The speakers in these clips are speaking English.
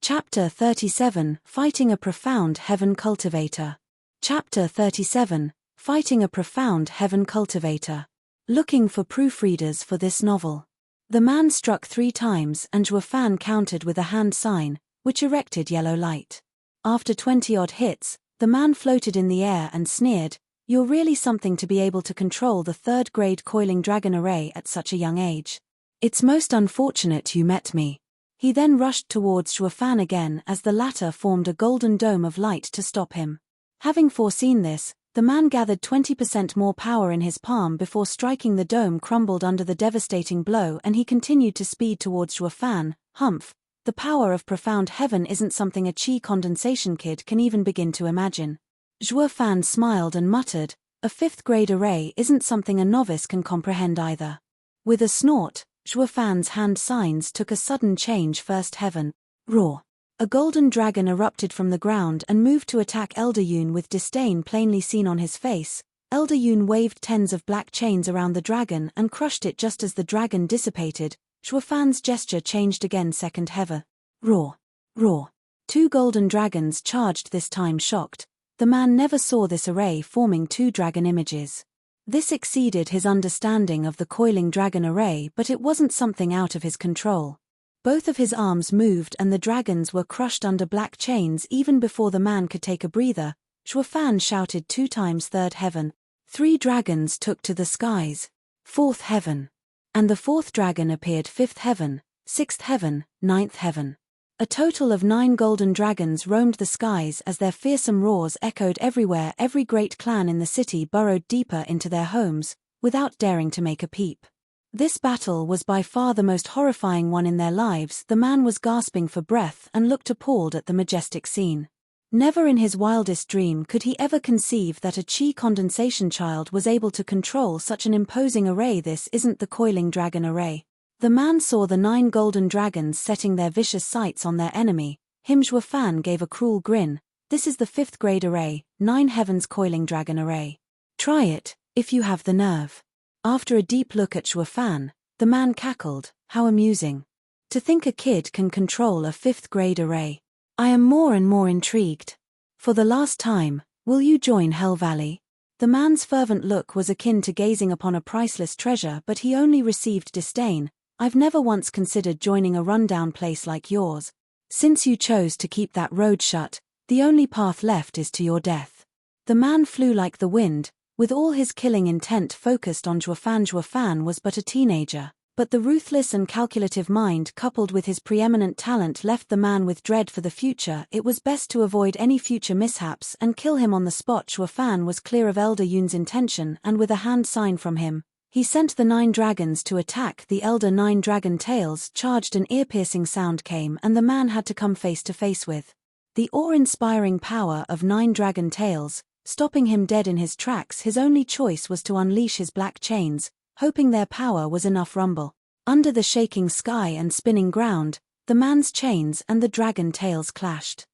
Chapter 37, Fighting a Profound Heaven Cultivator. Chapter 37, Fighting a Profound Heaven Cultivator. Looking for proofreaders for this novel. The man struck 3 times and Zhuo Fan countered with a hand sign, which erected yellow light. After 20-odd hits, the man floated in the air and sneered, "You're really something to be able to control the 3rd-grade coiling dragon array at such a young age. It's most unfortunate you met me." He then rushed towards Zhuo Fan again as the latter formed a golden dome of light to stop him. Having foreseen this, the man gathered 20% more power in his palm before striking the dome crumbled under the devastating blow, and he continued to speed towards Zhuo Fan. "Humph, the power of profound heaven isn't something a chi condensation kid can even begin to imagine." Zhuo Fan smiled and muttered, "A 5th-grade array isn't something a novice can comprehend either." With a snort, Zhuo Fan's hand signs took a sudden change. First heaven. Roar. A golden dragon erupted from the ground and moved to attack Elder Yun with disdain plainly seen on his face. Elder Yun waved tens of black chains around the dragon and crushed it just as the dragon dissipated. Zhuo Fan's gesture changed again. Second heaven. Roar. Roar. 2 golden dragons charged, this time shocked. The man never saw this array forming 2 dragon images. This exceeded his understanding of the coiling dragon array, but it wasn't something out of his control. Both of his arms moved and the dragons were crushed under black chains even before the man could take a breather. Zhuo Fan shouted 2 times. Third heaven. 3 dragons took to the skies. 4th heaven. And the 4th dragon appeared. 5th heaven, 6th heaven, 9th heaven. A total of 9 golden dragons roamed the skies as their fearsome roars echoed everywhere. Every great clan in the city burrowed deeper into their homes, without daring to make a peep. This battle was by far the most horrifying one in their lives. The man was gasping for breath and looked appalled at the majestic scene. Never in his wildest dream could he ever conceive that a chi condensation child was able to control such an imposing array. This isn't the coiling dragon array. The man saw the 9 golden dragons setting their vicious sights on their enemy. Zhuo Fan gave a cruel grin. "This is the 5th-grade array, 9 heavens coiling dragon array. Try it, if you have the nerve." After a deep look at Zhuo Fan, the man cackled, "How amusing. To think a kid can control a 5th-grade array. I am more and more intrigued. For the last time, will you join Hell Valley?" The man's fervent look was akin to gazing upon a priceless treasure, but he only received disdain. "I've never once considered joining a rundown place like yours. Since you chose to keep that road shut, the only path left is to your death." The man flew like the wind, with all his killing intent focused on Zhuo Fan. Zhuo Fan was but a teenager, but the ruthless and calculative mind coupled with his preeminent talent left the man with dread for the future. It was best to avoid any future mishaps and kill him on the spot. Zhuo Fan was clear of Elder Yun's intention, and with a hand sign from him, he sent the 9 dragons to attack. The elder 9 dragon tails charged. An ear-piercing sound came and the man had to come face to face with the awe-inspiring power of 9 dragon tails, stopping him dead in his tracks. His only choice was to unleash his black chains, hoping their power was enough. Rumble. Under the shaking sky and spinning ground, the man's chains and the dragon tails clashed.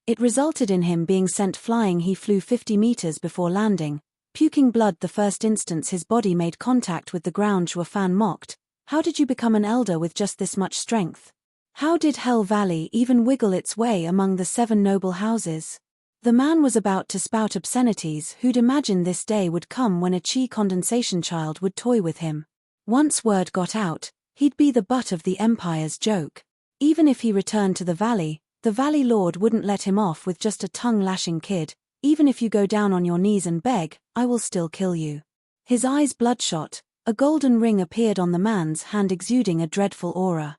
It resulted in him being sent flying. He flew 50 meters before landing, puking blood the first instance his body made contact with the ground. Zhuo Fan mocked, "How did you become an elder with just this much strength? How did Hell Valley even wiggle its way among the 7 noble houses?" The man was about to spout obscenities. Who'd imagined this day would come when a chi condensation child would toy with him? Once word got out, he'd be the butt of the Empire's joke. Even if he returned to the Valley Lord wouldn't let him off with just a tongue-lashing kid. "Even if you go down on your knees and beg, I will still kill you." His eyes bloodshot. A golden ring appeared on the man's hand exuding a dreadful aura.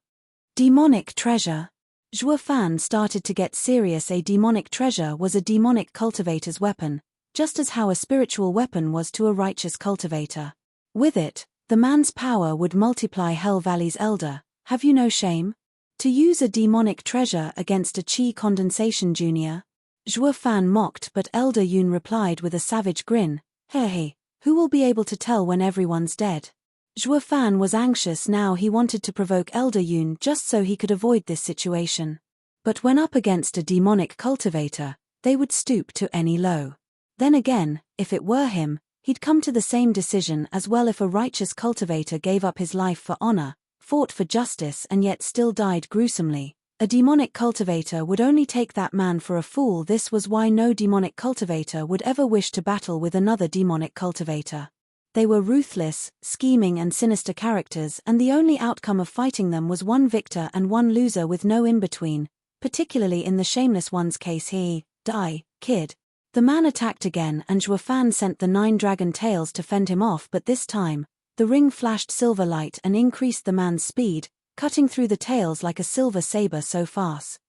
Demonic treasure. Zhuo Fan started to get serious. A demonic treasure was a demonic cultivator's weapon, just as how a spiritual weapon was to a righteous cultivator. With it, the man's power would multiply. Hell Valley's elder, have you no shame? To use a demonic treasure against a chi condensation junior? Zhuo Fan mocked, but Elder Yun replied with a savage grin, "Hey, who will be able to tell when everyone's dead?" Zhuo Fan was anxious now. He wanted to provoke Elder Yun just so he could avoid this situation. But when up against a demonic cultivator, they would stoop to any low. Then again, if it were him, he'd come to the same decision as well. If a righteous cultivator gave up his life for honor, fought for justice and yet still died gruesomely, A demonic cultivator would only take that man for a fool. This was why no demonic cultivator would ever wish to battle with another demonic cultivator. They were ruthless, scheming and sinister characters, and the only outcome of fighting them was one victor and one loser with no in-between, particularly in the Shameless One's case. Die, kid. The man attacked again and Zhuo Fan sent the 9 dragon tails to fend him off, but this time, the ring flashed silver light and increased the man's speed, cutting through the tails like a silver saber so fast.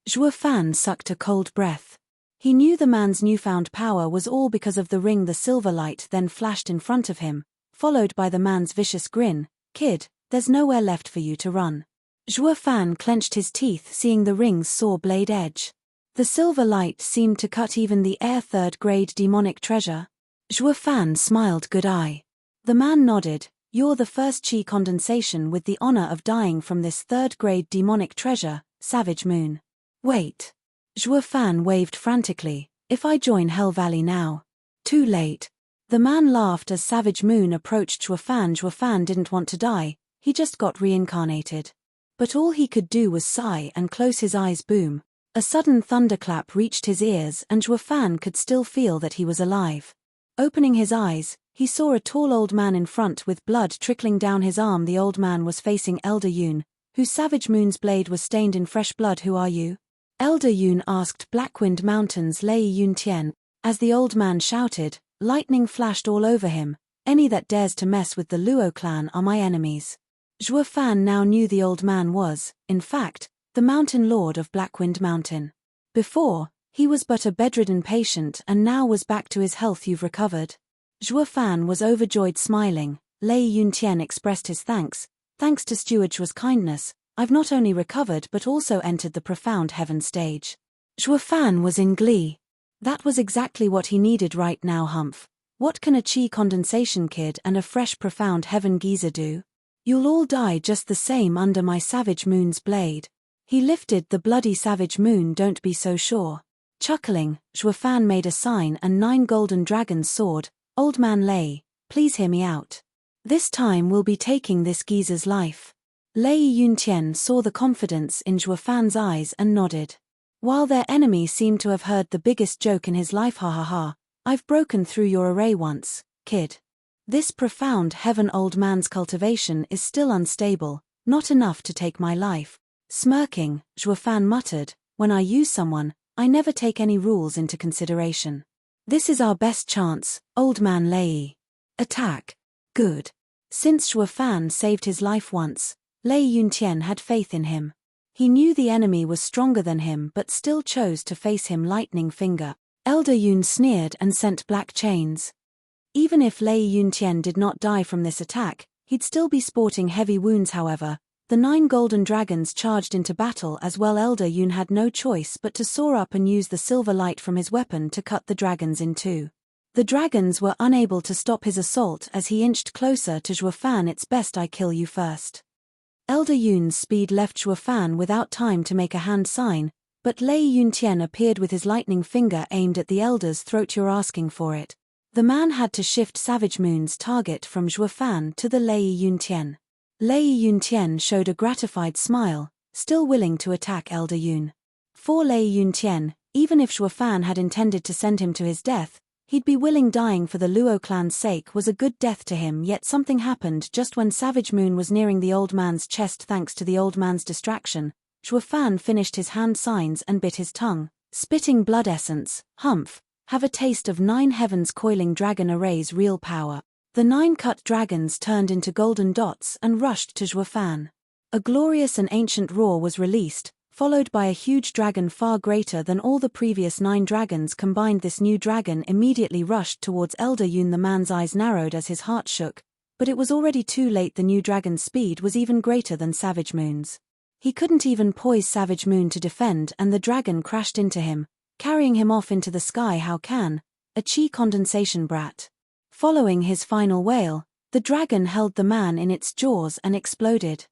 Zhuo Fan sucked a cold breath. He knew the man's newfound power was all because of the ring. The silver light then flashed in front of him, followed by the man's vicious grin. Kid, there's nowhere left for you to run. Zhuo Fan clenched his teeth seeing the ring's saw blade edge. The silver light seemed to cut even the air. 3rd grade demonic treasure. Zhuo Fan smiled. Good eye. The man nodded. You're the first chi condensation with the honor of dying from this 3rd grade demonic treasure, Savage Moon. Wait. Zhuo Fan waved frantically. If I join Hell Valley now. Too late. The man laughed as Savage Moon approached Zhuo Fan. Zhuo Fan didn't want to die, he just got reincarnated. But all he could do was sigh and close his eyes. Boom. A sudden thunderclap reached his ears and Zhuo Fan could still feel that he was alive. Opening his eyes, he saw a tall old man in front with blood trickling down his arm. The old man was facing Elder Yun, whose Savage Moon's blade was stained in fresh blood. Who are you? Elder Yun asked. Blackwind Mountain's Lei Yun Tian. As the old man shouted, lightning flashed all over him. Any that dares to mess with the Luo clan are my enemies. Zhuo Fan now knew the old man was, in fact, the mountain lord of Blackwind Mountain. Before, he was but a bedridden patient and now was back to his health. You've recovered. Zhuo Fan was overjoyed, smiling. Lei Yun Tian expressed his thanks. Thanks to Steward Zhuo's kindness, I've not only recovered but also entered the profound heaven stage. Zhuo Fan was in glee. That was exactly what he needed right now. Humph. What can a chi condensation kid and a fresh profound heaven geezer do? You'll all die just the same under my Savage Moon's blade. He lifted the bloody Savage Moon. Don't be so sure. Chuckling, Zhuo Fan made a sign and 9 golden dragons soared. Old man Lei, please hear me out. This time we'll be taking this geezer's life. Lei Yun Tian saw the confidence in Zhuo Fan's eyes and nodded. While their enemy seemed to have heard the biggest joke in his life. Ha ha ha, I've broken through your array once, kid. This profound heaven old man's cultivation is still unstable, not enough to take my life. Smirking, Zhuo Fan muttered, when I use someone, I never take any rules into consideration. This is our best chance, old man Lei. Attack. Good. Since Zhuo Fan saved his life once, Lei Yun Tian had faith in him. He knew the enemy was stronger than him but still chose to face him. Lightning finger. Elder Yun sneered and sent black chains. Even if Lei Yun Tian did not die from this attack, he'd still be sporting heavy wounds. However, the 9 golden dragons charged into battle as well. Elder Yun had no choice but to soar up and use the silver light from his weapon to cut the dragons in two. The dragons were unable to stop his assault as he inched closer to Zhuo Fan. It's best I kill you first. Elder Yun's speed left Zhuo Fan without time to make a hand sign, but Lei Yun Tian appeared with his lightning finger aimed at the elder's throat. You're asking for it. The man had to shift Savage Moon's target from Zhuo Fan to the Lei Yun Tian. Lei Yun Tian showed a gratified smile, still willing to attack Elder Yun. For Lei Yun Tian, even if Zhuo Fan had intended to send him to his death, he'd be willing. Dying for the Luo clan's sake was a good death to him. Yet something happened just when Savage Moon was nearing the old man's chest. Thanks to the old man's distraction, Zhuo Fan finished his hand signs and bit his tongue, spitting blood essence. Humph, have a taste of 9 heavens coiling dragon array's real power. The 9 cut dragons turned into golden dots and rushed to Zhuo Fan. A glorious and ancient roar was released, followed by a huge dragon far greater than all the previous 9 dragons combined. This new dragon immediately rushed towards Elder Yun. The man's eyes narrowed as his heart shook, but it was already too late. The new dragon's speed was even greater than Savage Moon's. He couldn't even poise Savage Moon to defend, and the dragon crashed into him, carrying him off into the sky. How can a chi condensation brat? Following his final wail, the dragon held the man in its jaws and exploded.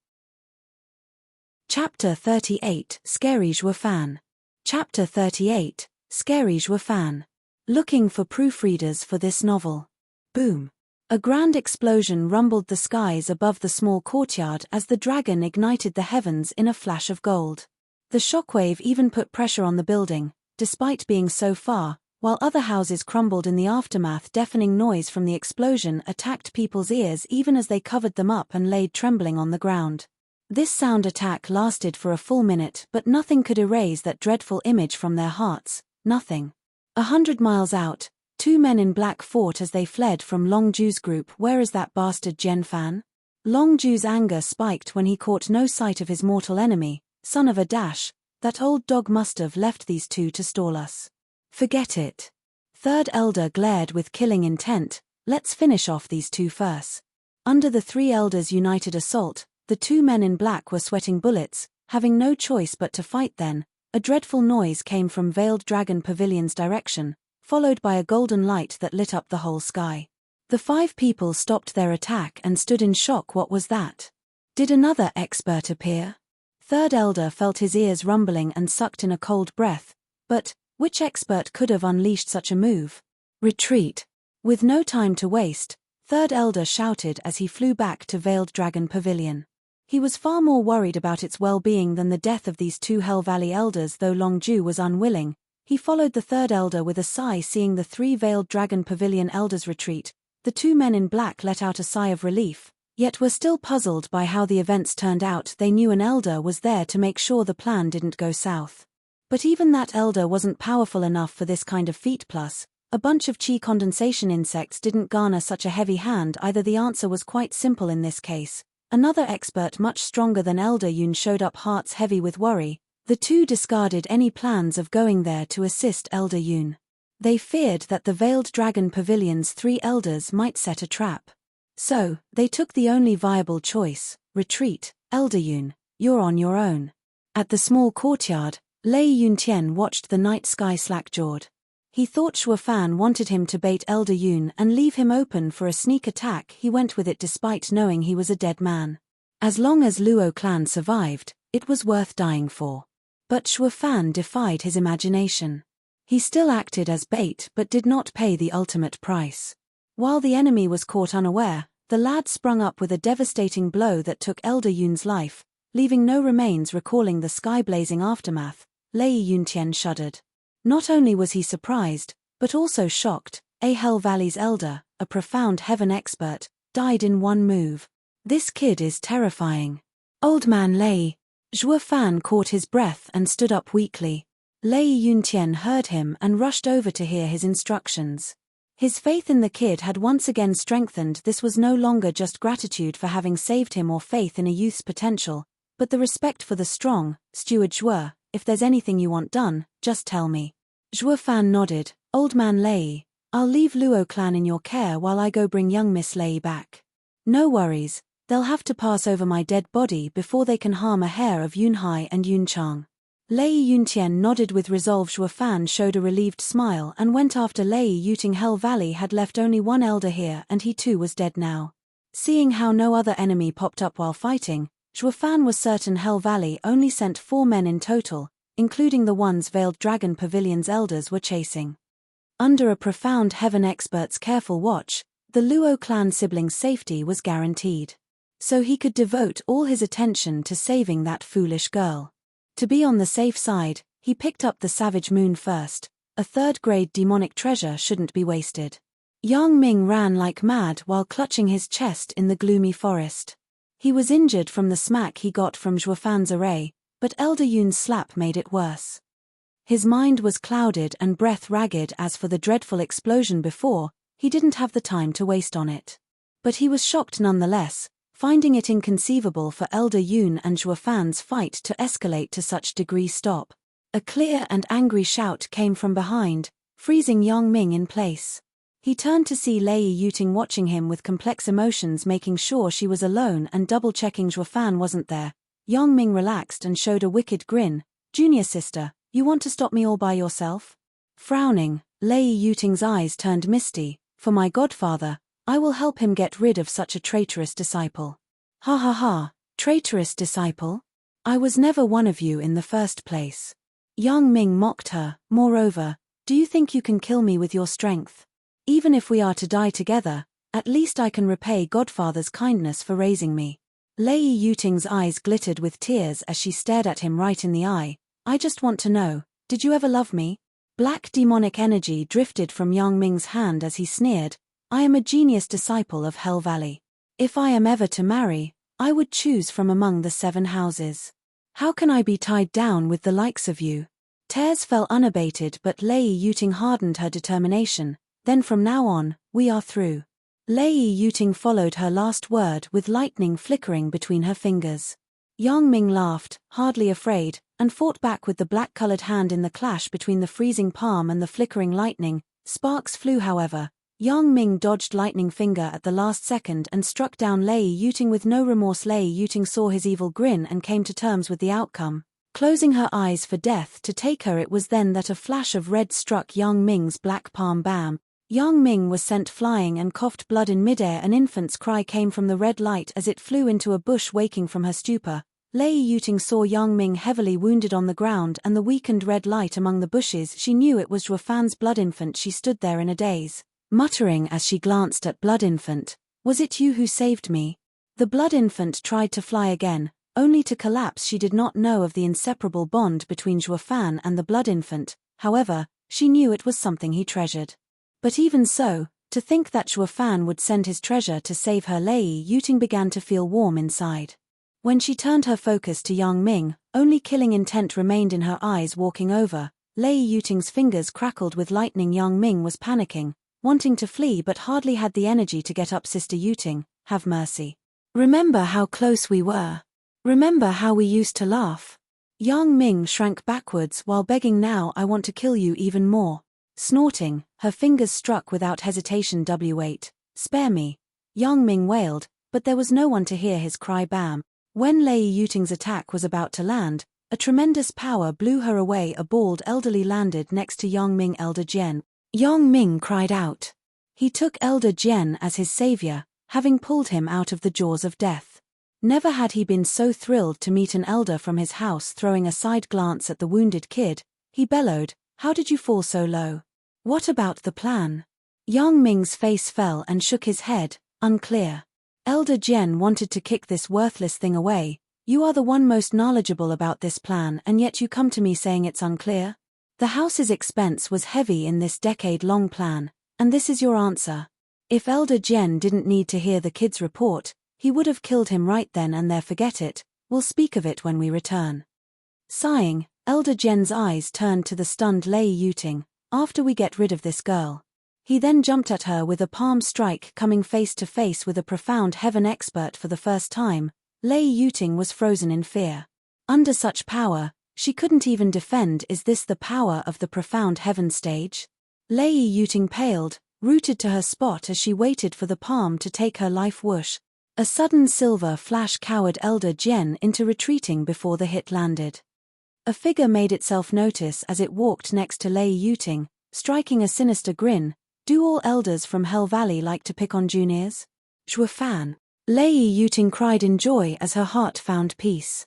Chapter 38, Scary Zhuo Fan. Chapter 38, Scary Zhuo Fan. Looking for proofreaders for this novel. Boom. A grand explosion rumbled the skies above the small courtyard as the dragon ignited the heavens in a flash of gold. The shockwave even put pressure on the building, despite being so far, while other houses crumbled in the aftermath. Deafening noise from the explosion attacked people's ears even as they covered them up and laid trembling on the ground. This sound attack lasted for a full minute, but nothing could erase that dreadful image from their hearts, nothing. 100 miles out, two men in black fought as they fled from Long Ju's group. Where is that bastard Jian Fan? Long Ju's anger spiked when he caught no sight of his mortal enemy. Son of a dash, that old dog must have left these two to stall us. Forget it. Third elder glared with killing intent. Let's finish off these two first. Under the three elders' united assault, the two men in black were sweating bullets, having no choice but to fight. Then, a dreadful noise came from Veiled Dragon Pavilion's direction, followed by a golden light that lit up the whole sky. The five people stopped their attack and stood in shock. What was that? Did another expert appear? Third elder felt his ears rumbling and sucked in a cold breath. But which expert could have unleashed such a move? Retreat. With no time to waste, Third elder shouted as he flew back to Veiled Dragon Pavilion. He was far more worried about its well-being than the death of these two Hell Valley elders. Though Long Ju was unwilling, he followed the third elder with a sigh. Seeing the three Veiled Dragon Pavilion elders retreat, the two men in black let out a sigh of relief, yet were still puzzled by how the events turned out. They knew an elder was there to make sure the plan didn't go south. But even that elder wasn't powerful enough for this kind of feat. Plus, a bunch of chi condensation insects didn't garner such a heavy hand either. The answer was quite simple in this case. Another expert much stronger than Elder Yun showed up, hearts heavy with worry. The two discarded any plans of going there to assist Elder Yun. They feared that the Veiled Dragon Pavilion's three elders might set a trap. So, they took the only viable choice: retreat. Elder Yun, you're on your own. At the small courtyard, Lei Yuntian watched the night sky slack-jawed. He thought Shuofan wanted him to bait Elder Yun and leave him open for a sneak attack. He went with it despite knowing he was a dead man. As long as Luo clan survived, it was worth dying for. But Shuofan defied his imagination. He still acted as bait but did not pay the ultimate price. While the enemy was caught unaware, the lad sprung up with a devastating blow that took Elder Yun's life, leaving no remains. Recalling the sky-blazing aftermath, Lei Yuntian shuddered. Not only was he surprised, but also shocked. A Hell Valley's elder, a profound heaven expert, died in one move. This kid is terrifying. Old man Lei. Shuofan caught his breath and stood up weakly. Lei Yuntian heard him and rushed over to hear his instructions. His faith in the kid had once again strengthened. This was no longer just gratitude for having saved him or faith in a youth's potential, but the respect for the strong. Steward Zhuo, if there's anything you want done, just tell me. Shuofan nodded. Old man Lei, I'll leave Luo clan in your care while I go bring young Miss Lei back. No worries, they'll have to pass over my dead body before they can harm a hair of Yunhai and Yunchang. Lei Yuntian nodded with resolve. Shuofan showed a relieved smile and went after Lei Yuting. Hell Valley had left only one elder here and he too was dead now. Seeing how no other enemy popped up while fighting, Shuofan was certain Hell Valley only sent 4 men in total, including the ones Veiled Dragon Pavilion's elders were chasing. Under a profound heaven expert's careful watch, the Luo clan siblings' safety was guaranteed. So he could devote all his attention to saving that foolish girl. To be on the safe side, he picked up the Savage Moon first. A third-grade demonic treasure shouldn't be wasted. Yang Ming ran like mad while clutching his chest in the gloomy forest. He was injured from the smack he got from Zhuofan's array, but Elder Yun's slap made it worse. His mind was clouded and breath ragged. As for the dreadful explosion before, he didn't have the time to waste on it. But he was shocked nonetheless, finding it inconceivable for Elder Yun and Zhuofan's fight to escalate to such degree. Stop. A clear and angry shout came from behind, freezing Yang Ming in place. He turned to see Lei Yuting watching him with complex emotions, making sure she was alone and double-checking Zhuofan wasn't there. Yang Ming relaxed and showed a wicked grin. Junior sister, you want to stop me all by yourself? Frowning, Lei Yuting's eyes turned misty. For my godfather, I will help him get rid of such a traitorous disciple. Ha ha ha, traitorous disciple? I was never one of you in the first place. Yang Ming mocked her. Moreover, do you think you can kill me with your strength? Even if we are to die together, at least I can repay Godfather's kindness for raising me. Lei Yuting's eyes glittered with tears as she stared at him right in the eye. I just want to know, did you ever love me? Black demonic energy drifted from Yang Ming's hand as he sneered, I am a genius disciple of Hell Valley. If I am ever to marry, I would choose from among the 7 houses. How can I be tied down with the likes of you? Tears fell unabated, but Lei Yuting hardened her determination. Then from now on, we are through. Lei Yuting followed her last word with lightning flickering between her fingers. Yang Ming laughed, hardly afraid, and fought back with the black-colored hand in the clash between the freezing palm and the flickering lightning. Sparks flew however. Yang Ming dodged lightning finger at the last second and struck down Lei Yuting with no remorse. Lei Yuting saw his evil grin and came to terms with the outcome. Closing her eyes for death to take her, it was then that a flash of red struck Yang Ming's black palm. Bam! Yang Ming was sent flying and coughed blood in midair. An infant's cry came from the red light as it flew into a bush, waking from her stupor. Lei Yuting saw Yang Ming heavily wounded on the ground and the weakened red light among the bushes. She knew it was Zhuo Fan's blood infant. She stood there in a daze, muttering as she glanced at blood infant, was it you who saved me? The blood infant tried to fly again, only to collapse. She did not know of the inseparable bond between Zhuo Fan and the blood infant, however, she knew it was something he treasured. But even so, to think that Zhuo Fan would send his treasure to save her, Lei Yuting began to feel warm inside. When she turned her focus to Yang Ming, only killing intent remained in her eyes. Walking over, Lei Yuting's fingers crackled with lightning. Yang Ming was panicking, wanting to flee but hardly had the energy to get up. Sister Yuting, have mercy. Remember how close we were. Remember how we used to laugh. Yang Ming shrank backwards while begging, now I want to kill you even more. Snorting, her fingers struck without hesitation. W8, spare me. Yang Ming wailed, but there was no one to hear his cry. Bam! When Lei Yuting's attack was about to land, a tremendous power blew her away. A bald elderly landed next to Yang Ming. Elder Jian. Yang Ming cried out. He took Elder Jian as his savior, having pulled him out of the jaws of death. Never had he been so thrilled to meet an elder from his house. Throwing a side glance at the wounded kid, he bellowed, how did you fall so low? What about the plan? Yang Ming's face fell and shook his head, unclear. Elder Jian wanted to kick this worthless thing away. You are the one most knowledgeable about this plan, and yet you come to me saying it's unclear? The house's expense was heavy in this decade-long plan, and this is your answer. If Elder Jian didn't need to hear the kid's report, he would have killed him right then and there. Forget it, we'll speak of it when we return. Sighing, Elder Jian's eyes turned to the stunned Lei Yuting. After we get rid of this girl. He then jumped at her with a palm strike, coming face to face with a profound heaven expert for the first time. Lei Yuting was frozen in fear. Under such power, she couldn't even defend. Is this the power of the profound heaven stage? Lei Yuting paled, rooted to her spot as she waited for the palm to take her life. Whoosh! A sudden silver flash cowered Elder Jian into retreating before the hit landed. A figure made itself notice as it walked next to Lei Yuting, striking a sinister grin. Do all elders from Hell Valley like to pick on juniors? Zhuo Fan. Lei Yuting cried in joy as her heart found peace.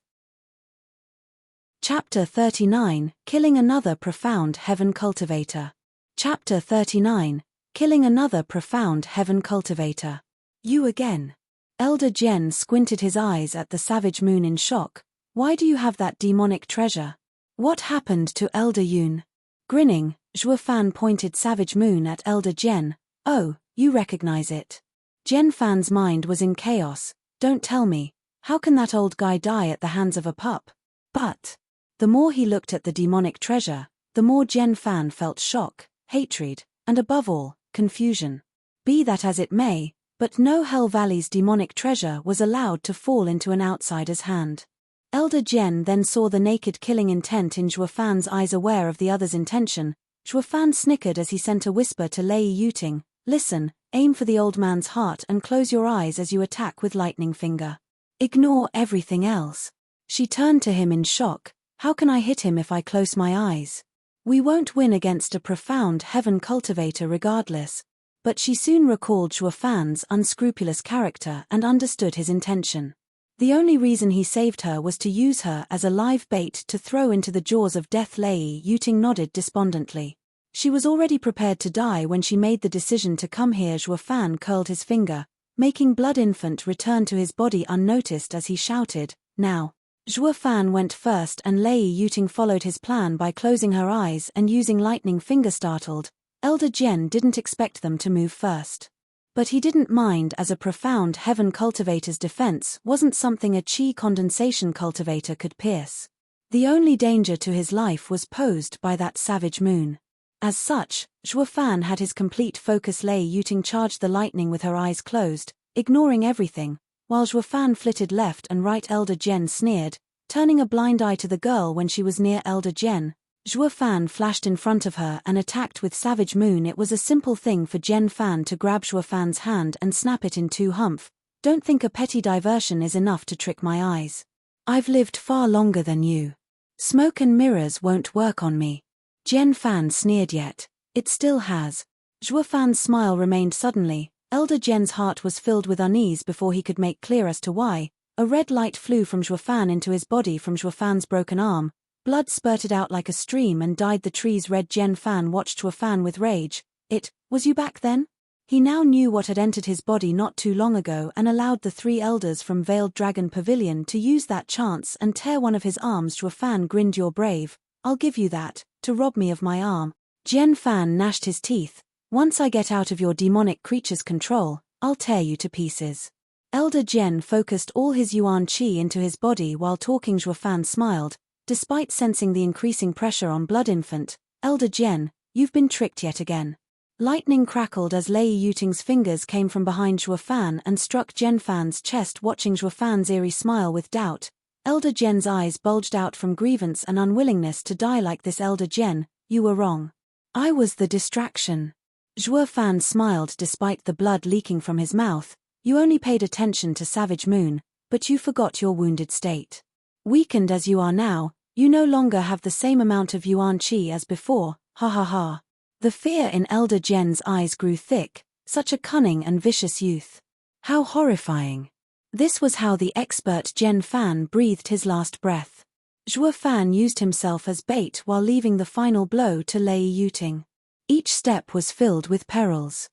Chapter 39, Killing Another Profound Heaven Cultivator. Chapter 39, Killing Another Profound Heaven Cultivator. You again. Elder Jian squinted his eyes at the savage moon in shock. Why do you have that demonic treasure? What happened to Elder Yun? Grinning, Zhuo Fan pointed savage moon at Elder Jian. Oh, you recognize it. Jian Fan's mind was in chaos. Don't tell me, how can that old guy die at the hands of a pup? But the more he looked at the demonic treasure, the more Jian Fan felt shock, hatred, and above all, confusion. Be that as it may, but no Hell Valley's demonic treasure was allowed to fall into an outsider's hand. Elder Jian then saw the naked killing intent in Zhuo Fan's eyes. Aware of the other's intention, Zhuo Fan snickered as he sent a whisper to Lei Yuting. Listen, aim for the old man's heart and close your eyes as you attack with lightning finger. Ignore everything else. She turned to him in shock. How can I hit him if I close my eyes? We won't win against a profound heaven cultivator regardless. But she soon recalled Zhuo Fan's unscrupulous character and understood his intention. The only reason he saved her was to use her as a live bait to throw into the jaws of death. Lei Yuting nodded despondently. She was already prepared to die when she made the decision to come here. Zhuo Fan curled his finger, making blood infant return to his body unnoticed as he shouted, now. Zhuo Fan went first and Lei Yuting followed his plan by closing her eyes and using lightning finger. Startled, Elder Jen didn't expect them to move first. But he didn't mind, as a profound heaven cultivator's defense wasn't something a chi condensation cultivator could pierce. The only danger to his life was posed by that savage moon. As such, Zhuo Fan had his complete focus. Lei Yuting charged the lightning with her eyes closed, ignoring everything, while Zhuo Fan flitted left and right. Elder Jen sneered, turning a blind eye to the girl when she was near Elder Jen. Zhuo Fan flashed in front of her and attacked with Savage Moon. It was a simple thing for Jen Fan to grab Zhuo Fan's hand and snap it in two. Humph, don't think a petty diversion is enough to trick my eyes. I've lived far longer than you. Smoke and mirrors won't work on me. Jen Fan sneered. Yet it still has. Zhuo Fan's smile remained. Suddenly, Elder Jen's heart was filled with unease before he could make clear as to why. A red light flew from Zhuo Fan into his body from Zhuo Fan's broken arm. Blood spurted out like a stream and dyed the trees red. Jen Fan watched Zhuo Fan with rage. It was you back then? He now knew what had entered his body not too long ago and allowed the three elders from Veiled Dragon Pavilion to use that chance and tear one of his arms. Zhuo Fan grinned. You're brave, I'll give you that, to rob me of my arm. Jen Fan gnashed his teeth. Once I get out of your demonic creature's control, I'll tear you to pieces. Elder Jen focused all his yuan qi into his body while talking. Zhuo Fan smiled. Despite sensing the increasing pressure on Blood Infant, Elder Jen, you've been tricked yet again. Lightning crackled as Lei Yuting's fingers came from behind Zhuo Fan and struck Jen Fan's chest. Watching Zhuo Fan's eerie smile with doubt, Elder Jen's eyes bulged out from grievance and unwillingness to die like this. Elder Jen, you were wrong. I was the distraction. Zhuo Fan smiled despite the blood leaking from his mouth. You only paid attention to Savage Moon, but you forgot your wounded state. Weakened as you are now, you no longer have the same amount of yuan qi as before, ha ha ha. The fear in Elder Jen's eyes grew thick. Such a cunning and vicious youth. How horrifying. This was how the expert Jen Fan breathed his last breath. Zhuo Fan used himself as bait while leaving the final blow to Lei Yuting. Each step was filled with perils.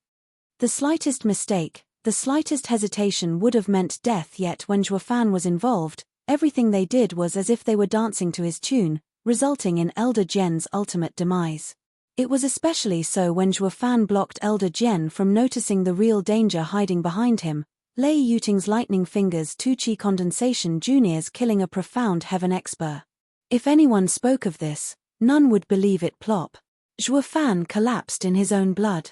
The slightest mistake, the slightest hesitation would have meant death. Yet when Zhuo Fan was involved, everything they did was as if they were dancing to his tune, resulting in Elder Jen's ultimate demise. It was especially so when Zhuo Fan blocked Elder Jen from noticing the real danger hiding behind him. Lei Yuting's lightning fingers, two chi condensation juniors killing a profound heaven expert. If anyone spoke of this, none would believe it. Plop. Zhuo Fan collapsed in his own blood.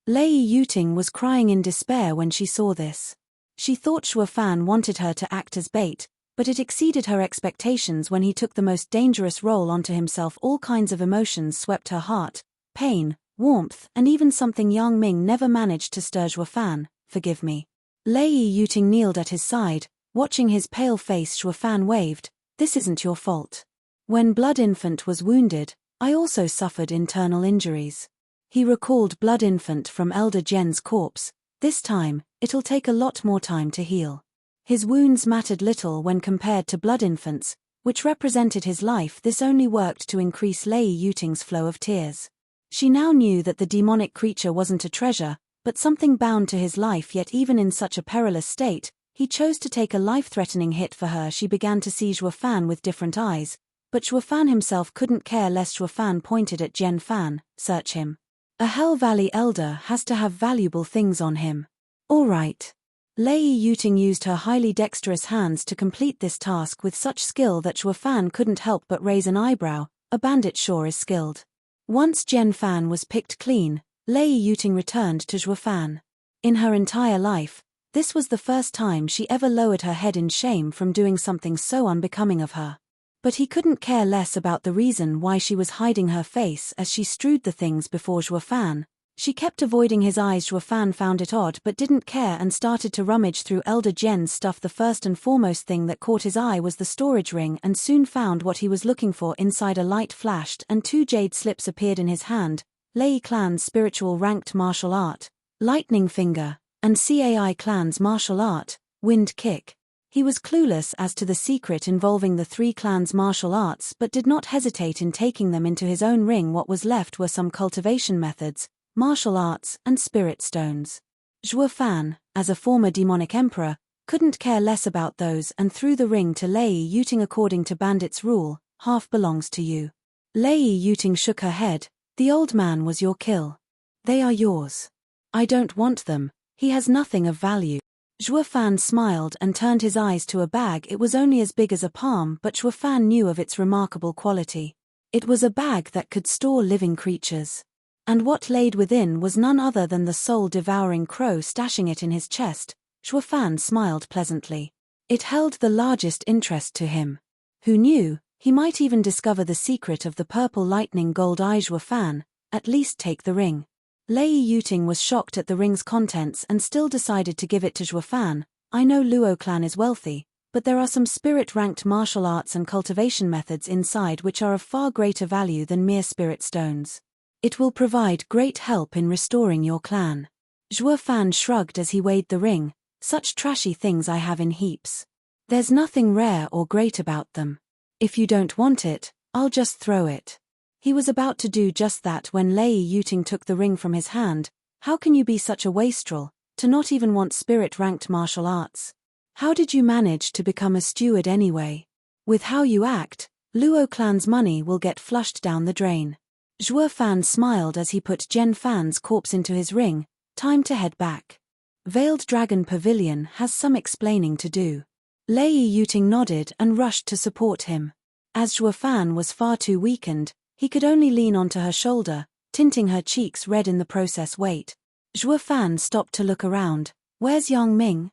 Lei Yuting was crying in despair when she saw this. She thought Zhuo Fan wanted her to act as bait, but it exceeded her expectations when he took the most dangerous role onto himself. All kinds of emotions swept her heart, pain, warmth, and even something Yang Ming never managed to stir. Zhuo Fan, forgive me. Lei Yuting kneeled at his side, watching his pale face. Zhuo Fan waved, this isn't your fault. When Blood Infant was wounded, I also suffered internal injuries. He recalled Blood Infant from Elder Jen's corpse. This time, it'll take a lot more time to heal. His wounds mattered little when compared to Blood Infant's, which represented his life. This only worked to increase Lei Yuting's flow of tears. She now knew that the demonic creature wasn't a treasure, but something bound to his life. Yet even in such a perilous state, he chose to take a life-threatening hit for her. She began to see Zhuo Fan with different eyes, but Zhuo Fan himself couldn't care less. Zhuo Fan pointed at Jen Fan, search him. A Hell Valley elder has to have valuable things on him. All right. Lei Yuting used her highly dexterous hands to complete this task with such skill that Zhuo Fan couldn't help but raise an eyebrow. A bandit sure is skilled. Once Jen Fan was picked clean, Lei Yuting returned to Zhuo Fan. In her entire life, this was the first time she ever lowered her head in shame from doing something so unbecoming of her. But he couldn't care less about the reason why she was hiding her face as she strewed the things before Zhuo Fan. She kept avoiding his eyes. Zhuo Fan found it odd but didn't care and started to rummage through Elder Jen's stuff. The first and foremost thing that caught his eye was the storage ring, and soon found what he was looking for. Inside, a light flashed and two jade slips appeared in his hand. Lei Clan's spiritual ranked martial art, Lightning Finger, and Cai Clan's martial art, Wind Kick. He was clueless as to the secret involving the three clans' martial arts but did not hesitate in taking them into his own ring. What was left were some cultivation methods, martial arts, and spirit stones. Zhuo Fan, as a former demonic emperor, Couldn't care less about those and threw the ring to Lei Yuting according to bandit's rule, half belongs to you. Lei Yuting shook her head, the old man was your kill. They are yours. I don't want them, he has nothing of value. Zhuo Fan smiled and turned his eyes to a bag. It was only as big as a palm, but Zhuo Fan knew of its remarkable quality. It was a bag that could store living creatures. And what laid within was none other than the soul-devouring crow. Stashing it in his chest, Zhuo Fan smiled pleasantly. It held the largest interest to him. Who knew, he might even discover the secret of the purple lightning gold eye. Zhuo Fan, at least take the ring. Lei Yuting was shocked at the ring's contents and still decided to give it to Zhuo Fan. I know Luo clan is wealthy, but there are some spirit-ranked martial arts and cultivation methods inside which are of far greater value than mere spirit stones. It will provide great help in restoring your clan. Zhuo Fan shrugged as he weighed the ring. Such trashy things I have in heaps. There's nothing rare or great about them. If you don't want it, I'll just throw it. He was about to do just that when Lei Yuting took the ring from his hand. How can you be such a wastrel, to not even want spirit-ranked martial arts? How did you manage to become a steward anyway? With how you act, Luo clan's money will get flushed down the drain. Zhuo Fan smiled as he put Zhen Fan's corpse into his ring. Time to head back. Veiled Dragon Pavilion has some explaining to do. Lei Yuting nodded and rushed to support him. As Zhuo Fan was far too weakened, he could only lean onto her shoulder, tinting her cheeks red in the process. Wait. Zhuo Fan stopped to look around. Where's Yang Ming?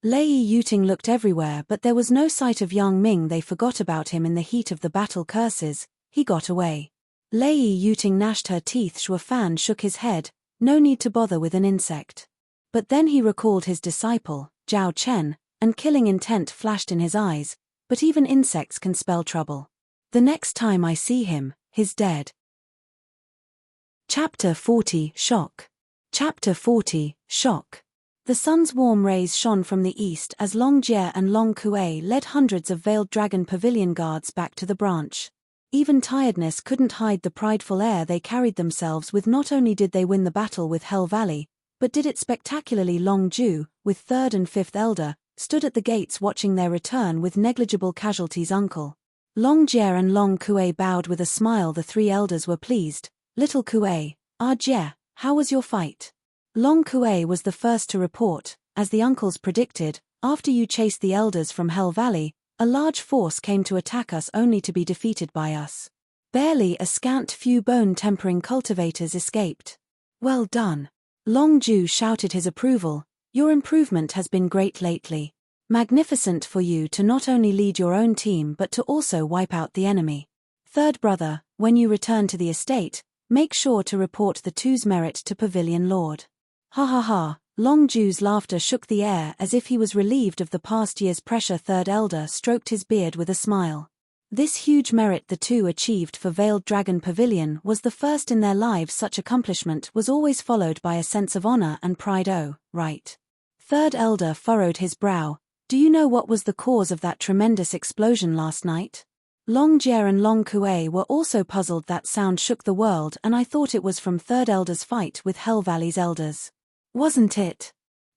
Lei Yuting looked everywhere, but there was no sight of Yang Ming. They forgot about him in the heat of the battle. Curses, he got away. Lei Yuting gnashed her teeth. Zhuo Fan shook his head. No need to bother with an insect. But then he recalled his disciple, Zhao Chen, and killing intent flashed in his eyes. But even insects can spell trouble. The next time I see him, he's dead. Chapter 40 Shock. Chapter 40 Shock. The sun's warm rays shone from the east as Long Jie and Long Kuei led hundreds of Veiled Dragon Pavilion guards back to the branch. Even tiredness couldn't hide the prideful air they carried themselves with. Not only did they win the battle with Hell Valley, but did it spectacularly. Long Ju, with third and fifth elder, stood at the gates watching their return with negligible casualties. Uncle Long Jie and Long Kuei bowed with a smile. The three elders were pleased. Little Kuei, Jie, how was your fight? Long Kuei was the first to report. As the uncles predicted, after you chased the elders from Hell Valley, a large force came to attack us only to be defeated by us. Barely a scant few bone-tempering cultivators escaped. Well done. Long Ju shouted his approval. Your improvement has been great lately. Magnificent for you to not only lead your own team but to also wipe out the enemy. Third brother, when you return to the estate, make sure to report the two's merit to Pavilion Lord. Ha ha ha. Long Ju's laughter shook the air as if he was relieved of the past year's pressure. Third elder stroked his beard with a smile. This huge merit the two achieved for Veiled Dragon Pavilion was the first in their lives. Such accomplishment was always followed by a sense of honor and pride. Oh, right. Third elder furrowed his brow. Do you know what was the cause of that tremendous explosion last night? Long Jie and Long Kuei were also puzzled. That sound shook the world, and I thought it was from third elder's fight with Hell Valley's elders. Wasn't it?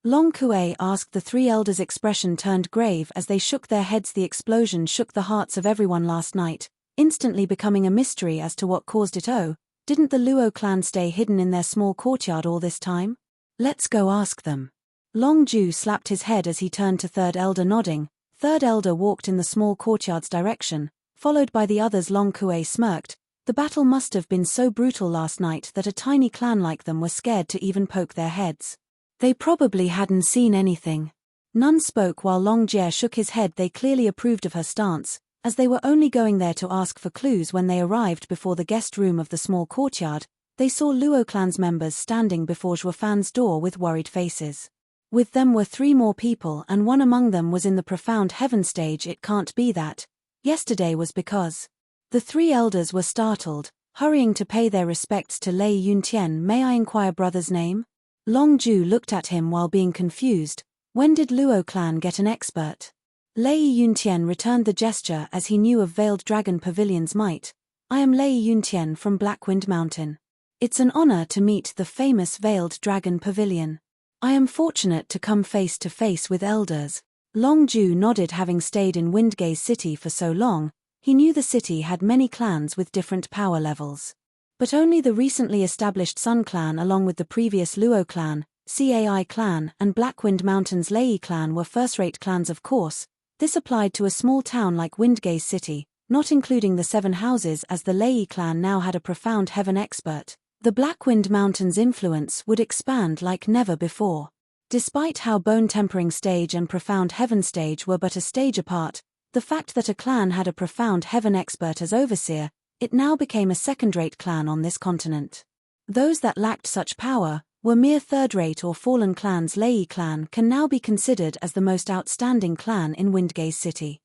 Long Kuei asked. The three elders' expression turned grave as they shook their heads. The explosion shook the hearts of everyone last night, instantly becoming a mystery as to what caused it. Oh, didn't the Luo clan stay hidden in their small courtyard all this time? Let's go ask them. Long Ju slapped his head as he turned to third elder, nodding. Third elder walked in the small courtyard's direction, followed by the others. Long Kuei smirked. The battle must have been so brutal last night that a tiny clan like them were scared to even poke their heads. They probably hadn't seen anything. None spoke while Long Jie shook his head. They clearly approved of her stance, as they were only going there to ask for clues. When they arrived before the guest room of the small courtyard, they saw Luo clan's members standing before Zhuo Fan's door with worried faces. With them were three more people, and one among them was in the profound heaven stage. It can't be that. Yesterday was because. The three elders were startled, hurrying to pay their respects to Lei Yuntien. May I inquire brother's name? Long Ju looked at him while being confused. When did Luo clan get an expert? Lei Yuntien returned the gesture as he knew of Veiled Dragon Pavilion's might. I am Lei Yuntien from Blackwind Mountain. It's an honor to meet the famous Veiled Dragon Pavilion. I am fortunate to come face to face with elders. Long Ju nodded. Having stayed in Windgaze City for so long, he knew the city had many clans with different power levels. But only the recently established Sun Clan along with the previous Luo Clan, Cai Clan and Blackwind Mountains Lei Clan were first-rate clans. Of course, this applied to a small town like Windgaze City, not including the 7 houses, as the Lei Clan now had a profound heaven expert. The Blackwind Mountains' influence would expand like never before. Despite how Bone Tempering Stage and Profound Heaven Stage were but a stage apart, the fact that a clan had a Profound Heaven expert as overseer, it now became a second-rate clan on this continent. Those that lacked such power were mere third-rate or fallen clans. Lei Clan can now be considered as the most outstanding clan in Windgaze City.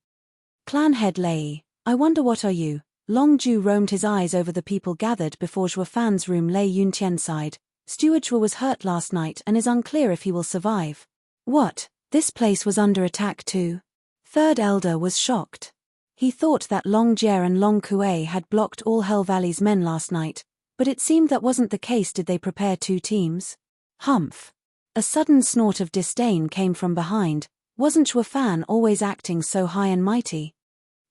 Clan Head Lei, I wonder what are you? Long Ju roamed his eyes over the people gathered before Zhuofan's room. Lei Yuntian sighed. Steward Zhuo was hurt last night and is unclear if he will survive. What? This place was under attack too? Third Elder was shocked. He thought that Long Jie and Long Kuei had blocked all Hell Valley's men last night, but it seemed that wasn't the case. Did they prepare 2 teams? Humph. A sudden snort of disdain came from behind. Wasn't Zhuofan always acting so high and mighty?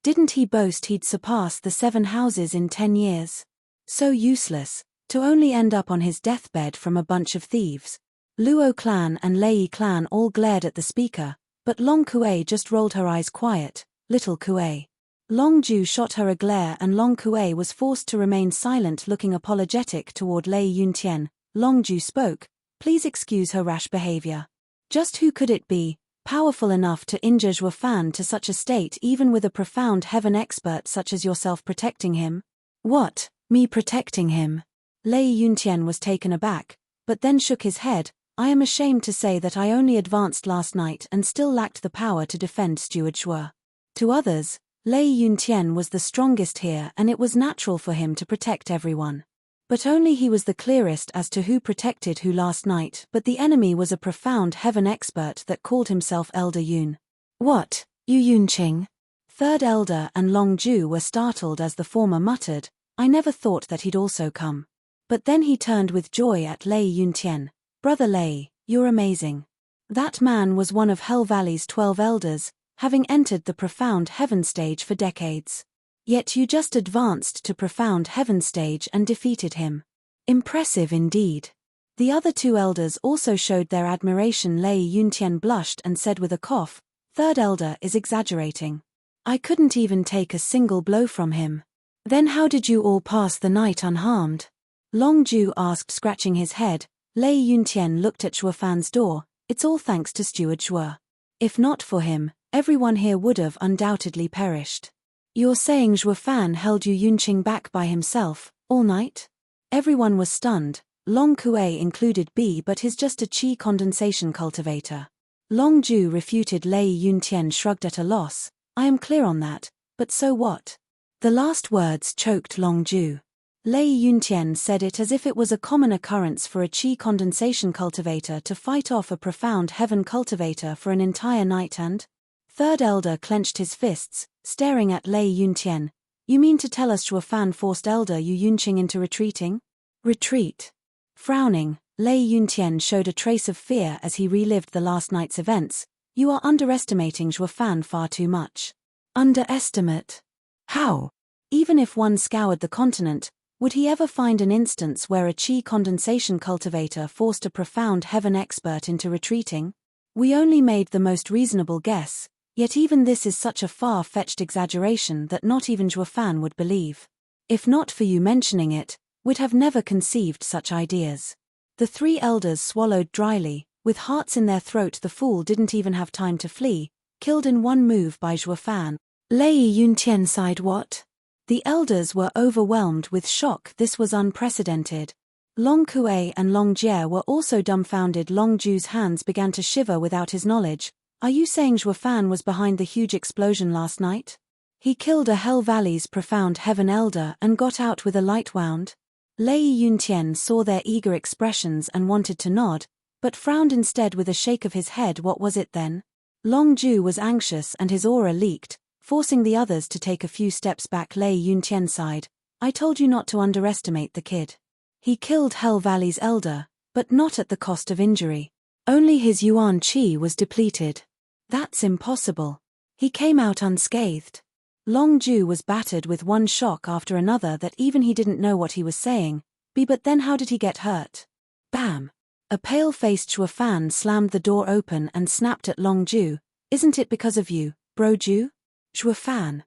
Didn't he boast he'd surpass the 7 houses in 10 years? So useless, to only end up on his deathbed from a bunch of thieves. Luo Clan and Lei Clan all glared at the speaker, but Long Kuei just rolled her eyes. Quiet, little Kuei. Long Ju shot her a glare and Long Kuei was forced to remain silent, looking apologetic toward Lei Yuntian. Long Ju spoke, please excuse her rash behavior. Just who could it be, powerful enough to injure Zhuofan to such a state, even with a profound heaven expert such as yourself protecting him? What, me protecting him? Lei Yuntian was taken aback, but then shook his head. I am ashamed to say that I only advanced last night and still lacked the power to defend Steward Zhuo. To others, Lei Yuntian was the strongest here and it was natural for him to protect everyone. But only he was the clearest as to who protected who last night. But the enemy was a profound heaven expert that called himself Elder Yun. What, Yu Yunqing? Third Elder and Long Ju were startled as the former muttered, I never thought that he'd also come. But then he turned with joy at Lei Yuntian. Brother Lei, you're amazing. That man was one of Hell Valley's 12 elders, having entered the Profound Heaven stage for decades. Yet you just advanced to Profound Heaven stage and defeated him. Impressive indeed. The other 2 elders also showed their admiration. Lei Yuntian blushed and said with a cough, Third Elder is exaggerating. I couldn't even take a single blow from him. Then how did you all pass the night unharmed? Long Ju asked, scratching his head. Lei Yuntian looked at Zhuofan's door. It's all thanks to Steward Zhuo. If not for him, everyone here would have undoubtedly perished. You're saying Zhuofan held Yu Yunqing back by himself, all night? Everyone was stunned, Long Kuei included. But he's just a qi condensation cultivator. Long Ju refuted. Lei Yuntian shrugged at a loss. I am clear on that, but so what? The last words choked Long Ju. Lei Yuntian said it as if it was a common occurrence for a qi condensation cultivator to fight off a profound heaven cultivator for an entire night. And Third Elder clenched his fists, staring at Lei Yuntian. You mean to tell us Zhuofan forced Elder Yu Yunqing into retreating? Retreat. Frowning, Lei Yuntian showed a trace of fear as he relived the last night's events. You are underestimating Zhuofan far too much. Underestimate? How? Even if one scoured the continent, would he ever find an instance where a qi condensation cultivator forced a profound heaven expert into retreating? We only made the most reasonable guess. Yet even this is such a far-fetched exaggeration that not even Zhuofan would believe. If not for you mentioning it, we'd have never conceived such ideas. The 3 elders swallowed dryly, with hearts in their throat. The fool didn't even have time to flee, killed in one move by Zhuofan. Lei Yuntian sighed. What? The elders were overwhelmed with shock. This was unprecedented. Long Kuei and Long Jie were also dumbfounded. Long Ju's hands began to shiver without his knowledge. Are you saying Zhuofan was behind the huge explosion last night? He killed a Hell Valley's profound heaven elder and got out with a light wound? Lei Yuntian saw their eager expressions and wanted to nod, but frowned instead with a shake of his head. What was it then? Long Ju was anxious and his aura leaked, forcing the others to take a few steps back. Lei Yuntian sighed. I told you not to underestimate the kid. He killed Hell Valley's elder, but not at the cost of injury. Only his yuan qi was depleted. That's impossible. He came out unscathed. Long Ju was battered with one shock after another that even he didn't know what he was saying. But then how did he get hurt? Bam! A pale-faced Shuo Fan slammed the door open and snapped at Long Ju. Isn't it because of you, bro Ju? Shuo Fan.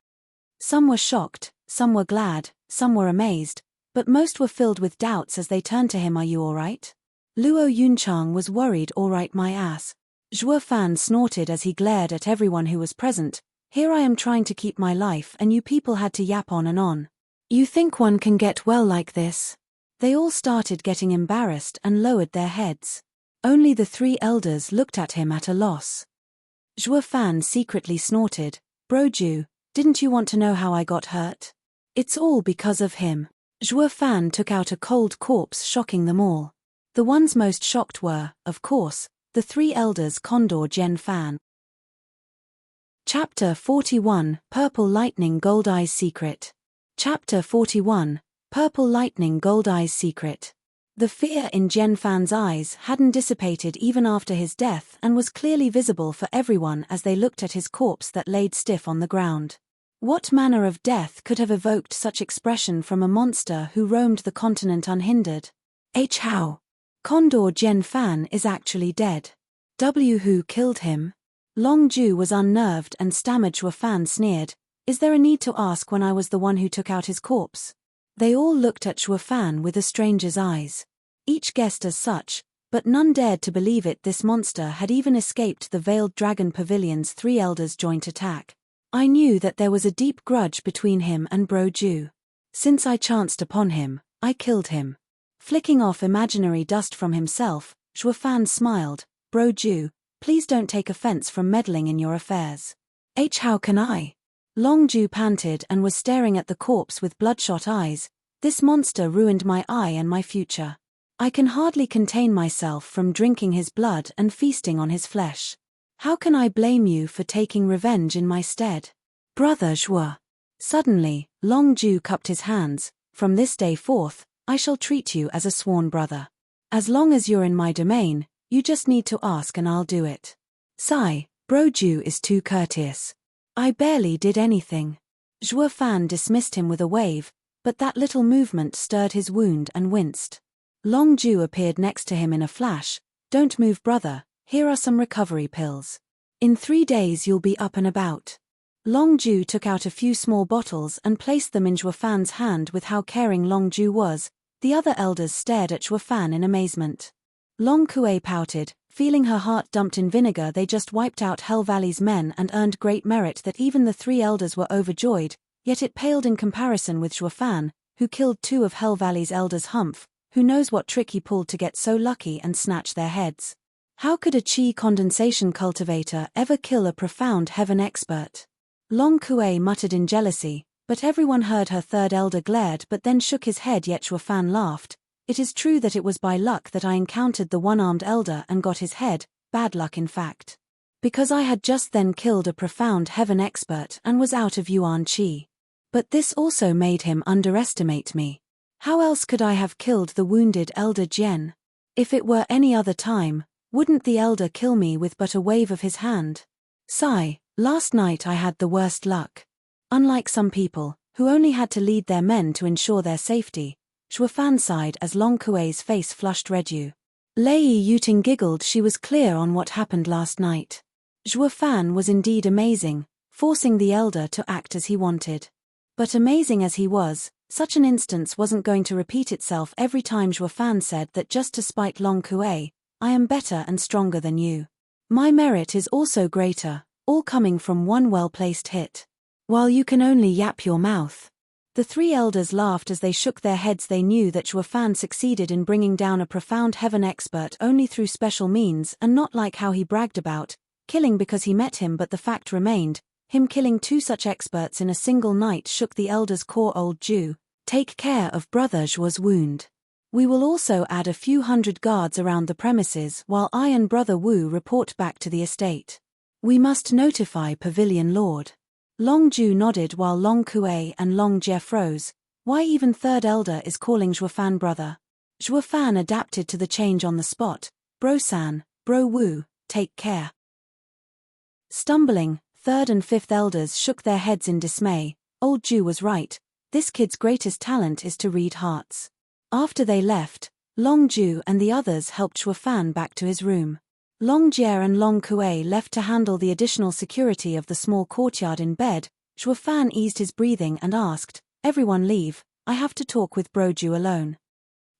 Some were shocked, some were glad, some were amazed, but most were filled with doubts as they turned to him. Are you alright? Luo Yunchang was worried. Alright my ass. Shuo Fan snorted as he glared at everyone who was present. Here I am trying to keep my life and you people had to yap on and on. You think one can get well like this? They all started getting embarrassed and lowered their heads. Only the three elders looked at him at a loss. Shuo Fan secretly snorted, Bro Ju, didn't you want to know how I got hurt? It's all because of him. Shuo Fan took out a cold corpse, shocking them all. The ones most shocked were, of course, the three elders Condor Gen Fan. Chapter 41, Purple Lightning Gold Eye's Secret. Chapter 41, Purple Lightning Gold Eye's Secret. The fear in Gen Fan's eyes hadn't dissipated even after his death and was clearly visible for everyone as they looked at his corpse that laid stiff on the ground. What manner of death could have evoked such expression from a monster who roamed the continent unhindered? How? Condor Gen Fan is actually dead. Who killed him? Long Ju was unnerved and stammered. Shuo Fan sneered, is there a need to ask when I was the one who took out his corpse? They all looked at Shuo Fan with a stranger's eyes. Each guessed as such, but none dared to believe it. This monster had even escaped the Veiled Dragon Pavilion's three elders' joint attack. I knew that there was a deep grudge between him and Bro Ju. Since I chanced upon him, I killed him. Flicking off imaginary dust from himself, Shuo Fan smiled, Bro Ju, please don't take offense from meddling in your affairs. How can I? Long Ju panted and was staring at the corpse with bloodshot eyes. This monster ruined my eye and my future. I can hardly contain myself from drinking his blood and feasting on his flesh. How can I blame you for taking revenge in my stead? Brother Zhuo. Suddenly, Long Ju cupped his hands. From this day forth, I shall treat you as a sworn brother. As long as you're in my domain, you just need to ask and I'll do it. Sigh, Bro Ju is too courteous. I barely did anything. Shuo Fan dismissed him with a wave, but that little movement stirred his wound and winced. Long Ju appeared next to him in a flash. Don't move brother, here are some recovery pills. In 3 days you'll be up and about. Long Ju took out a few small bottles and placed them in Shuo Fan's hand. With how caring Long Ju was, the other elders stared at Shuo Fan in amazement. Long Kuei pouted, feeling her heart dumped in vinegar. They just wiped out Hell Valley's men and earned great merit that even the three elders were overjoyed, yet it paled in comparison with Shuo Fan, who killed 2 of Hell Valley's elders. Humph, who knows what trick he pulled to get so lucky and snatch their heads. How could a Qi condensation cultivator ever kill a profound heaven expert? Long Kuei muttered in jealousy, but everyone heard her third elder glared but then shook his head. Yet Shuo Fan laughed. It is true that it was by luck that I encountered the one-armed elder and got his head, bad luck in fact. Because I had just then killed a profound heaven expert and was out of Yuan Qi. But this also made him underestimate me. How else could I have killed the wounded elder Jian? If it were any other time, wouldn't the elder kill me with but a wave of his hand? Sigh, last night I had the worst luck. Unlike some people, who only had to lead their men to ensure their safety, Shuo Fan sighed as Long Kuei's face flushed red. Lei Yuting giggled. She was clear on what happened last night. Shuo Fan was indeed amazing, forcing the elder to act as he wanted. But amazing as he was, such an instance wasn't going to repeat itself every time. Shuo Fan said that just to spite Long Kuei, I am better and stronger than you. My merit is also greater, all coming from one well-placed hit. While you can only yap your mouth. The 3 elders laughed as they shook their heads. They knew that Shuo Fan succeeded in bringing down a profound heaven expert only through special means and not like how he bragged about, killing because he met him. But the fact remained, him killing 2 such experts in a single night shook the elders' core. Old Ju, take care of Brother Zhuo's wound. We will also add a few hundred guards around the premises while I and Brother Wu report back to the estate. We must notify Pavilion Lord. Long Ju nodded while Long Kuei and Long Jie froze. Why even third elder is calling Shuo Fan brother? Shuo Fan adapted to the change on the spot. Bro-san, Bro Wu, take care. Stumbling, third and fifth elders shook their heads in dismay. Old Ju was right, this kid's greatest talent is to read hearts. After they left, Long Ju and the others helped Shuo Fan back to his room. Long Jie and Long Kuei left to handle the additional security of the small courtyard in bed. Shuo Fan eased his breathing and asked, "Everyone leave, I have to talk with Bro Ju alone."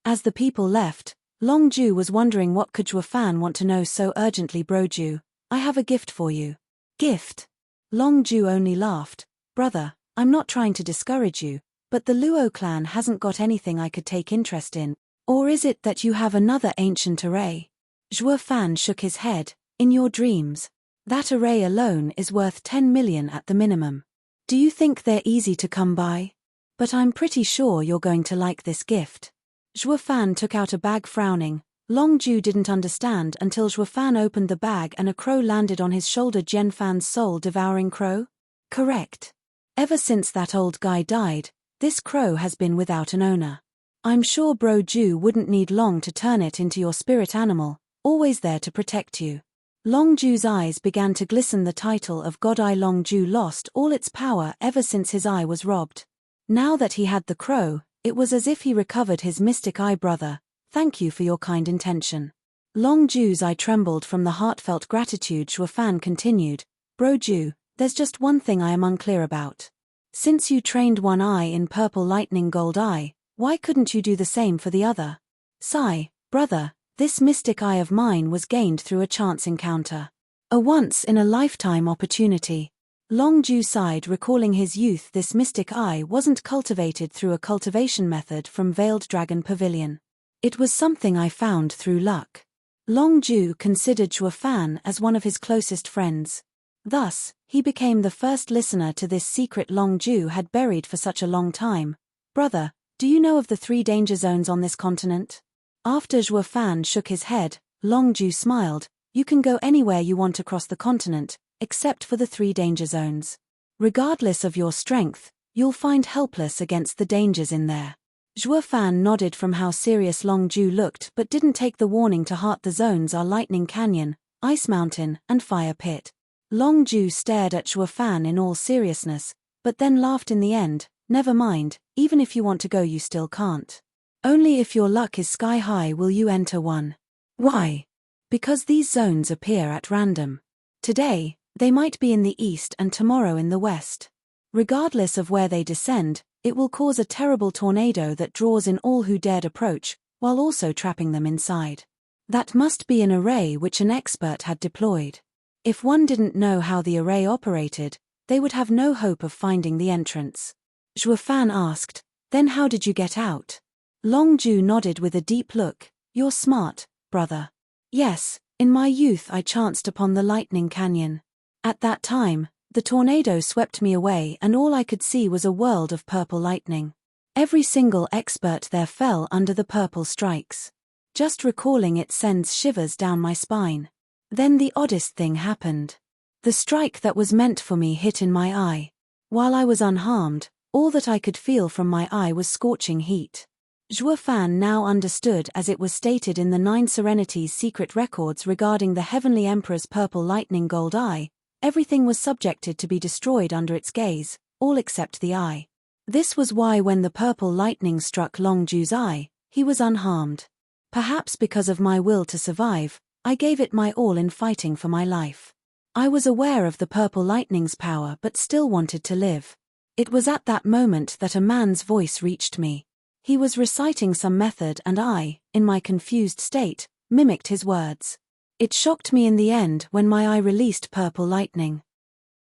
As the people left, Long Ju was wondering what could Shuo Fan want to know so urgently. "Bro Ju, I have a gift for you." "Gift?" Long Ju only laughed. "Brother, I'm not trying to discourage you, but the Luo clan hasn't got anything I could take interest in. Or is it that you have another ancient array?" Shuo Fan shook his head. "In your dreams. That array alone is worth 10 million at the minimum. Do you think they're easy to come by? But I'm pretty sure you're going to like this gift." Shuo Fan took out a bag frowning. Long Ju didn't understand until Shuo Fan opened the bag and a crow landed on his shoulder. Jian Fan's soul-devouring crow? Correct. Ever since that old guy died, this crow has been without an owner. I'm sure Bro Ju wouldn't need long to turn it into your spirit animal, always there to protect you. Long Ju's eyes began to glisten. The title of God Eye Long Ju lost all its power ever since his eye was robbed. Now that he had the crow, it was as if he recovered his mystic eye. "Brother, thank you for your kind intention." Long Ju's eye trembled from the heartfelt gratitude. Shuo Fan continued, "Bro Ju, there's just one thing I am unclear about. Since you trained one eye in purple lightning gold eye, why couldn't you do the same for the other?" "Sigh, brother, this mystic eye of mine was gained through a chance encounter. A once-in-a-lifetime opportunity." Long Ju sighed, recalling his youth. This mystic eye wasn't cultivated through a cultivation method from Veiled Dragon Pavilion. It was something I found through luck. Long Ju considered Shuo Fan as one of his closest friends. Thus, he became the first listener to this secret Long Ju had buried for such a long time. "Brother, do you know of the 3 danger zones on this continent?" After Shuo Fan shook his head, Long Ju smiled. "You can go anywhere you want across the continent, except for the 3 danger zones. Regardless of your strength, you'll find helpless against the dangers in there." Shuo Fan nodded from how serious Long Ju looked but didn't take the warning to heart. "The zones are Lightning Canyon, Ice Mountain, and Fire Pit." Long Ju stared at Shuo Fan in all seriousness, but then laughed in the end. "Never mind, even if you want to go you still can't. Only if your luck is sky high will you enter one." "Why?" "Because these zones appear at random. Today, they might be in the east and tomorrow in the west. Regardless of where they descend, it will cause a terrible tornado that draws in all who dared approach, while also trapping them inside. That must be an array which an expert had deployed. If one didn't know how the array operated, they would have no hope of finding the entrance." Shuo Fan asked, "Then how did you get out?" Long Ju nodded with a deep look. "You're smart, brother." "Yes, in my youth I chanced upon the Lightning Canyon. At that time, the tornado swept me away and all I could see was a world of purple lightning. Every single expert there fell under the purple strikes. Just recalling it sends shivers down my spine. Then the oddest thing happened. The strike that was meant for me hit in my eye. While I was unharmed, all that I could feel from my eye was scorching heat." Shuo Fan now understood, as it was stated in the 9 Serenities secret records regarding the Heavenly Emperor's purple lightning gold eye, everything was subjected to be destroyed under its gaze, all except the eye. This was why when the purple lightning struck Long Ju's eye, he was unharmed. Perhaps because of my will to survive, I gave it my all in fighting for my life. I was aware of the purple lightning's power but still wanted to live. It was at that moment that a man's voice reached me. He was reciting some method and I, in my confused state, mimicked his words. It shocked me in the end when my eye released purple lightning.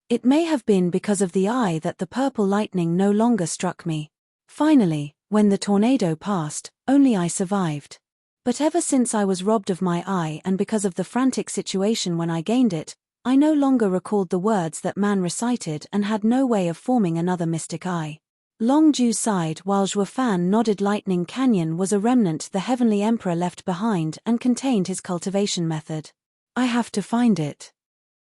It may have been because of the eye that the purple lightning no longer struck me. Finally, when the tornado passed, only I survived. But ever since I was robbed of my eye and because of the frantic situation when I gained it, I no longer recalled the words that man recited and had no way of forming another mystic eye." Long Ju sighed while Shuo Fan nodded. Lightning Canyon was a remnant the Heavenly Emperor left behind and contained his cultivation method. "I have to find it.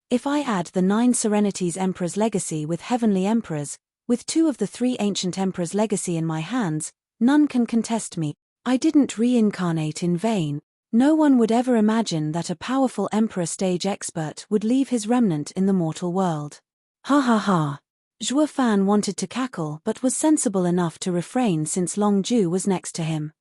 If I add the 9 Serenities Emperor's legacy with Heavenly Emperor's, with 2 of the 3 Ancient Emperor's legacy in my hands, none can contest me. I didn't reincarnate in vain." No one would ever imagine that a powerful emperor stage expert would leave his remnant in the mortal world. Ha ha ha. Zhuo Fan wanted to cackle but was sensible enough to refrain since Long Ju was next to him.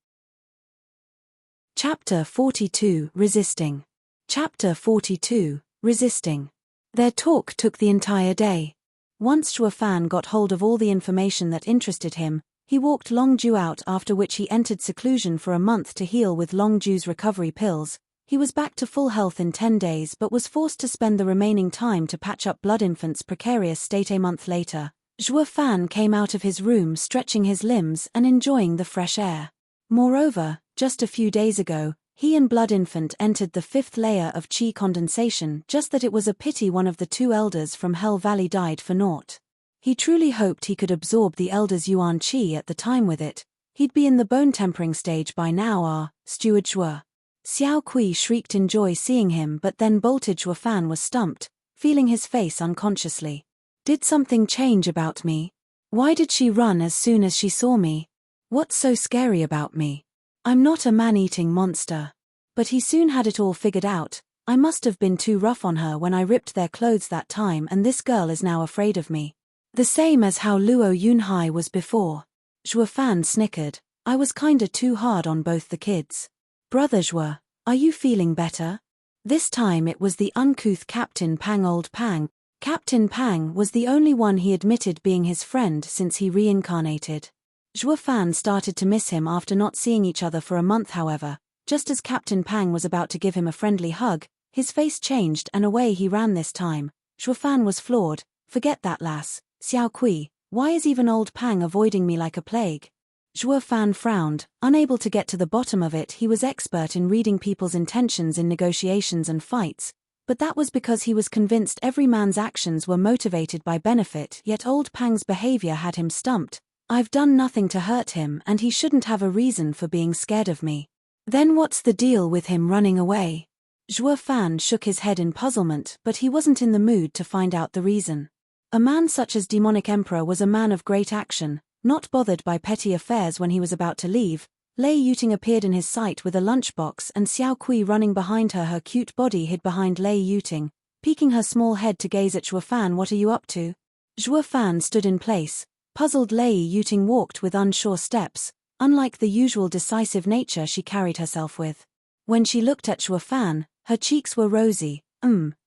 Chapter 42 Resisting. Chapter 42 Resisting. Their talk took the entire day. Once Zhuo Fan got hold of all the information that interested him, he walked Long Ju out, after which he entered seclusion for a month to heal with Long Ju's recovery pills. He was back to full health in 10 days but was forced to spend the remaining time to patch up Blood Infant's precarious state. A month later, Zhuo Fan came out of his room stretching his limbs and enjoying the fresh air. Moreover, just a few days ago, he and Blood Infant entered the 5th layer of Qi condensation, just that it was a pity one of the 2 elders from Hell Valley died for naught. He truly hoped he could absorb the elder's Yuan Qi at the time with it. He'd be in the bone tempering stage by now. Steward Zhuo. Xiao Kui shrieked in joy seeing him, but then bolted. Zhuo Fan was stumped, feeling his face unconsciously. Did something change about me? Why did she run as soon as she saw me? What's so scary about me? I'm not a man-eating monster. But he soon had it all figured out. I must have been too rough on her when I ripped their clothes that time, and this girl is now afraid of me. The same as how Luo Yunhai was before. Zhuo Fan snickered. I was kinda too hard on both the kids. Brother Zhuo, are you feeling better? This time it was the uncouth Captain Pang. Old Pang. Captain Pang was the only one he admitted being his friend since he reincarnated. Zhuo Fan started to miss him after not seeing each other for a month. However, just as Captain Pang was about to give him a friendly hug, his face changed and away he ran this time. Zhuo Fan was floored. Forget that lass, Xiao Kui, why is even old Pang avoiding me like a plague? Zhuo Fan frowned, unable to get to the bottom of it. He was expert in reading people's intentions in negotiations and fights, but that was because he was convinced every man's actions were motivated by benefit, yet old Pang's behavior had him stumped. I've done nothing to hurt him and he shouldn't have a reason for being scared of me. Then what's the deal with him running away? Zhuo Fan shook his head in puzzlement, but he wasn't in the mood to find out the reason. A man such as Demonic Emperor was a man of great action, not bothered by petty affairs. When he was about to leave, Lei Yuting appeared in his sight with a lunchbox and Xiao Kui running behind her. Her cute body hid behind Lei Yuting, peeking her small head to gaze at Zhuo Fan. What are you up to? Zhuo Fan stood in place. Puzzled, Lei Yuting walked with unsure steps, unlike the usual decisive nature she carried herself with. When she looked at Zhuo Fan, her cheeks were rosy.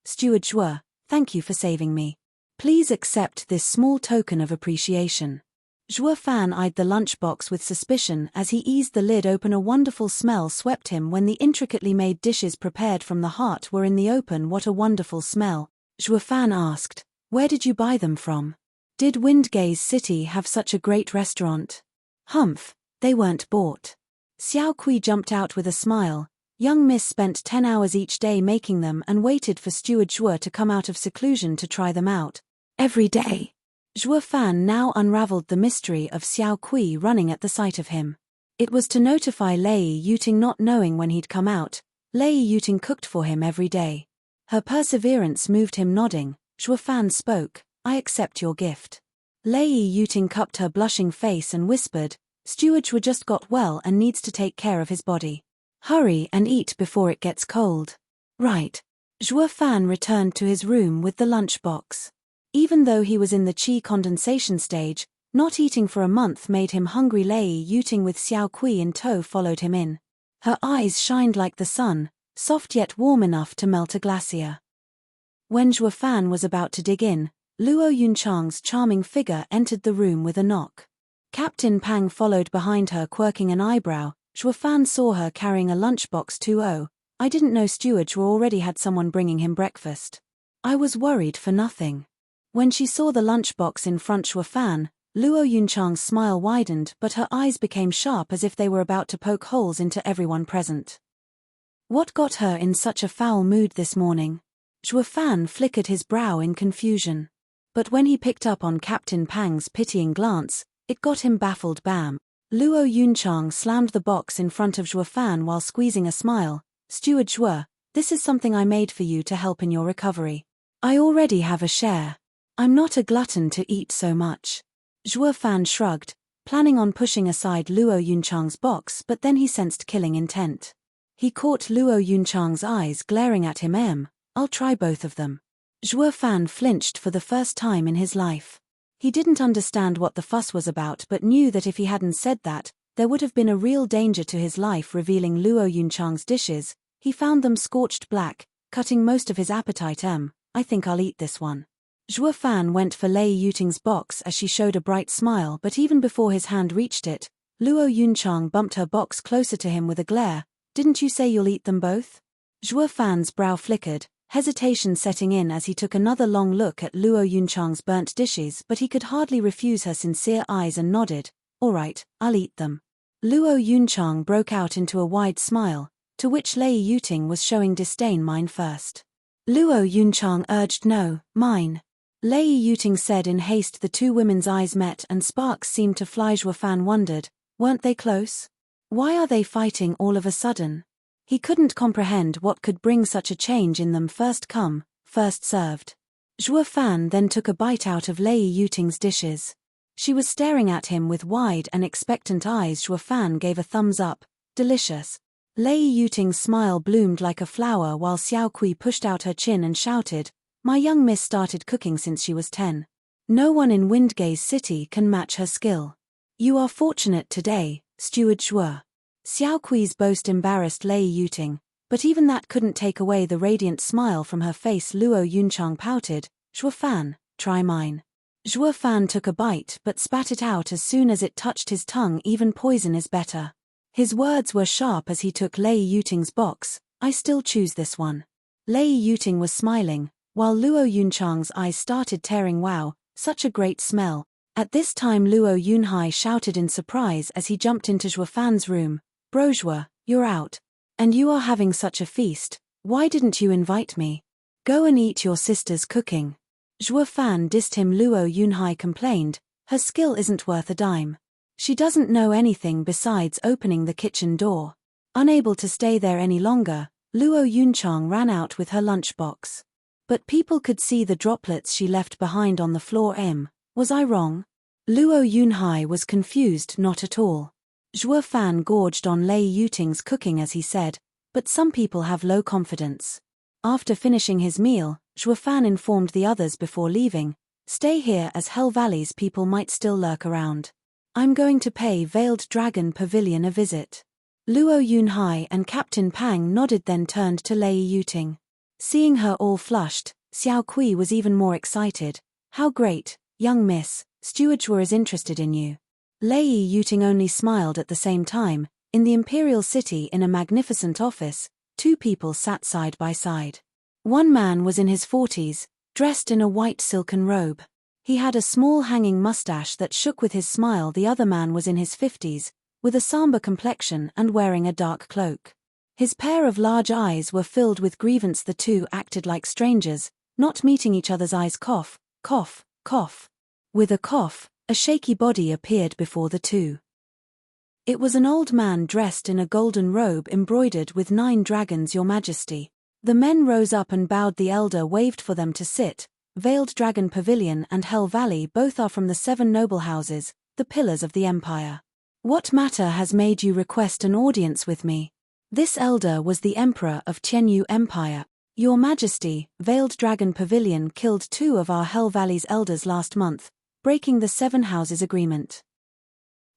Steward Zhuo, thank you for saving me. Please accept this small token of appreciation. Zhuo Fan eyed the lunchbox with suspicion as he eased the lid open. A wonderful smell swept him when the intricately made dishes prepared from the heart were in the open. What a wonderful smell, Zhuo Fan asked. Where did you buy them from? Did Windgaze City have such a great restaurant? Humph, they weren't bought. Xiao Kui jumped out with a smile. Young Miss spent 10 hours each day making them and waited for Steward Zhuo to come out of seclusion to try them out. Every day. Zhuo Fan now unraveled the mystery of Xiao Kui running at the sight of him. It was to notify Lei Yuting, not knowing when he'd come out. Lei Yuting cooked for him every day. Her perseverance moved him. Nodding, Zhuo Fan spoke. I accept your gift. Lei Yuting cupped her blushing face and whispered, Steward Zhuo just got well and needs to take care of his body. Hurry and eat before it gets cold. Right. Zhuo Fan returned to his room with the lunchbox. Even though he was in the Qi condensation stage, not eating for a month made him hungry. Lei Yuting with Xiao Kui in tow followed him in. Her eyes shined like the sun, soft yet warm enough to melt a glacier. When Zhuo Fan was about to dig in, Luo Yunchang's charming figure entered the room with a knock. Captain Pang followed behind her, quirking an eyebrow. Zhuo Fan saw her carrying a lunchbox too. Oh, I didn't know Steward Zhuo already had someone bringing him breakfast. I was worried for nothing. When she saw the lunchbox in front Zhuo Fan, Luo Yunchang's smile widened, but her eyes became sharp as if they were about to poke holes into everyone present. What got her in such a foul mood this morning? Zhuo Fan flickered his brow in confusion. But when he picked up on Captain Pang's pitying glance, it got him baffled. Bam! Luo Yunchang slammed the box in front of Zhuo Fan while squeezing a smile. Steward Zhuo, this is something I made for you to help in your recovery. I already have a share. I'm not a glutton to eat so much. Zhuo Fan shrugged, planning on pushing aside Luo Yunchang's box, but then he sensed killing intent. He caught Luo Yunchang's eyes glaring at him. I'll try both of them. Zhuo Fan flinched for the first time in his life. He didn't understand what the fuss was about but knew that if he hadn't said that, there would have been a real danger to his life revealing Luo Yunchang's dishes. He found them scorched black, cutting most of his appetite. I think I'll eat this one. Zhuo Fan went for Lei Yuting's box as she showed a bright smile, but even before his hand reached it, Luo Yunchang bumped her box closer to him with a glare. Didn't you say you'll eat them both? Zhuo Fan's brow flickered, hesitation setting in as he took another long look at Luo Yunchang's burnt dishes, but he could hardly refuse her sincere eyes and nodded. All right, I'll eat them. Luo Yunchang broke out into a wide smile, to which Lei Yuting was showing disdain. Mine first. Luo Yunchang urged. No, mine. Lei Yuting said in haste. The two women's eyes met and sparks seemed to fly. Zhuo Fan wondered, weren't they close? Why are they fighting all of a sudden? He couldn't comprehend what could bring such a change in them. First come, first served. Zhuo Fan then took a bite out of Lei Yuting's dishes. She was staring at him with wide and expectant eyes. Zhuo Fan gave a thumbs up. Delicious. Lei Yuting's smile bloomed like a flower while Xiao Kui pushed out her chin and shouted, my young miss started cooking since she was 10. No one in Windgaze City can match her skill. You are fortunate today, Steward Zhuo. Xiao Kui's boast embarrassed Lei Yuting, but even that couldn't take away the radiant smile from her face. Luo Yunchang pouted. Zhuo Fan, try mine. Zhuo Fan took a bite but spat it out as soon as it touched his tongue. Even poison is better. His words were sharp as he took Lei Yuting's box. I still choose this one. Lei Yuting was smiling, while Luo Yunchang's eyes started tearing. Wow, such a great smell. At this time Luo Yunhai shouted in surprise as he jumped into Zhuo Fan's room. Bro Zhuo, you're out. And you are having such a feast, why didn't you invite me? Go and eat your sister's cooking. Zhuo Fan dissed him. Luo Yunhai complained, her skill isn't worth a dime. She doesn't know anything besides opening the kitchen door. Unable to stay there any longer, Luo Yunchang ran out with her lunchbox. But people could see the droplets she left behind on the floor. Was I wrong? Luo Yunhai was confused. Not at all. Zhuo Fan gorged on Lei Yuting's cooking as he said, but some people have low confidence. After finishing his meal, Zhuo Fan informed the others before leaving, stay here as Hell Valley's people might still lurk around. I'm going to pay Veiled Dragon Pavilion a visit. Luo Yunhai and Captain Pang nodded then turned to Lei Yuting. Seeing her all flushed, Xiao Kui was even more excited. How great, young miss, Steward Zhuo is interested in you. Lei Yuting only smiled at the same time. In the Imperial City in a magnificent office, two people sat side by side. One man was in his 40s, dressed in a white silken robe. He had a small hanging mustache that shook with his smile. The other man was in his 50s, with a somber complexion and wearing a dark cloak. His pair of large eyes were filled with grievance. The two acted like strangers, not meeting each other's eyes. Cough, cough, cough. With a cough, a shaky body appeared before the two. It was an old man dressed in a golden robe embroidered with 9 dragons. Your Majesty. The men rose up and bowed. The elder waved for them to sit. Veiled Dragon Pavilion and Hell Valley both are from the 7 noble houses, the pillars of the empire. What matter has made you request an audience with me? This elder was the emperor of Tianyu Empire. Your Majesty, Veiled Dragon Pavilion killed 2 of our Hell Valley's elders last month, breaking the 7 houses agreement.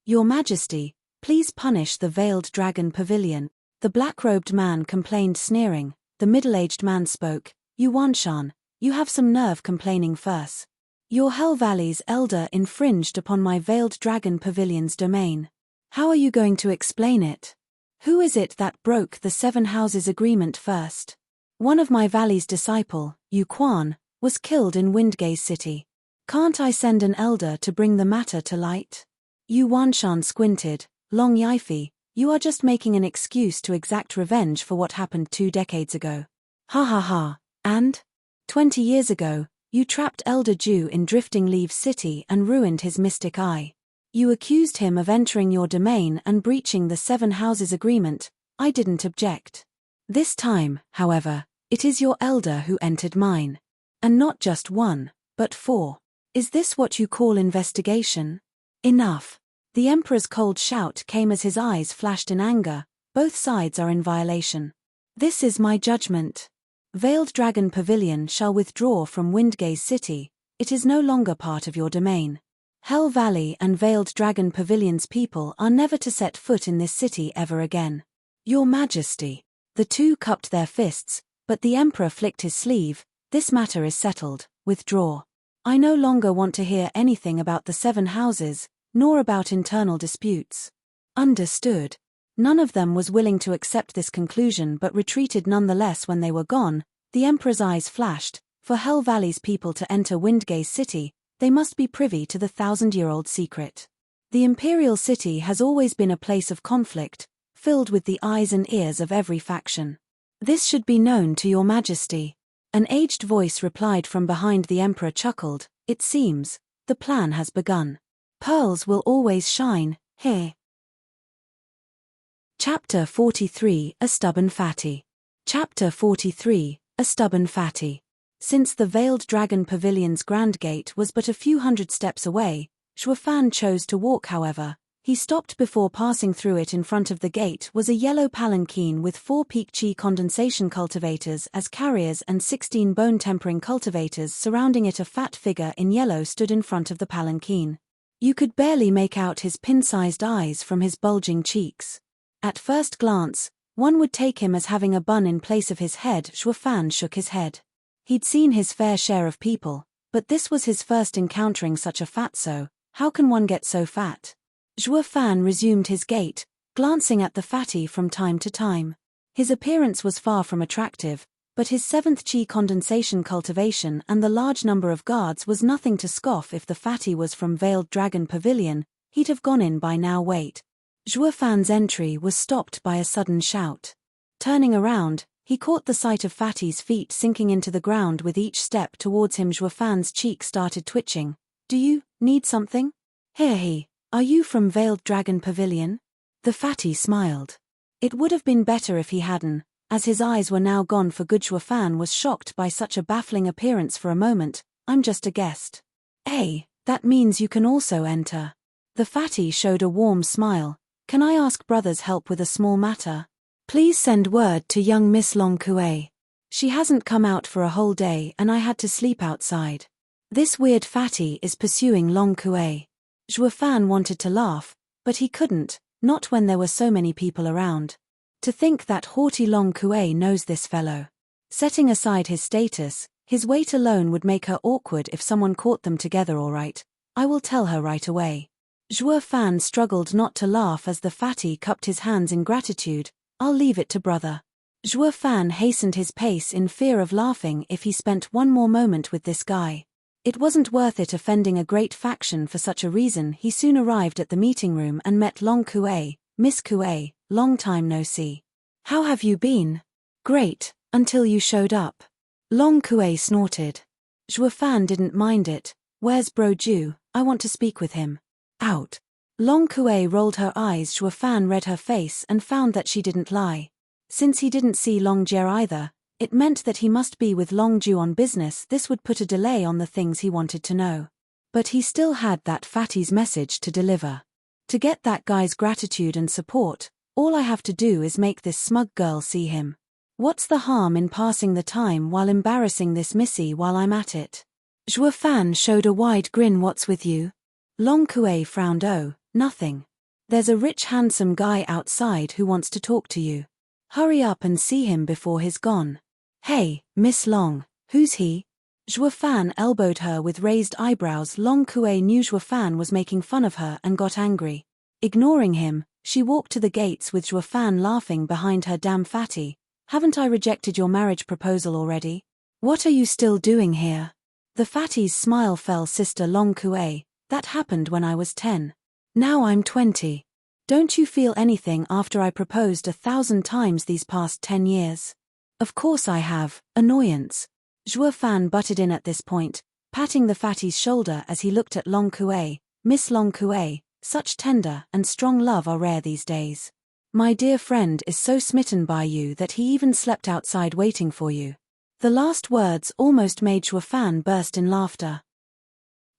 Your Majesty, please punish the Veiled Dragon Pavilion. The black-robed man complained sneering. The middle-aged man spoke. Yuan Shan, you have some nerve complaining first. Your Hell Valley's elder infringed upon my Veiled Dragon Pavilion's domain. How are you going to explain it? Who is it that broke the 7 houses agreement first? One of my valley's disciple, Yu Quan, was killed in Windgaze City. Can't I send an elder to bring the matter to light? Yuan Shan squinted. Long Yifi, you are just making an excuse to exact revenge for what happened 2 decades ago. Ha ha ha, and? 20 years ago, you trapped Elder Ju in Drifting Leaves City and ruined his mystic eye. You accused him of entering your domain and breaching the 7 houses agreement. I didn't object. This time, however, it is your elder who entered mine. And not just 1, but 4. Is this what you call investigation? Enough. The Emperor's cold shout came as his eyes flashed in anger. Both sides are in violation. This is my judgment. Veiled Dragon Pavilion shall withdraw from Windgaze City. It is no longer part of your domain. Hell Valley and Veiled Dragon Pavilion's people are never to set foot in this city ever again. Your Majesty. The two cupped their fists, but the Emperor flicked his sleeve. This matter is settled. Withdraw. I no longer want to hear anything about the 7 houses, nor about internal disputes. Understood. None of them was willing to accept this conclusion but retreated nonetheless when they were gone. The Emperor's eyes flashed. For Hell Valley's people to enter Windgaze City, they must be privy to the 1,000-year-old secret. The Imperial City has always been a place of conflict, filled with the eyes and ears of every faction. This should be known to your Majesty. An aged voice replied from behind. The Emperor chuckled. It seems, the plan has begun. Pearls will always shine, here. Chapter 43, A Stubborn Fatty. Chapter 43, A Stubborn Fatty. Since the Veiled Dragon Pavilion's Grand Gate was but a few hundred steps away, Xuefan chose to walk. However, he stopped before passing through it. In front of the gate was a yellow palanquin with 4 peak chi condensation cultivators as carriers and 16 bone-tempering cultivators surrounding it. A fat figure in yellow stood in front of the palanquin. You could barely make out his pin-sized eyes from his bulging cheeks. At first glance, one would take him as having a bun in place of his head. Xuefan shook his head. He'd seen his fair share of people, but this was his first encountering such a fatso. How can one get so fat? Xuefan resumed his gait, glancing at the fatty from time to time. His appearance was far from attractive, but his 7th chi condensation cultivation and the large number of guards was nothing to scoff. If the fatty was from Veiled Dragon Pavilion, he'd have gone in by now. Wait. Xuefan's entry was stopped by a sudden shout. Turning around, he caught the sight of Fatty's feet sinking into the ground with each step towards him. Xuefan's cheek started twitching. Do you need something? Here. Are you from Veiled Dragon Pavilion? The Fatty smiled. It would have been better if he hadn't, as his eyes were now gone for good. Xuefan was shocked by such a baffling appearance. For a moment, I'm just a guest. Hey, that means you can also enter. The Fatty showed a warm smile. Can I ask brother's help with a small matter? Please send word to young Miss Long Kue. She hasn't come out for a whole day and I had to sleep outside. This weird Fatty is pursuing Long Kue. Xuefan wanted to laugh, but he couldn't, not when there were so many people around. To think that haughty Long Kue knows this fellow. Setting aside his status, his weight alone would make her awkward if someone caught them together. All right, I will tell her right away. Xuefan struggled not to laugh as the Fatty cupped his hands in gratitude. I'll leave it to brother. Xuefan hastened his pace in fear of laughing if he spent one more moment with this guy. It wasn't worth it offending a great faction for such a reason. He soon arrived at the meeting room and met Long Kue. Miss Kue, long time no see. How have you been? Great, until you showed up. Long Kue snorted. Xuefan didn't mind it. Where's Bro Ju? I want to speak with him. Out. Long Kue rolled her eyes. Xuefan read her face and found that she didn't lie. Since he didn't see Long Jie either, it meant that he must be with Long Ju on business. This would put a delay on the things he wanted to know. But he still had that Fatty's message to deliver. To get that guy's gratitude and support, all I have to do is make this smug girl see him. What's the harm in passing the time while embarrassing this missy while I'm at it? Xuefan showed a wide grin. What's with you? Long Kue frowned. Oh, nothing. There's a rich handsome guy outside who wants to talk to you. Hurry up and see him before he's gone. Hey, Miss Long, who's he? Xuefan elbowed her with raised eyebrows. Long Kue knew Xuefan was making fun of her and got angry. Ignoring him, she walked to the gates with Xuefan laughing behind her. Damn Fatty, haven't I rejected your marriage proposal already? What are you still doing here? The Fatty's smile fell. Sister Long Kue, that happened when I was 10. Now I'm 20. Don't you feel anything after I proposed 1,000 times these past 10 years? Of course I have. Annoyance. Xuefan butted in at this point, patting the Fatty's shoulder as he looked at Long Kue. Miss Long Kue, such tender and strong love are rare these days. My dear friend is so smitten by you that he even slept outside waiting for you. The last words almost made Xuefan burst in laughter.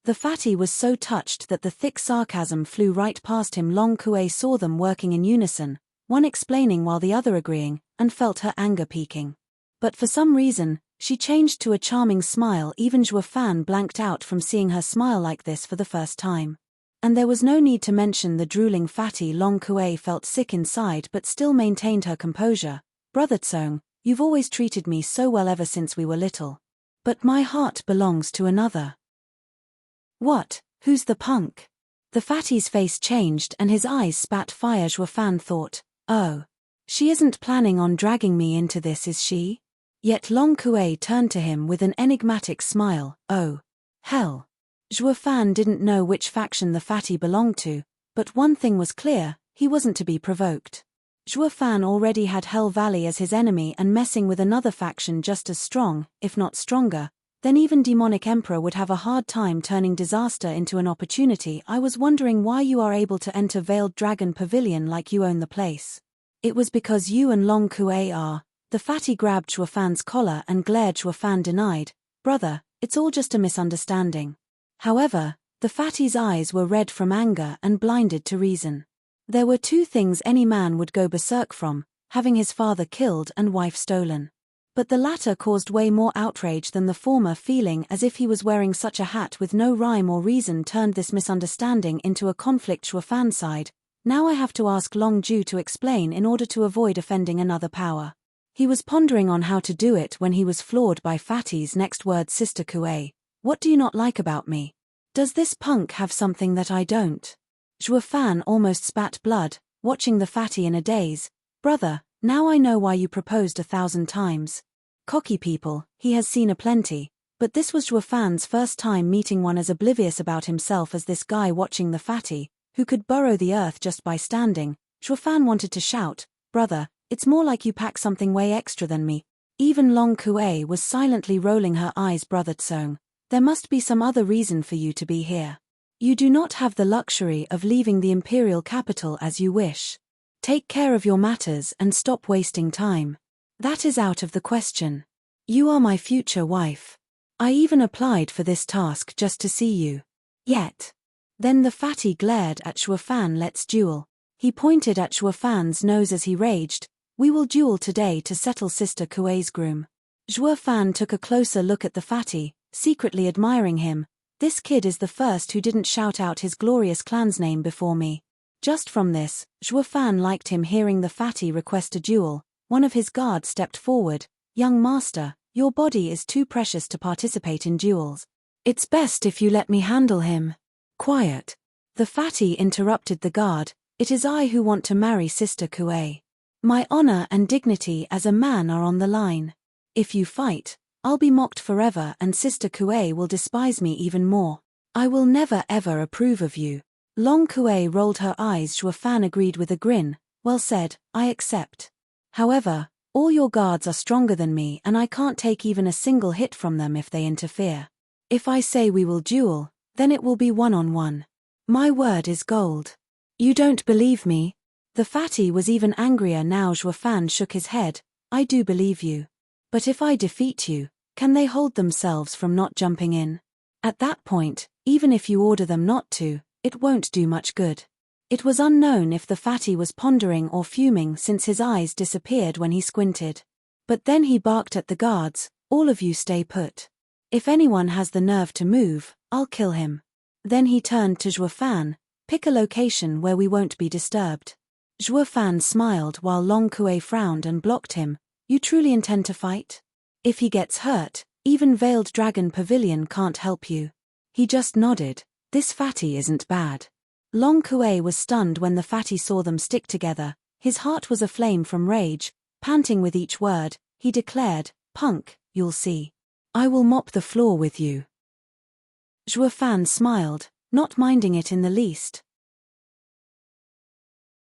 The Fatty was so touched that the thick sarcasm flew right past him. Long Kue saw them working in unison. one explaining while the other agreeing, and felt her anger peaking. But for some reason, she changed to a charming smile. Even Zhuo Fan blanked out from seeing her smile like this for the first time. And there was no need to mention the drooling fatty. Long Kuei felt sick inside but still maintained her composure. Brother Tsong, you've always treated me so well ever since we were little. But my heart belongs to another. What? Who's the punk? The fatty's face changed and his eyes spat fire. Zhuo Fan thought, oh. She isn't planning on dragging me into this, is she? Yet Long Kuei turned to him with an enigmatic smile. Oh. Hell. Zhuo Fan didn't know which faction the fatty belonged to, but one thing was clear, he wasn't to be provoked. Zhuo Fan already had Hell Valley as his enemy, and messing with another faction just as strong, if not stronger, then even Demonic Emperor would have a hard time turning disaster into an opportunity. I was wondering why you are able to enter Veiled Dragon Pavilion like you own the place. It was because you and Long Kuei are. The fatty grabbed Zhuo Fan's collar and glared. Zhuo Fan denied, brother, it's all just a misunderstanding. However, the fatty's eyes were red from anger and blinded to reason. There were two things any man would go berserk from, having his father killed and wife stolen. But the latter caused way more outrage than the former. Feeling as if he was wearing such a hat with no rhyme or reason turned this misunderstanding into a conflict. Zhuo Fan sighed, now I have to ask Long Ju to explain in order to avoid offending another power. He was pondering on how to do it when he was floored by Fatty's next word. Sister Kuei, what do you not like about me? Does this punk have something that I don't? Zhuo Fan almost spat blood, watching the fatty in a daze. Brother, now I know why you proposed 1,000 times. Cocky people, he has seen aplenty, but this was Zhuo Fan's first time meeting one as oblivious about himself as this guy watching the fatty, who could burrow the earth just by standing. Zhuo Fan wanted to shout, brother, it's more like you pack something way extra than me. Even Long Kuei was silently rolling her eyes. Brother Tsong, there must be some other reason for you to be here. You do not have the luxury of leaving the imperial capital as you wish. Take care of your matters and stop wasting time. That is out of the question. You are my future wife. I even applied for this task just to see you. Yet. Then the fatty glared at Zhuo Fan. Let's duel. He pointed at Zhuo Fan's nose as he raged. We will duel today to settle Sister Kuei's groom. Zhuo Fan took a closer look at the fatty, secretly admiring him. This kid is the first who didn't shout out his glorious clan's name before me. Just from this, Zhuo Fan liked him. Hearing the fatty request a duel, one of his guards stepped forward. Young master, your body is too precious to participate in duels. It's best if you let me handle him. Quiet. The fatty interrupted the guard. It is I who want to marry Sister Kuei. My honor and dignity as a man are on the line. If you fight, I'll be mocked forever and Sister Kuei will despise me even more. I will never ever approve of you. Long Kuei rolled her eyes. Zhuo Fan agreed with a grin. Well said, I accept. However, all your guards are stronger than me and I can't take even a single hit from them if they interfere. If I say we will duel, then it will be one-on-one. My word is gold. You don't believe me? The fatty was even angrier now. Zhuo Fan shook his head. I do believe you. But if I defeat you, can they hold themselves from not jumping in? At that point, even if you order them not to, it won't do much good. It was unknown if the fatty was pondering or fuming since his eyes disappeared when he squinted. But then he barked at the guards, all of you stay put. If anyone has the nerve to move, I'll kill him. Then he turned to Zhuo Fan, pick a location where we won't be disturbed. Zhuo Fan smiled while Long Kuei frowned and blocked him. You truly intend to fight? If he gets hurt, even Veiled Dragon Pavilion can't help you. He just nodded. This fatty isn't bad. Long Kuei was stunned when the fatty saw them stick together. His heart was aflame from rage. Panting with each word, he declared, punk, you'll see. I will mop the floor with you. Zhuo Fan smiled, not minding it in the least.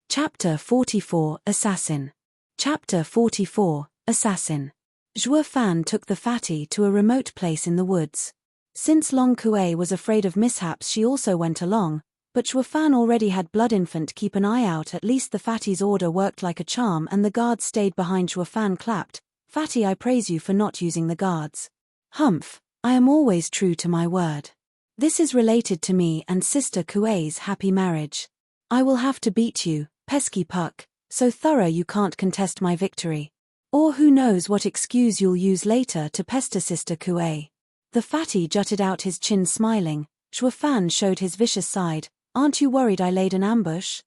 Chapter 44, Assassin. Chapter 44, Assassin. Zhuo Fan took the fatty to a remote place in the woods. Since Long Kuei was afraid of mishaps, she also went along, but Zhuo Fan already had Blood Infant keep an eye out. At least the fatty's order worked like a charm and the guards stayed behind. Zhuo Fan clapped. Fatty, I praise you for not using the guards. Humph, I am always true to my word. This is related to me and Sister Kuei's happy marriage. I will have to beat you, pesky puck, So thorough you can't contest my victory. Or who knows what excuse you'll use later to pester Sister Kuei. The fatty jutted out his chin smiling. Zhuo Fan showed his vicious side. Aren't you worried I laid an ambush?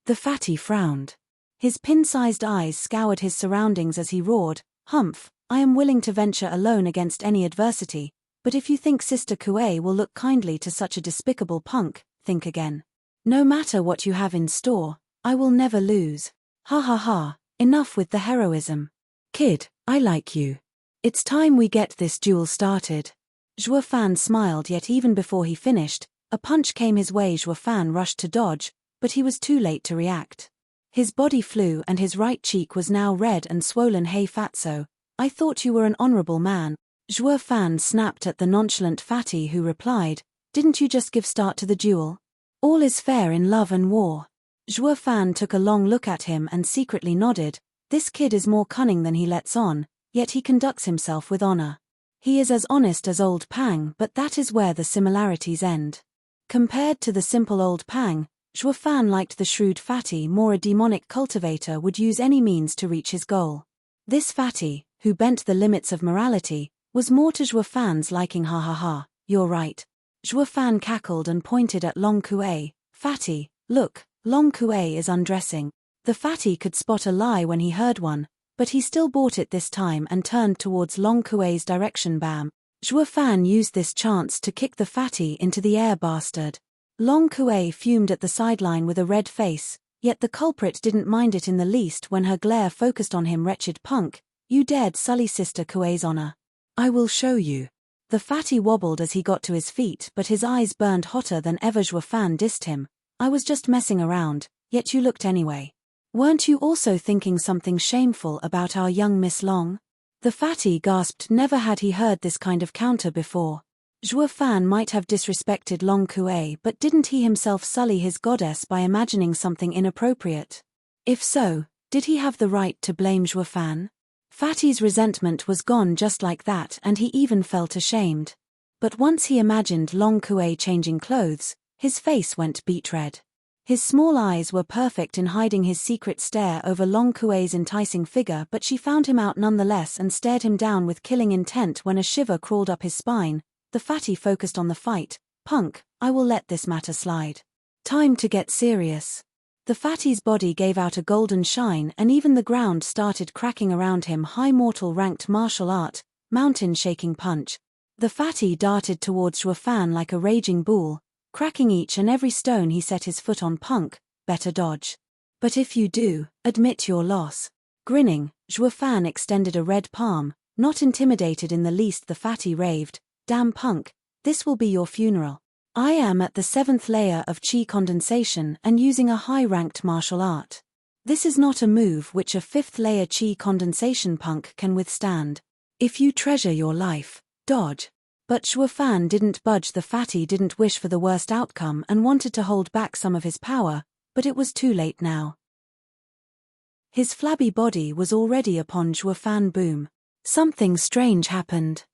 The fatty frowned. His pin-sized eyes scoured his surroundings as he roared, Humph, I am willing to venture alone against any adversity, but if you think Sister Kuei will look kindly to such a despicable punk, think again. No matter what you have in store, I will never lose. Ha ha ha, enough with the heroism. Kid, I like you. It's time we get this duel started. Zhuo Fan smiled, yet even before he finished, a punch came his way. Zhuo Fan rushed to dodge, but he was too late to react. His body flew and his right cheek was now red and swollen. Hey fatso, I thought you were an honorable man. Zhuo Fan snapped at the nonchalant fatty who replied, didn't you just give start to the duel? All is fair in love and war. Zhuo Fan took a long look at him and secretly nodded. This kid is more cunning than he lets on, yet he conducts himself with honor. He is as honest as old Pang, but that is where the similarities end. Compared to the simple old Pang, Zhuo Fan liked the shrewd fatty more. A demonic cultivator would use any means to reach his goal. This fatty, who bent the limits of morality, was more to Zhuo Fan's liking. Ha ha ha, you're right. Zhuo Fan cackled and pointed at Long Kuei. Fatty, look, Long Kuei is undressing. The fatty could spot a lie when he heard one, but he still bought it this time and turned towards Long Kuei's direction. Bam! Zhuo Fan used this chance to kick the fatty into the air. Bastard. Long Kuei fumed at the sideline with a red face, yet the culprit didn't mind it in the least when her glare focused on him. Wretched punk, you dared sully Sister Kuei's honor. I will show you. The fatty wobbled as he got to his feet, but his eyes burned hotter than ever. Zhuo Fan dissed him. I was just messing around, yet you looked anyway. Weren't you also thinking something shameful about our young Miss Long? The fatty gasped. Never had he heard this kind of counter before. Zhuo Fan might have disrespected Long Kuei, but didn't he himself sully his goddess by imagining something inappropriate? If so, did he have the right to blame Zhuo Fan? Fatty's resentment was gone just like that, and he even felt ashamed. But once he imagined Long Kuei changing clothes, his face went beet red. His small eyes were perfect in hiding his secret stare over Long Kuei's enticing figure, but she found him out nonetheless and stared him down with killing intent. When a shiver crawled up his spine, the fatty focused on the fight. Punk, I will let this matter slide. Time to get serious. The fatty's body gave out a golden shine and even the ground started cracking around him. High mortal ranked martial art, mountain shaking punch. The fatty darted towards Zhuo Fan like a raging bull, cracking each and every stone he set his foot on. Punk, better dodge. But if you do, admit your loss. Grinning, Zhuo Fan extended a red palm, not intimidated in the least. The fatty raved, damn punk, this will be your funeral. I am at the 7th layer of chi condensation and using a high-ranked martial art. This is not a move which a 5th layer chi condensation punk can withstand. If you treasure your life, dodge. But Zhuo Fan didn't budge. The fatty didn't wish for the worst outcome and wanted to hold back some of his power, but it was too late now. His flabby body was already upon Zhuo Fan. Boom. Something strange happened.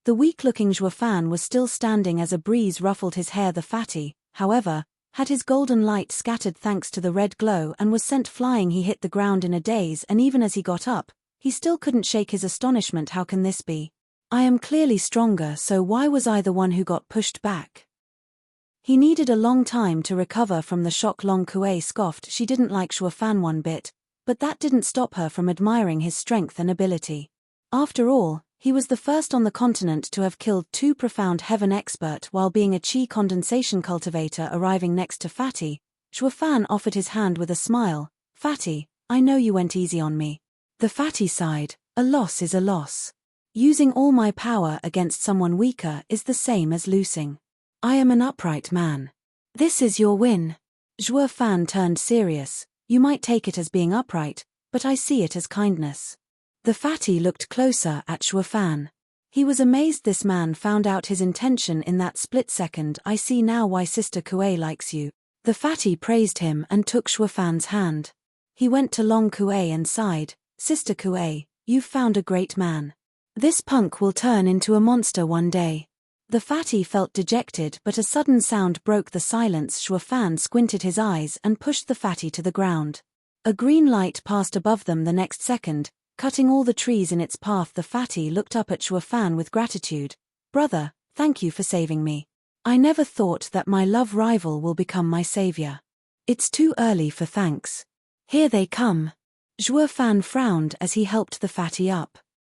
The weak-looking Zhuo Fan was still standing as a breeze ruffled his hair. The fatty, however, had his golden light scattered thanks to the red glow and was sent flying. He hit the ground in a daze, and even as he got up, he still couldn't shake his astonishment. How can this be? I am clearly stronger, so why was I the one who got pushed back? He needed a long time to recover from the shock. Long Kuei scoffed. She didn't like Zhuo Fan one bit, but that didn't stop her from admiring his strength and ability. After all, he was the first on the continent to have killed 2 profound heaven expert while being a chi condensation cultivator. Arriving next to Fatty, Zhuo Fan offered his hand with a smile. Fatty, I know you went easy on me. The fatty sighed, a loss is a loss. Using all my power against someone weaker is the same as losing. I am an upright man. This is your win. Zhuo Fan turned serious. You might take it as being upright, but I see it as kindness. The fatty looked closer at Zhuo Fan. He was amazed this man found out his intention in that split second. I see now why Sister Kuei likes you. The fatty praised him and took Zhuo Fan's hand. He went to Long Kuei and sighed, Sister Kuei, you've found a great man. This punk will turn into a monster one day. The fatty felt dejected, but a sudden sound broke the silence. Zhuo Fan squinted his eyes and pushed the fatty to the ground. A green light passed above them the next second, cutting all the trees in its path. The fatty looked up at Shuo Fan with gratitude. Brother, thank you for saving me. I never thought that my love rival will become my savior. It's too early for thanks. Here they come. Shuo Fan frowned as he helped the fatty up.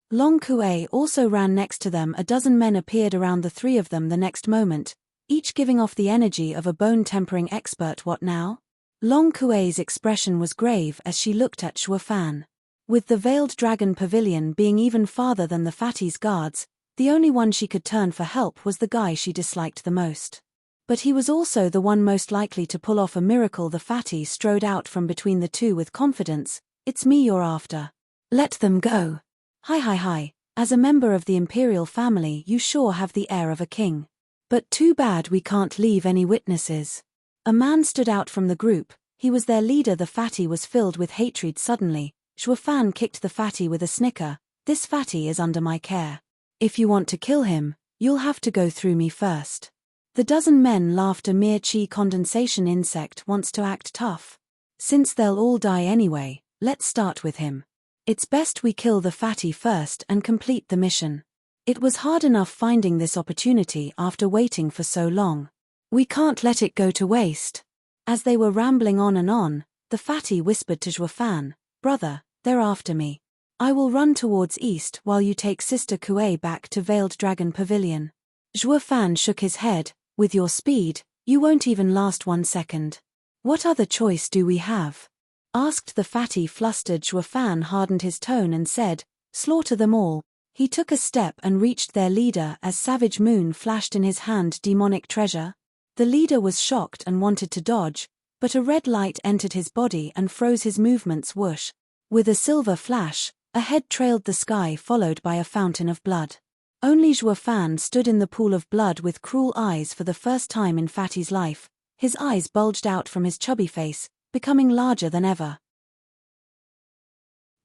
Long Kuei also ran next to them. A dozen men appeared around the three of them the next moment, each giving off the energy of a bone-tempering expert. What now? Long Kuei's expression was grave as she looked at Shuo Fan. With the Veiled Dragon Pavilion being even farther than the fatty's guards, the only one she could turn for help was the guy she disliked the most. But he was also the one most likely to pull off a miracle. The fatty strode out from between the two with confidence. It's me you're after. Let them go. Hi. As a member of the imperial family you sure have the air of a king. But too bad we can't leave any witnesses. A man stood out from the group. He was their leader. The fatty was filled with hatred. Suddenly, Shuo Fan kicked the fatty with a snicker. This fatty is under my care. If you want to kill him, you'll have to go through me first. The dozen men laughed. A mere chi condensation insect wants to act tough. Since they'll all die anyway, let's start with him. It's best we kill the fatty first and complete the mission. It was hard enough finding this opportunity after waiting for so long. We can't let it go to waste. As they were rambling on and on, the fatty whispered to Shuo Fan, Brother, they're after me. I will run towards east while you take Sister Kuei back to Veiled Dragon Pavilion. Shuo Fan shook his head. With your speed, you won't even last 1 second. What other choice do we have? Asked the fatty. Flustered. Shuo Fan hardened his tone and said, Slaughter them all. He took a step and reached their leader as Savage Moon flashed in his hand. Demonic treasure? The leader was shocked and wanted to dodge, but a red light entered his body and froze his movements. Whoosh. With a silver flash, a head trailed the sky followed by a fountain of blood. Only Shuo Fan stood in the pool of blood with cruel eyes for the first time in Fatty's life. His eyes bulged out from his chubby face, becoming larger than ever.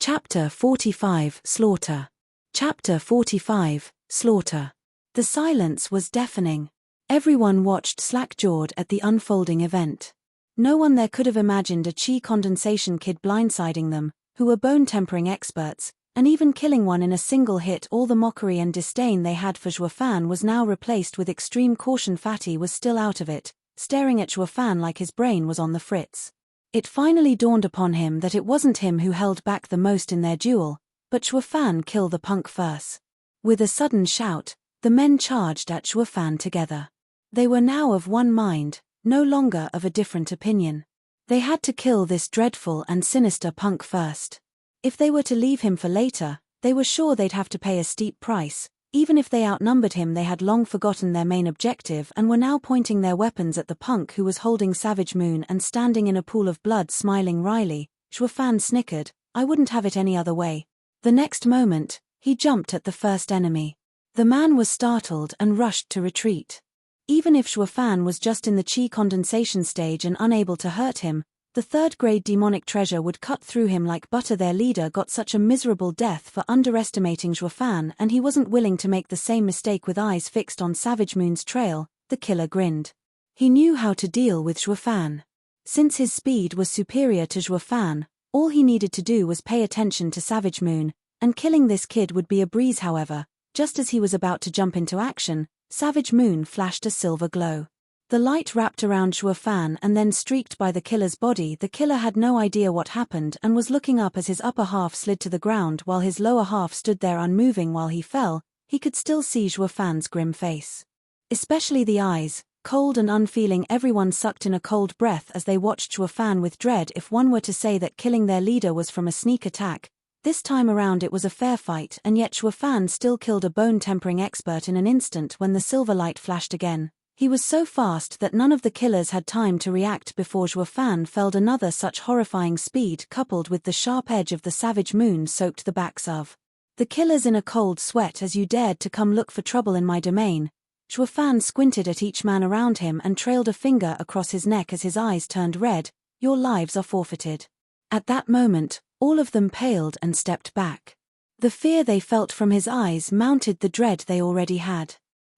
Chapter 45 Slaughter. Chapter 45 Slaughter. The silence was deafening. Everyone watched slack-jawed at the unfolding event. No one there could have imagined a chi condensation kid blindsiding them, who were bone-tempering experts, and even killing one in a single hit. All the mockery and disdain they had for Shuo Fan was now replaced with extreme caution. Fatty was still out of it, staring at Shuo Fan like his brain was on the fritz. It finally dawned upon him that it wasn't him who held back the most in their duel, but Shuo Fan. Kill the punk first. With a sudden shout, the men charged at Shuo Fan together. They were now of one mind, no longer of a different opinion. They had to kill this dreadful and sinister punk first. If they were to leave him for later, they were sure they'd have to pay a steep price. Even if they outnumbered him, they had long forgotten their main objective and were now pointing their weapons at the punk who was holding Savage Moon and standing in a pool of blood smiling wryly. Shuo Fan snickered. I wouldn't have it any other way. The next moment, he jumped at the first enemy. The man was startled and rushed to retreat. Even if Shuo Fan was just in the chi condensation stage and unable to hurt him, the third-grade demonic treasure would cut through him like butter. Their leader got such a miserable death for underestimating Shuo Fan, and he wasn't willing to make the same mistake. With eyes fixed on Savage Moon's trail, the killer grinned. He knew how to deal with Shuo Fan. Since his speed was superior to Shuo Fan, all he needed to do was pay attention to Savage Moon, and killing this kid would be a breeze. However, just as he was about to jump into action, Savage Moon flashed a silver glow. The light wrapped around Shuo Fan and then streaked by the killer's body. The killer had no idea what happened and was looking up as his upper half slid to the ground while his lower half stood there unmoving. While he fell, he could still see Shuo Fan's grim face. Especially the eyes, cold and unfeeling. Everyone sucked in a cold breath as they watched Shuo Fan with dread. If one were to say that killing their leader was from a sneak attack, this time around it was a fair fight, and yet Shuo Fan still killed a bone-tempering expert in an instant. When the silver light flashed again, he was so fast that none of the killers had time to react before Shuo Fan felled another. Such horrifying speed coupled with the sharp edge of the Savage Moon soaked the backs of the killers in a cold sweat. As you dared to come look for trouble in my domain? Shuo Fan squinted at each man around him and trailed a finger across his neck as his eyes turned red. Your lives are forfeited. At that moment, all of them paled and stepped back. The fear they felt from his eyes mounted the dread they already had.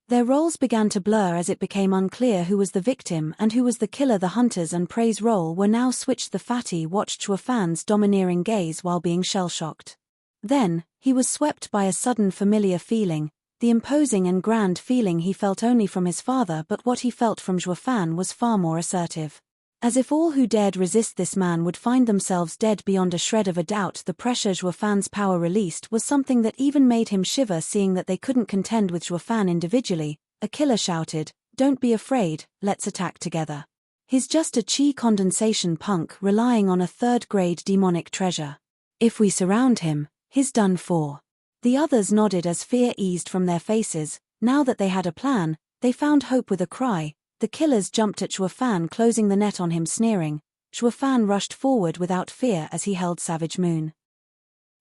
Their roles began to blur as it became unclear who was the victim and who was the killer. The hunters and prey's role were now switched. The fatty watched Chua Fan's domineering gaze while being shell-shocked. Then, he was swept by a sudden familiar feeling, the imposing and grand feeling he felt only from his father, but what he felt from Chua Fan was far more assertive. As if all who dared resist this man would find themselves dead beyond a shred of a doubt. The pressure Chua Fan's power released was something that even made him shiver, seeing that they couldn't contend with Chua Fan individually. A killer shouted, "Don't be afraid, let's attack together. He's just a chi condensation punk relying on a third-grade demonic treasure. If we surround him, he's done for." The others nodded as fear eased from their faces. Now that they had a plan, they found hope. With a cry, the killers jumped at Chua Fan, closing the net on him, sneering. Chua Fan rushed forward without fear as he held Savage Moon.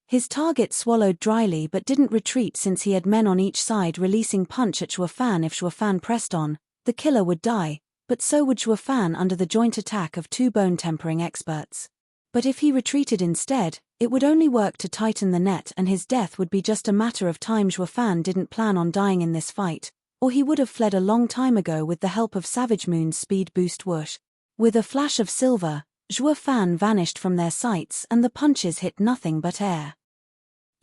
His target swallowed dryly but didn't retreat since he had men on each side releasing punch at Chua Fan. If Chua Fan pressed on, the killer would die, but so would Chua Fan under the joint attack of two bone-tempering experts. But if he retreated instead, it would only work to tighten the net and his death would be just a matter of time. Chua Fan didn't plan on dying in this fight, or he would have fled a long time ago with the help of Savage Moon's speed boost whoosh. With a flash of silver, Chua Fan vanished from their sights and the punches hit nothing but air.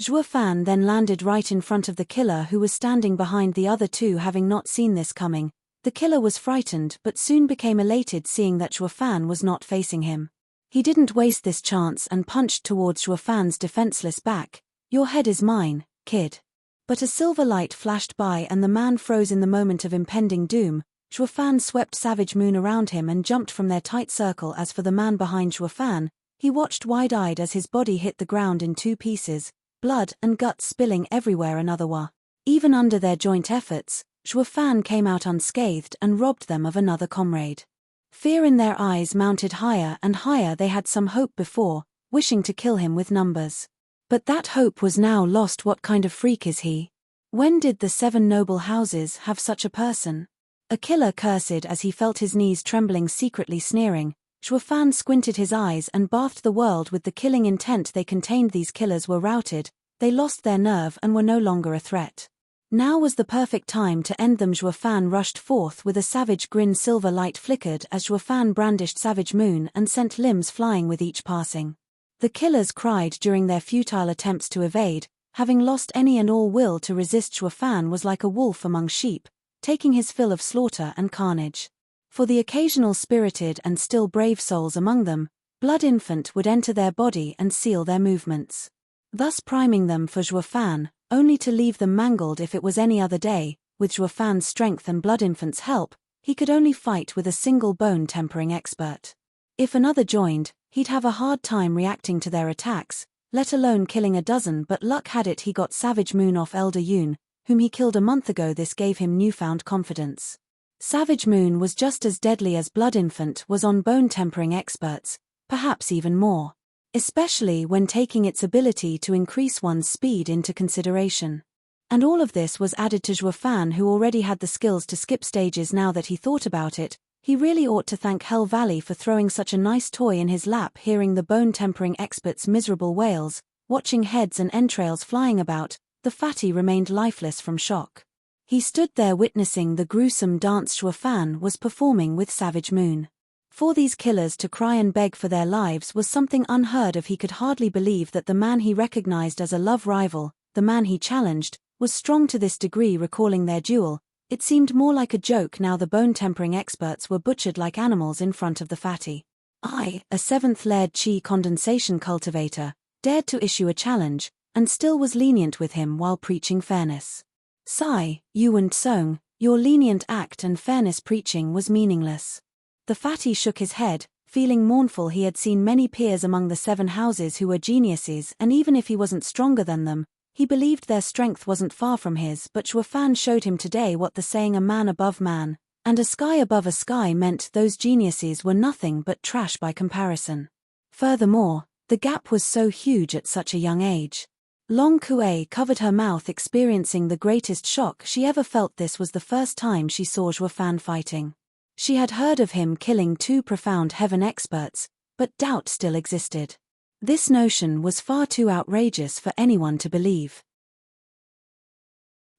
Chua Fan then landed right in front of the killer, who was standing behind the other two. Having not seen this coming, the killer was frightened but soon became elated seeing that Chua Fan was not facing him. He didn't waste this chance and punched towards Chua Fan's defenseless back. "Your head is mine, kid." But a silver light flashed by and the man froze in the moment of impending doom. Chua Fan swept Savage Moon around him and jumped from their tight circle. As for the man behind Chua Fan, he watched wide-eyed as his body hit the ground in two pieces, blood and guts spilling everywhere. Another wa. Even under their joint efforts, Chua Fan came out unscathed and robbed them of another comrade. Fear in their eyes mounted higher and higher. They had some hope before, wishing to kill him with numbers. But that hope was now lost. What kind of freak is he? When did the 7 noble houses have such a person? A killer cursed as he felt his knees trembling, secretly sneering. Chua Fan squinted his eyes and bathed the world with the killing intent they contained. These killers were routed, they lost their nerve and were no longer a threat. Now was the perfect time to end them. Chua Fan rushed forth with a savage grin. Silver light flickered as Chua Fan brandished Savage Moon and sent limbs flying with each passing. The killers cried during their futile attempts to evade. Having lost any and all will to resist, Chua Fan was like a wolf among sheep, taking his fill of slaughter and carnage. For the occasional spirited and still brave souls among them, Blood Infant would enter their body and seal their movements, thus priming them for Chua Fan, only to leave them mangled. If it was any other day, with Chua Fan's strength and Blood Infant's help, he could only fight with a single bone-tempering expert. If another joined, he'd have a hard time reacting to their attacks, let alone killing a dozen. But luck had it he got Savage Moon off Elder Yoon, whom he killed a month ago. This gave him newfound confidence. Savage Moon was just as deadly as Blood Infant was on bone-tempering experts, perhaps even more, especially when taking its ability to increase one's speed into consideration. And all of this was added to Chua Fan, who already had the skills to skip stages. Now that he thought about it, he really ought to thank Hell Valley for throwing such a nice toy in his lap. Hearing the bone-tempering expert's miserable wails, watching heads and entrails flying about, the fatty remained lifeless from shock. He stood there witnessing the gruesome dance Chua Fan was performing with Savage Moon. For these killers to cry and beg for their lives was something unheard of. He could hardly believe that the man he recognized as a love rival, the man he challenged, was strong to this degree. Recalling their duel, it seemed more like a joke now. The bone-tempering experts were butchered like animals in front of the fatty. I, a 7th layered chi condensation cultivator, dared to issue a challenge, and still was lenient with him while preaching fairness. Sigh, Yuan Tsong, your lenient act and fairness preaching was meaningless. The fatty shook his head, feeling mournful. He had seen many peers among the 7 houses who were geniuses, and even if he wasn't stronger than them, he believed their strength wasn't far from his. But Chua Fan showed him today what the saying "a man above man, and a sky above a sky" meant. Those geniuses were nothing but trash by comparison. Furthermore, the gap was so huge at such a young age. Long Kuei covered her mouth, experiencing the greatest shock she ever felt. This was the first time she saw Chua Fan fighting. She had heard of him killing 2 profound heaven experts, but doubt still existed. This notion was far too outrageous for anyone to believe.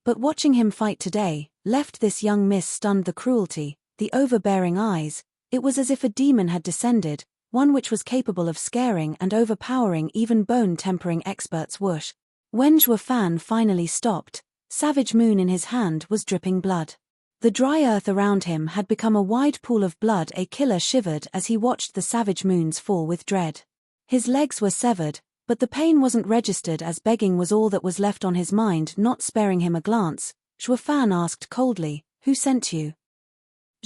But watching him fight today, left this young miss stunned. The cruelty, the overbearing eyes, it was as if a demon had descended, one which was capable of scaring and overpowering even bone-tempering experts. Whoosh. When Zhuo Fan finally stopped, Savage Moon in his hand was dripping blood. The dry earth around him had become a wide pool of blood. A killer shivered as he watched the Savage Moons fall with dread. His legs were severed, but the pain wasn't registered as begging was all that was left on his mind. Not sparing him a glance, Zhuo Fan asked coldly, "Who sent you?"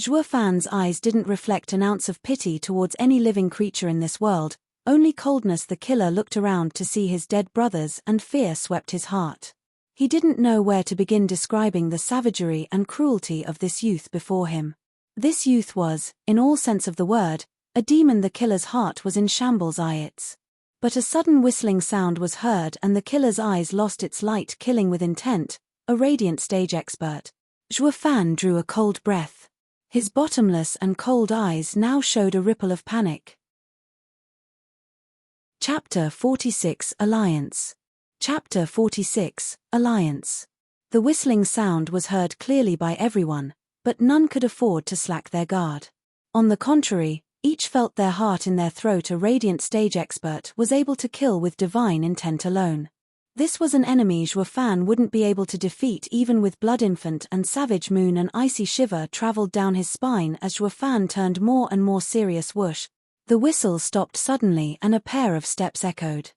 Zhuo Fan's eyes didn't reflect an ounce of pity towards any living creature in this world, only coldness. The killer looked around to see his dead brothers and fear swept his heart. He didn't know where to begin describing the savagery and cruelty of this youth before him. This youth was, in all sense of the word, a demon. The killer's heart was in shambles. But a sudden whistling sound was heard and the killer's eyes lost its light. Killing with intent, a radiant stage expert. Zhuo Fan drew a cold breath. His bottomless and cold eyes now showed a ripple of panic. Chapter 46 Alliance. Chapter 46 Alliance. The whistling sound was heard clearly by everyone, but none could afford to slack their guard. On the contrary, each felt their heart in their throat. A radiant stage expert was able to kill with divine intent alone. This was an enemy Zhuo Fan wouldn't be able to defeat even with Blood Infant and Savage Moon. An icy shiver traveled down his spine as Zhuo Fan turned more and more serious. Whoosh. The whistle stopped suddenly and a pair of steps echoed.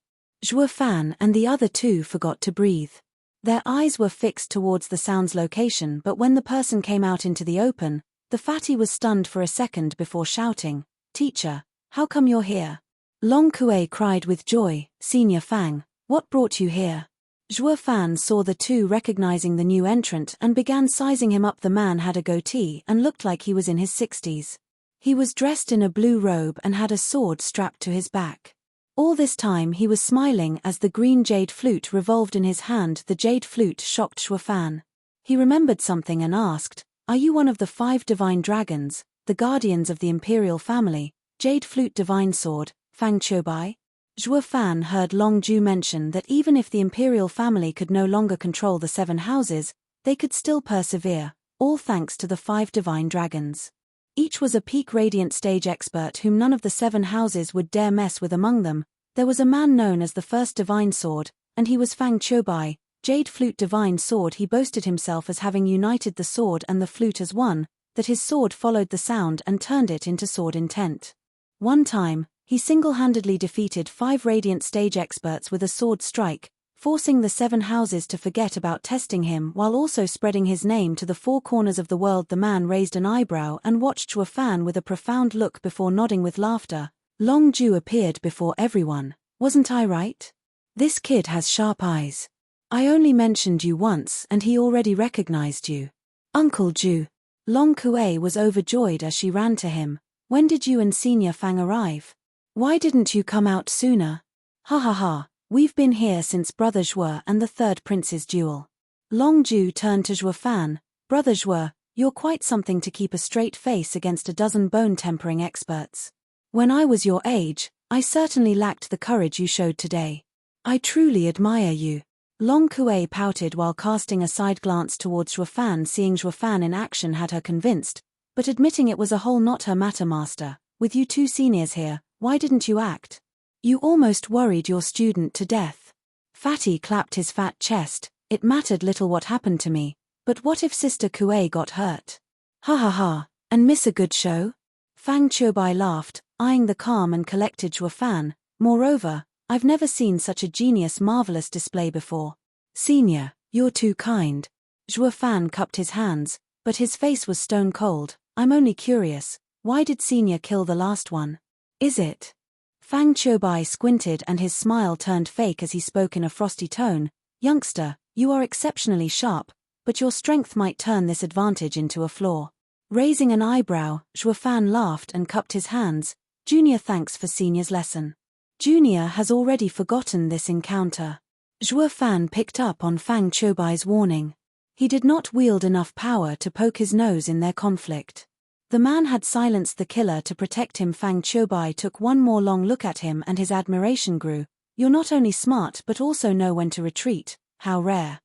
Zhuo Fan and the other two forgot to breathe. Their eyes were fixed towards the sound's location, but when the person came out into the open, the fatty was stunned for a second before shouting, "Teacher, how come you're here?" Long Kuei cried with joy, "Senior Fang, what brought you here?" Zhuo Fan saw the two recognizing the new entrant and began sizing him up. The man had a goatee and looked like he was in his 60s. He was dressed in a blue robe and had a sword strapped to his back. All this time he was smiling as the green jade flute revolved in his hand. The jade flute shocked Zhuo Fan. He remembered something and asked, "Are you one of the 5 divine dragons, the guardians of the imperial family, jade flute divine sword, Fang Qiubai?" Zhuo Fan heard Long Ju mention that even if the imperial family could no longer control the 7 houses, they could still persevere, all thanks to the 5 divine dragons. Each was a peak radiant stage expert whom none of the 7 houses would dare mess with. Among them, there was a man known as the First Divine Sword, and he was Fang Qiubai, Jade Flute Divine Sword. He boasted himself as having united the sword and the flute as one, that his sword followed the sound and turned it into sword intent. One time, he single-handedly defeated 5 radiant stage experts with a sword strike, forcing the 7 houses to forget about testing him while also spreading his name to the 4 corners of the world. The man raised an eyebrow and watched Zhuo Fan with a profound look before nodding with laughter. Long Ju appeared before everyone. "Wasn't I right? This kid has sharp eyes. I only mentioned you once and he already recognized you. Uncle Ju." Long Kuei was overjoyed as she ran to him. "When did you and Senior Fang arrive? Why didn't you come out sooner?" "Ha ha ha. We've been here since Brother Zhuo and the 3rd Prince's duel." Long Ju turned to Zhuo Fan. "Brother Zhuo, you're quite something to keep a straight face against a dozen bone-tempering experts. When I was your age, I certainly lacked the courage you showed today. I truly admire you." Long Kuei pouted while casting a side glance towards Zhuo Fan. Seeing Zhuo Fan in action had her convinced, but admitting it was a whole not her matter. "Master, with you 2 seniors here, why didn't you act? You almost worried your student to death." Fatty clapped his fat chest. "It mattered little what happened to me, but what if Sister Kuei got hurt? Ha ha ha, and miss a good show?" Fang Qiubai laughed, eyeing the calm and collected Zhuo Fan. "Moreover, I've never seen such a marvelous display before." "Senior, you're too kind." Zhuo Fan cupped his hands, but his face was stone cold. "I'm only curious, why did Senior kill the last one? Is it?" Fang Qiubai squinted and his smile turned fake as he spoke in a frosty tone. "Youngster, you are exceptionally sharp, but your strength might turn this advantage into a flaw." Raising an eyebrow, Zhuo Fan laughed and cupped his hands. "Junior thanks for Senior's lesson. Junior has already forgotten this encounter." Zhuo Fan picked up on Fang Qiubai's warning. He did not wield enough power to poke his nose in their conflict. The man had silenced the killer to protect him. Fang Qiubai took one more long look at him and his admiration grew. "You're not only smart but also know when to retreat, how rare."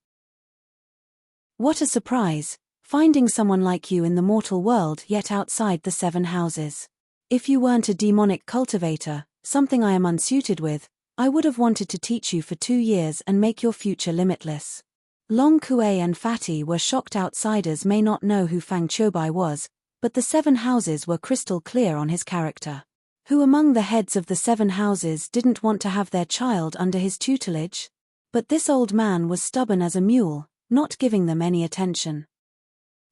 What a surprise, finding someone like you in the mortal world yet outside the 7 houses. If you weren't a demonic cultivator, something I am unsuited with, I would have wanted to teach you for 2 years and make your future limitless. Long Kuei and Fatty were shocked. Outsiders may not know who Fang Qiubai was, but the 7 houses were crystal clear on his character. Who among the heads of the 7 houses didn't want to have their child under his tutelage? But this old man was stubborn as a mule, not giving them any attention.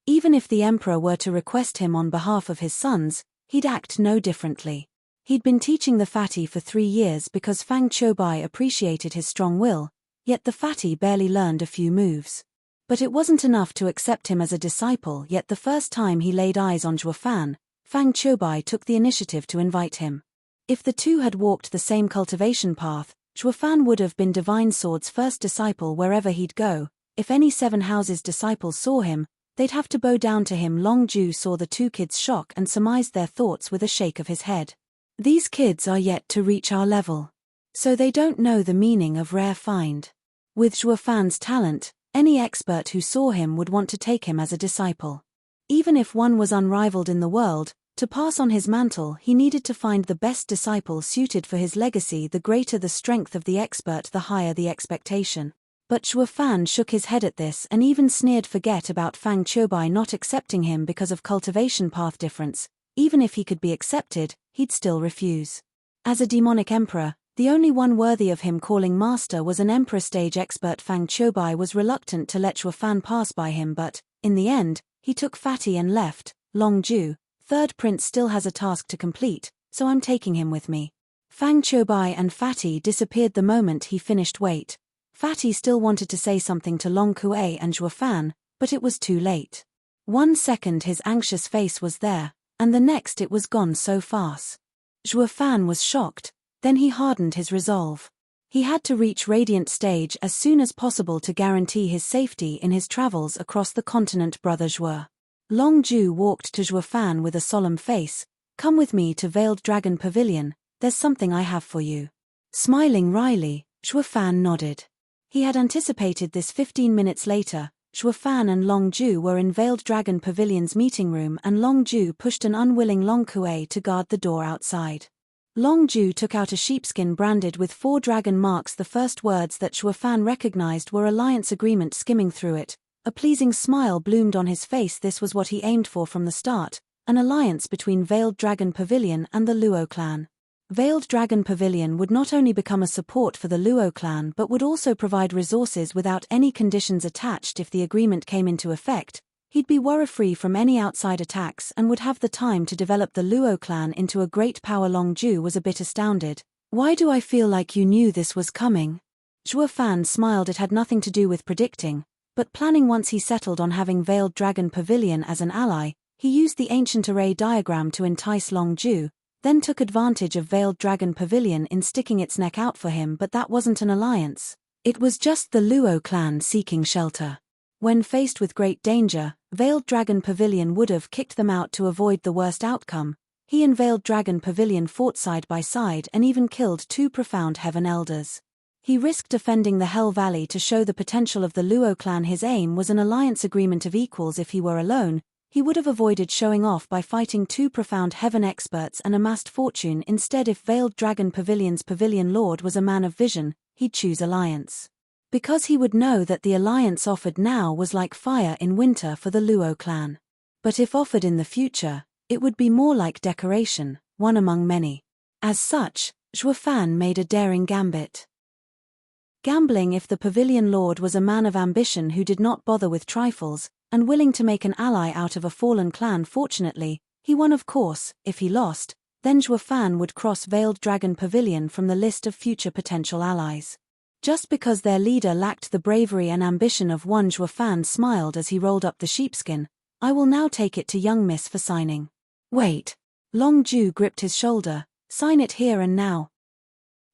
Even if the emperor were to request him on behalf of his sons, he'd act no differently. He'd been teaching the Fatty for 3 years because Fang Qiubai appreciated his strong will, yet the Fatty barely learned a few moves. But it wasn't enough to accept him as a disciple. Yet the first time he laid eyes on Zhuo Fan, Fang Qiubai took the initiative to invite him. If the two had walked the same cultivation path, Zhuo Fan would have been Divine Sword's first disciple wherever he'd go. If any 7 houses disciples saw him, they'd have to bow down to him. Long Ju saw the 2 kids' shock and surmised their thoughts with a shake of his head. These kids are yet to reach our level. So they don't know the meaning of rare find. With Zhuo Fan's talent, any expert who saw him would want to take him as a disciple. Even if one was unrivaled in the world, to pass on his mantle he needed to find the best disciple suited for his legacy. The greater the strength of the expert, the higher the expectation. But Zhuo Fan shook his head at this and even sneered. Forget about Fang Qiubai not accepting him because of cultivation path difference. Even if he could be accepted, he'd still refuse. As a demonic emperor, the only one worthy of him calling master was an emperor stage expert. Fang Qiubai was reluctant to let Zhuo Fan pass by him, but, in the end, he took Fatty and left. Long Ju, 3rd prince, still has a task to complete, so I'm taking him with me. Fang Qiubai and Fatty disappeared the moment he finished. Wait. Fatty still wanted to say something to Long Kuei and Zhuo Fan, but it was too late. 1 second his anxious face was there, and the next it was gone so fast. Zhuo Fan was shocked, then he hardened his resolve. He had to reach Radiant Stage as soon as possible to guarantee his safety in his travels across the continent. Brother Zhuo. Long Ju walked to Zhuo Fan with a solemn face. Come with me to Veiled Dragon Pavilion, there's something I have for you. Smiling wryly, Zhuo Fan nodded. He had anticipated this. 15 minutes later, Zhuo Fan and Long Ju were in Veiled Dragon Pavilion's meeting room, and Long Ju pushed an unwilling Long Kuei to guard the door outside. Long Ju took out a sheepskin branded with 4 dragon marks. The first words that Zhuo Fan recognized were alliance agreement. Skimming through it, a pleasing smile bloomed on his face. This was what he aimed for from the start, an alliance between Veiled Dragon Pavilion and the Luo clan. Veiled Dragon Pavilion would not only become a support for the Luo clan but would also provide resources without any conditions attached. If the agreement came into effect, he'd be worry-free from any outside attacks and would have the time to develop the Luo clan into a great power. Long Ju was a bit astounded. Why do I feel like you knew this was coming? Zhuo Fan smiled. It had nothing to do with predicting, but planning. Once he settled on having Veiled Dragon Pavilion as an ally, he used the ancient array diagram to entice Long Ju, then took advantage of Veiled Dragon Pavilion in sticking its neck out for him. But that wasn't an alliance. It was just the Luo clan seeking shelter. When faced with great danger, Veiled Dragon Pavilion would have kicked them out to avoid the worst outcome. He and Veiled Dragon Pavilion fought side by side and even killed 2 profound heaven elders. He risked defending the Hell Valley to show the potential of the Luo clan. His aim was an alliance agreement of equals. If he were alone, he would have avoided showing off by fighting 2 profound heaven experts and amassed fortune. Instead, if Veiled Dragon Pavilion's pavilion lord was a man of vision, he'd choose alliance. Because he would know that the alliance offered now was like fire in winter for the Luo clan. But if offered in the future, it would be more like decoration, one among many. As such, Zhuo Fan made a daring gambit. Gambling. If the pavilion lord was a man of ambition who did not bother with trifles, and willing to make an ally out of a fallen clan. Fortunately, he won. Of course, if he lost, then Zhuo Fan would cross Veiled Dragon Pavilion from the list of future potential allies. Just because their leader lacked the bravery and ambition of one. Zhuo Fan smiled as he rolled up the sheepskin. I will now take it to young miss for signing. Wait. Long Ju gripped his shoulder. Sign it here and now.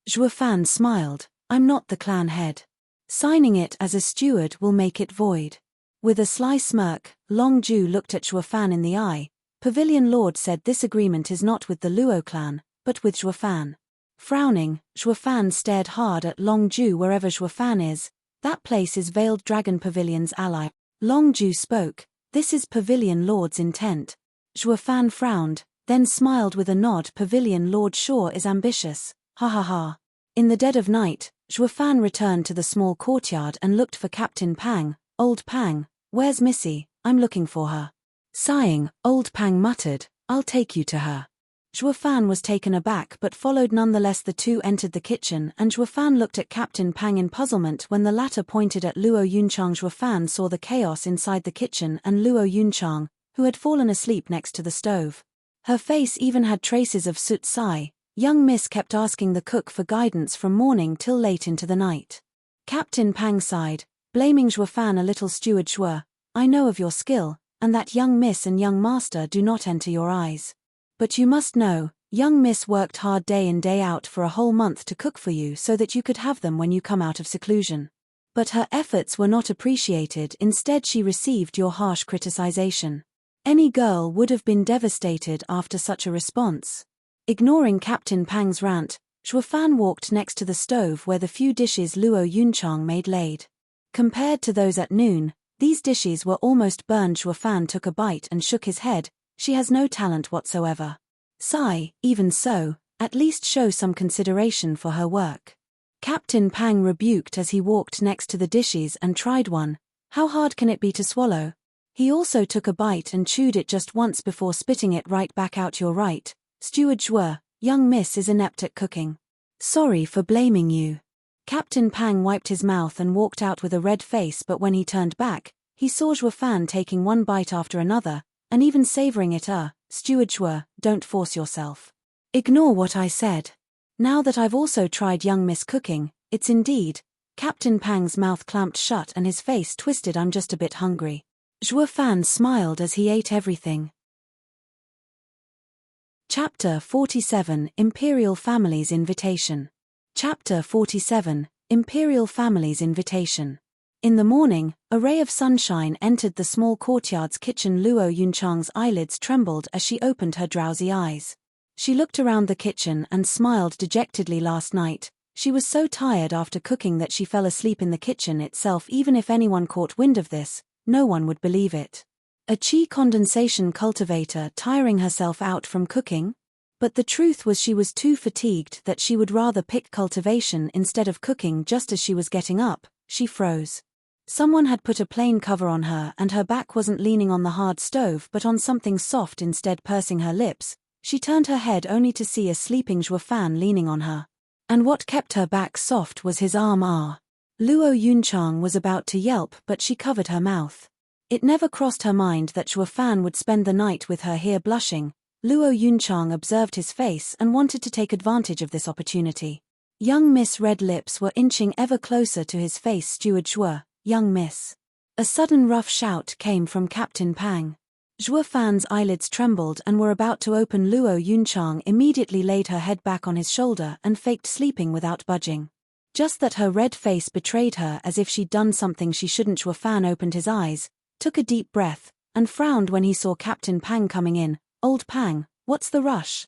Zhuo Fan smiled. I'm not the clan head. Signing it as a steward will make it void. With a sly smirk, Long Ju looked at Zhuo Fan in the eye. Pavilion Lord said this agreement is not with the Luo clan, but with Zhuo Fan. Frowning, Zhuo Fan stared hard at Long Ju. Wherever Zhuo Fan is, that place is Veiled Dragon Pavilion's ally. Long Ju spoke, "This is Pavilion Lord's intent." Zhuo Fan frowned, then smiled with a nod. "Pavilion Lord sure is ambitious, ha ha ha." In the dead of night, Zhuo Fan returned to the small courtyard and looked for Captain Pang. "Old Pang, where's Missy? I'm looking for her." Sighing, Old Pang muttered, "I'll take you to her." Zhuo Fan was taken aback but followed nonetheless. The two entered the kitchen and Zhuo Fan looked at Captain Pang in puzzlement when the latter pointed at Luo Yunchang. Zhuo Fan saw the chaos inside the kitchen and Luo Yunchang, who had fallen asleep next to the stove. Her face even had traces of soot. Sigh. Young Miss kept asking the cook for guidance from morning till late into the night. Captain Pang sighed, blaming Zhuo Fan a little. "Steward Zhuo, I know of your skill, and that young miss and young master do not enter your eyes. But you must know, young miss worked hard day in day out for a whole month to cook for you so that you could have them when you come out of seclusion. But her efforts were not appreciated. Instead she received your harsh criticization. Any girl would have been devastated after such a response." Ignoring Captain Pang's rant, Zhuo Fan walked next to the stove where the few dishes Luo Yunchang made laid. Compared to those at noon, these dishes were almost burned. Zhuo Fan took a bite and shook his head. "She has no talent whatsoever." Sigh. "Even so, at least show some consideration for her work." Captain Pang rebuked as he walked next to the dishes and tried one. "How hard can it be to swallow?" He also took a bite and chewed it just once before spitting it right back out. "You're right, Steward Zhuo, young miss is inept at cooking. Sorry for blaming you." Captain Pang wiped his mouth and walked out with a red face, but when he turned back, he saw Zhuo Fan taking one bite after another, and even savoring it. "Steward Zhuo, don't force yourself. Ignore what I said. Now that I've also tried young miss cooking, it's indeed." Captain Pang's mouth clamped shut and his face twisted. "I'm just a bit hungry." Zhuo Fan smiled as he ate everything. Chapter 47 Imperial Family's Invitation. Chapter 47 Imperial Family's Invitation. In the morning, a ray of sunshine entered the small courtyard's kitchen. Luo Yunchang's eyelids trembled as she opened her drowsy eyes. She looked around the kitchen and smiled dejectedly. Last night, she was so tired after cooking that she fell asleep in the kitchen itself. Even if anyone caught wind of this, no one would believe it. A qi condensation cultivator tiring herself out from cooking? But the truth was she was too fatigued that she would rather pick cultivation instead of cooking. Just as she was getting up, she froze. Someone had put a plain cover on her and her back wasn't leaning on the hard stove but on something soft instead. Pursing her lips, she turned her head only to see a sleeping Zhuo Fan leaning on her. And what kept her back soft was his arm. Luo Yunchang was about to yelp but she covered her mouth. It never crossed her mind that Zhuo Fan would spend the night with her here. Blushing, Luo Yunchang observed his face and wanted to take advantage of this opportunity. Young Miss' red lips were inching ever closer to his face. "Steward Zhuo, young miss." A sudden rough shout came from Captain Pang. Zhuo Fan's eyelids trembled and were about to open. Luo Yunchang immediately laid her head back on his shoulder and faked sleeping without budging. Just that her red face betrayed her as if she'd done something she shouldn't. Zhuo Fan opened his eyes, took a deep breath, and frowned when he saw Captain Pang coming in. "Old Pang, what's the rush?"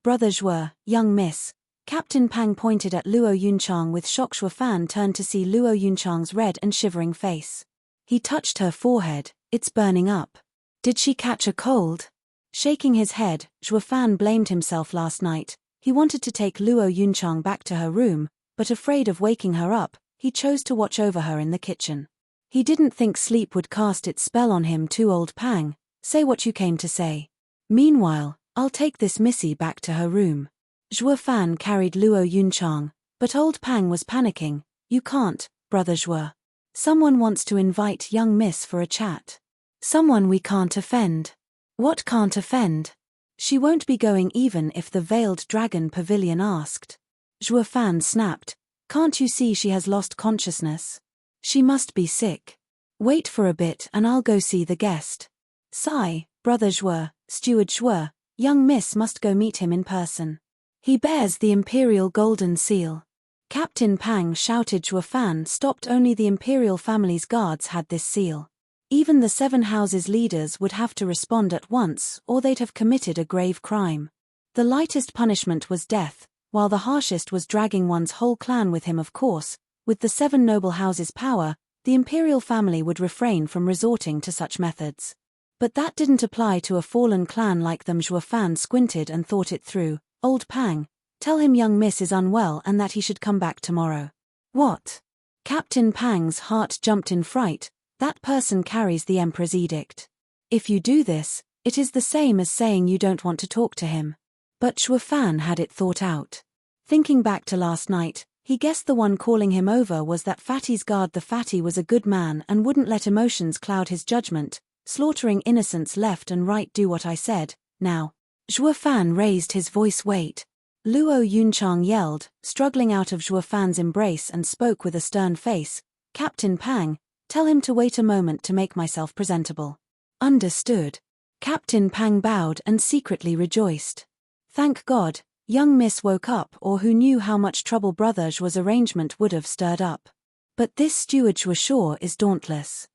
Brother Zhuo, young miss." Captain Pang pointed at Luo Yunchang with shock. Zhuo Fan turned to see Luo Yunchang's red and shivering face. He touched her forehead. "It's burning up. Did she catch a cold?" Shaking his head, Zhuo Fan blamed himself. Last night, he wanted to take Luo Yunchang back to her room, but afraid of waking her up, he chose to watch over her in the kitchen. He didn't think sleep would cast its spell on him too. "Old Pang, say what you came to say. Meanwhile, I'll take this Missy back to her room." Zhuo Fan carried Luo Yunchang, but Old Pang was panicking. "You can't, Brother Zhuo. Someone wants to invite young miss for a chat. Someone we can't offend." "What can't offend?" "She won't be going even if the Veiled Dragon Pavilion asked." Zhuo Fan snapped. "Can't you see she has lost consciousness? She must be sick. Wait for a bit and I'll go see the guest." "Sigh, Brother Zhuo, Steward Zhuo, young miss must go meet him in person. He bears the Imperial Golden Seal." Captain Pang shouted. Zhuo Fan stopped. Only the Imperial family's guards had this seal. Even the 7 houses leaders would have to respond at once or they'd have committed a grave crime. The lightest punishment was death, while the harshest was dragging one's whole clan with him. Of course, with the 7 noble houses' power, the imperial family would refrain from resorting to such methods. But that didn't apply to a fallen clan like them. Zhuo Fan squinted and thought it through. Old Pang, tell him young miss is unwell and that he should come back tomorrow. What? Captain Pang's heart jumped in fright. That person carries the emperor's edict. If you do this, it is the same as saying you don't want to talk to him. But Zhuo Fan had it thought out. Thinking back to last night, he guessed the one calling him over was that Fatty's guard. The Fatty was a good man and wouldn't let emotions cloud his judgment, slaughtering innocents left and right. Do what I said, now. Zhuo Fan raised his voice. Wait. Luo Yunchang yelled, struggling out of Zhuo Fan's embrace, and spoke with a stern face. Captain Pang, tell him to wait a moment to make myself presentable. Understood. Captain Pang bowed and secretly rejoiced. Thank God, young miss woke up, or who knew how much trouble brother Zhuo's arrangement would have stirred up. But this steward Zhuo sure is dauntless.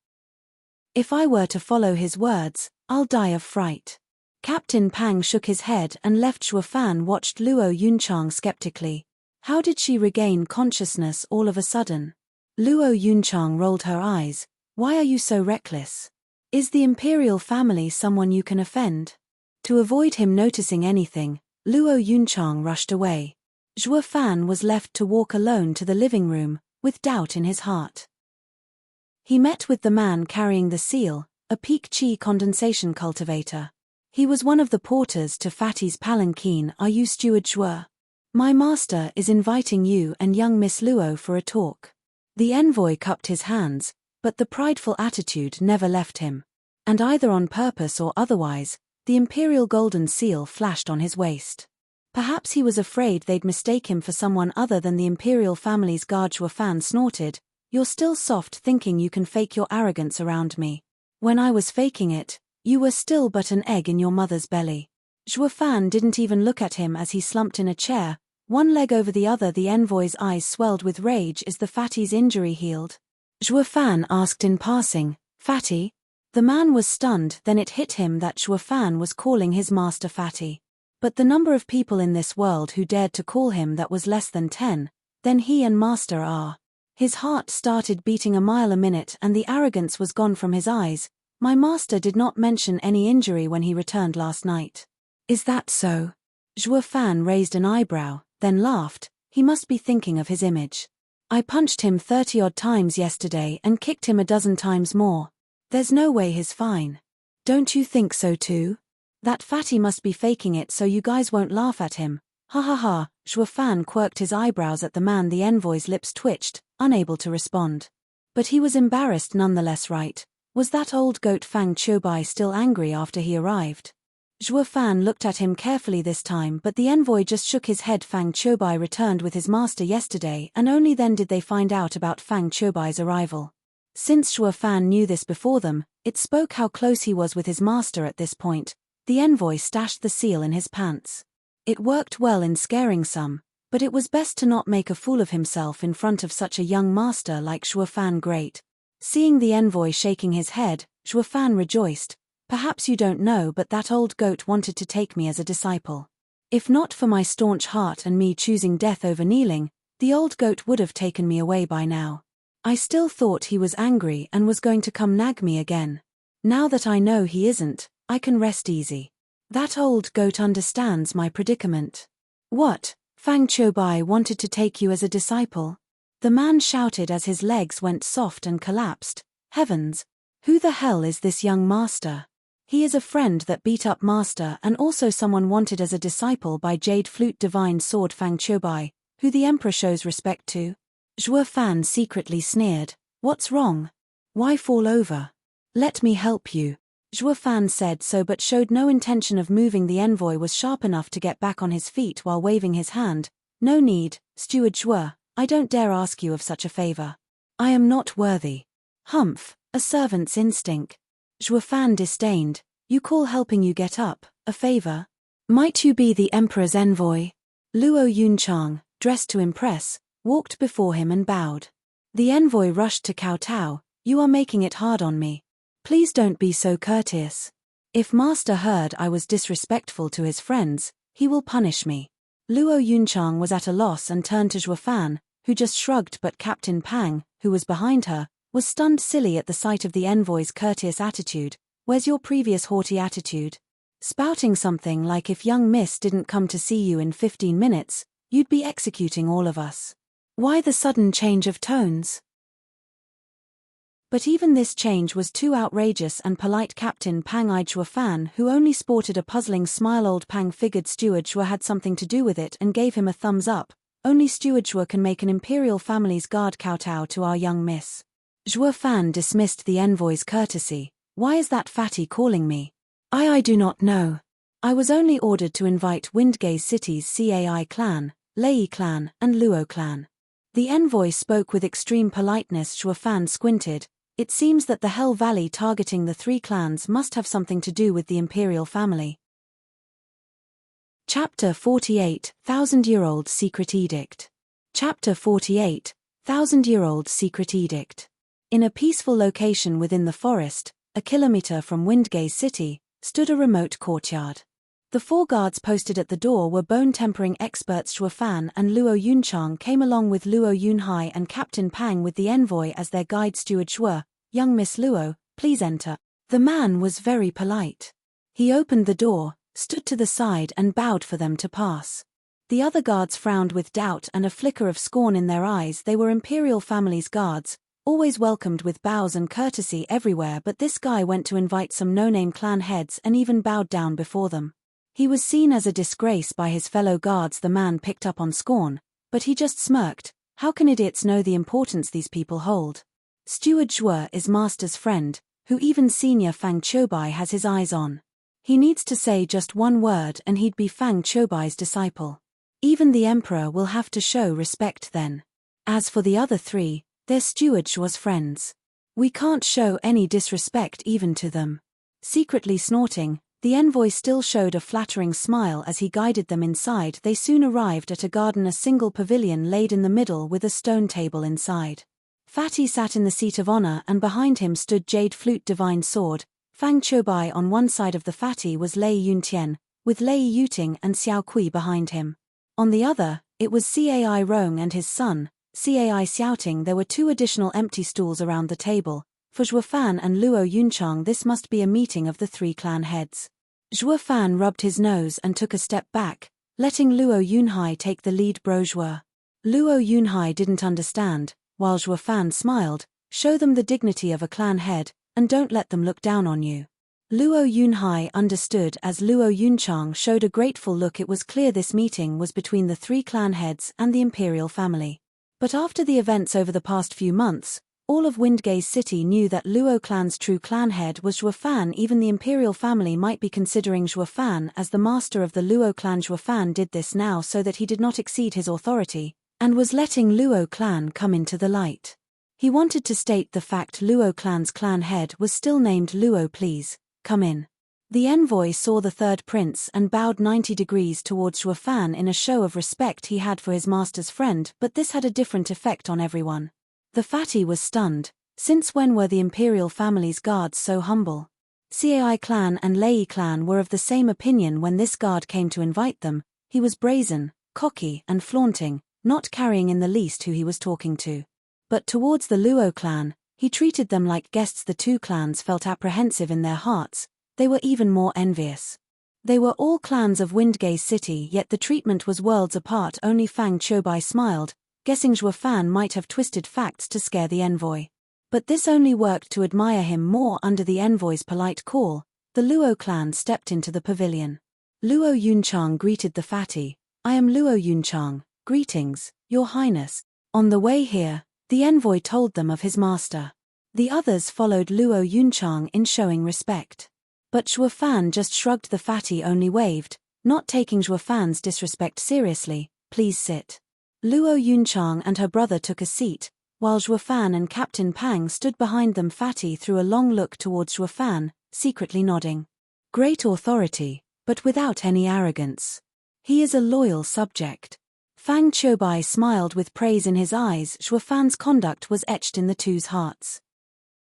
If I were to follow his words, I'll die of fright. Captain Pang shook his head and left. Zhuo Fan watched Luo Yunchang skeptically. How did she regain consciousness all of a sudden? Luo Yunchang rolled her eyes. Why are you so reckless? Is the imperial family someone you can offend? To avoid him noticing anything, Luo Yunchang rushed away. Zhuo Fan was left to walk alone to the living room, with doubt in his heart. He met with the man carrying the seal, a peak chi condensation cultivator. He was one of the porters to Fatty's palanquin. Are you Steward Zhuo? My master is inviting you and young Miss Luo for a talk. The envoy cupped his hands, but the prideful attitude never left him. And either on purpose or otherwise, the imperial golden seal flashed on his waist. Perhaps he was afraid they'd mistake him for someone other than the imperial family's guard. Zhuo Fan snorted. You're still soft thinking you can fake your arrogance around me. When I was faking it, you were still but an egg in your mother's belly. Zhuo Fan didn't even look at him as he slumped in a chair, one leg over the other. The envoy's eyes swelled with rage. Is the Fatty's injury healed? Zhuo Fan asked in passing. Fatty? The man was stunned. Then it hit him that Zhuo Fan was calling his master Fatty. But the number of people in this world who dared to call him that was less than 10, then he and master are. His heart started beating a mile a minute and the arrogance was gone from his eyes. My master did not mention any injury when he returned last night. Is that so? Zhuo Fan raised an eyebrow, then laughed. He must be thinking of his image. I punched him 30-odd times yesterday and kicked him a dozen times more. There's no way he's fine. Don't you think so too? That Fatty must be faking it so you guys won't laugh at him. Ha ha ha. Zhuo Fan quirked his eyebrows at the man. The envoy's lips twitched, unable to respond. But he was embarrassed nonetheless, right? Was that old goat Fang Qiubai still angry after he arrived? Zhuo Fan looked at him carefully this time, but the envoy just shook his head. Fang Qiubai returned with his master yesterday, and only then did they find out about Fang Qiubai's arrival. Since Zhuo Fan knew this before them, it spoke how close he was with his master at this point. The envoy stashed the seal in his pants. It worked well in scaring some, but it was best to not make a fool of himself in front of such a young master like Zhuo Fan. Great. Seeing the envoy shaking his head, Zhuo Fan rejoiced. Perhaps you don't know, but that old goat wanted to take me as a disciple. If not for my staunch heart and me choosing death over kneeling, the old goat would have taken me away by now. I still thought he was angry and was going to come nag me again. Now that I know he isn't, I can rest easy. That old goat understands my predicament. What? Fang Qiubai wanted to take you as a disciple? The man shouted as his legs went soft and collapsed. Heavens! Who the hell is this young master? He is a friend that beat up master and also someone wanted as a disciple by Jade Flute Divine Sword Fang Qiubai, who the emperor shows respect to. Zhuo Fan secretly sneered. What's wrong? Why fall over? Let me help you. Zhuo Fan said so but showed no intention of moving. The envoy was sharp enough to get back on his feet while waving his hand. No need, Steward Zhuo. I don't dare ask you of such a favor. I am not worthy. Humph, a servant's instinct. Zhuo Fan disdained. You call helping you get up a favor? Might you be the emperor's envoy? Luo Yunchang, dressed to impress, walked before him and bowed. The envoy rushed to kowtow. You are making it hard on me. Please don't be so courteous. If master heard I was disrespectful to his friends, he will punish me. Luo Yunchang was at a loss and turned to Zhuo Fan, who just shrugged, but Captain Pang, who was behind her, was stunned silly at the sight of the envoy's courteous attitude. Where's your previous haughty attitude? Spouting something like if young miss didn't come to see you in 15 minutes, you'd be executing all of us. Why the sudden change of tones? But even this change was too outrageous, and polite Captain Pang eyed Zhuo Fan, who only sported a puzzling smile. Old Pang figured Steward Zhuo had something to do with it and gave him a thumbs up. Only Steward Zhuo can make an imperial family's guard kowtow to our young miss. Zhuo Fan dismissed the envoy's courtesy. Why is that fatty calling me? I do not know. I was only ordered to invite Windgaze City's Cai clan, Lei clan, and Luo clan. The envoy spoke with extreme politeness. Zhuo Fan squinted. It seems that the Hell Valley targeting the 3 clans must have something to do with the imperial family. Chapter 48, Thousand-Year-Old Secret Edict. Chapter 48, Thousand-Year-Old Secret Edict. In a peaceful location within the forest, a kilometer from Windgaze City, stood a remote courtyard. The 4 guards posted at the door were bone-tempering experts. Zhuo Fan and Luo Yunchang came along with Luo Yunhai and Captain Pang with the envoy as their guide. Steward Zhuo, young Miss Luo, please enter. The man was very polite. He opened the door, stood to the side and bowed for them to pass. The other guards frowned with doubt and a flicker of scorn in their eyes. They were imperial family's guards, always welcomed with bows and courtesy everywhere, but this guy went to invite some no-name clan heads and even bowed down before them. He was seen as a disgrace by his fellow guards. The man picked up on scorn, but he just smirked. How can idiots know the importance these people hold? Steward Zhuo is master's friend, who even senior Fang Qiubai has his eyes on. He needs to say just one word and he'd be Fang Qiubai's disciple. Even the emperor will have to show respect then. As for the other 3, they're Steward Zhuo's friends. We can't show any disrespect even to them. Secretly snorting, the envoy still showed a flattering smile as he guided them inside. They soon arrived at a garden, a single pavilion laid in the middle with a stone table inside. Fatty sat in the seat of honor and behind him stood Jade Flute Divine Sword. Fang Qiubai on one side of the fatty was Lei Yuntian, with Lei Yuting and Xiao Kui behind him. On the other, it was Cai Rong and his son, Cai Xiaoting. There were 2 additional empty stools around the table. For Zhuo Fan and Luo Yunchang, this must be a meeting of the 3 clan heads. Zhuo Fan rubbed his nose and took a step back, letting Luo Yunhai take the lead. Bro Zhuo. Luo Yunhai didn't understand, while Zhuo Fan smiled. Show them the dignity of a clan head, and don't let them look down on you. Luo Yunhai understood as Luo Yunchang showed a grateful look. It was clear this meeting was between the 3 clan heads and the imperial family. But after the events over the past few months, all of Windgaze City knew that Luo clan's true clan head was Zhuo Fan. Even the imperial family might be considering Zhuo Fan as the master of the Luo clan. Zhuo Fan did this now so that he did not exceed his authority, and was letting Luo clan come into the light. He wanted to state the fact Luo clan's clan head was still named Luo. Please, come in. The envoy saw the 3rd prince and bowed 90 degrees towards Zhuo Fan in a show of respect he had for his master's friend, but this had a different effect on everyone. The fatty was stunned. Since when were the imperial family's guards so humble? Cai clan and Lei clan were of the same opinion when this guard came to invite them. He was brazen, cocky and flaunting, not caring in the least who he was talking to. But towards the Luo clan, he treated them like guests. The 2 clans felt apprehensive in their hearts. They were even more envious. They were all clans of Windgaze City, yet the treatment was worlds apart. Only Fang Qiubai smiled, guessing Zhuo Fan might have twisted facts to scare the envoy. But this only worked to admire him more. Under the envoy's polite call, the Luo clan stepped into the pavilion. Luo Yunchang greeted the fatty. I am Luo Yunchang. Greetings, Your Highness. On the way here, the envoy told them of his master. The others followed Luo Yunchang in showing respect. But Zhuo Fan just shrugged. The fatty only waved, not taking Zhuo Fan's disrespect seriously. Please sit. Luo Yunchang and her brother took a seat, while Zhuo Fan and Captain Pang stood behind them. Fatty threw a long look towards Zhuo Fan, secretly nodding. Great authority, but without any arrogance. He is a loyal subject. Fang Qiubai smiled with praise in his eyes. Zhuo Fan's conduct was etched in the 2's hearts.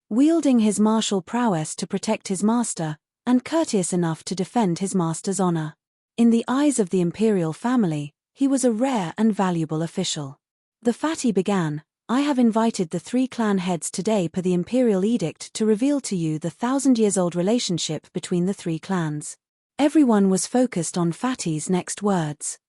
Wielding his martial prowess to protect his master, and courteous enough to defend his master's honor. In the eyes of the imperial family, he was a rare and valuable official. The fatty began, I have invited the 3 clan heads today per the imperial edict to reveal to you the 1,000-years-old relationship between the 3 clans. Everyone was focused on Fatty's next words.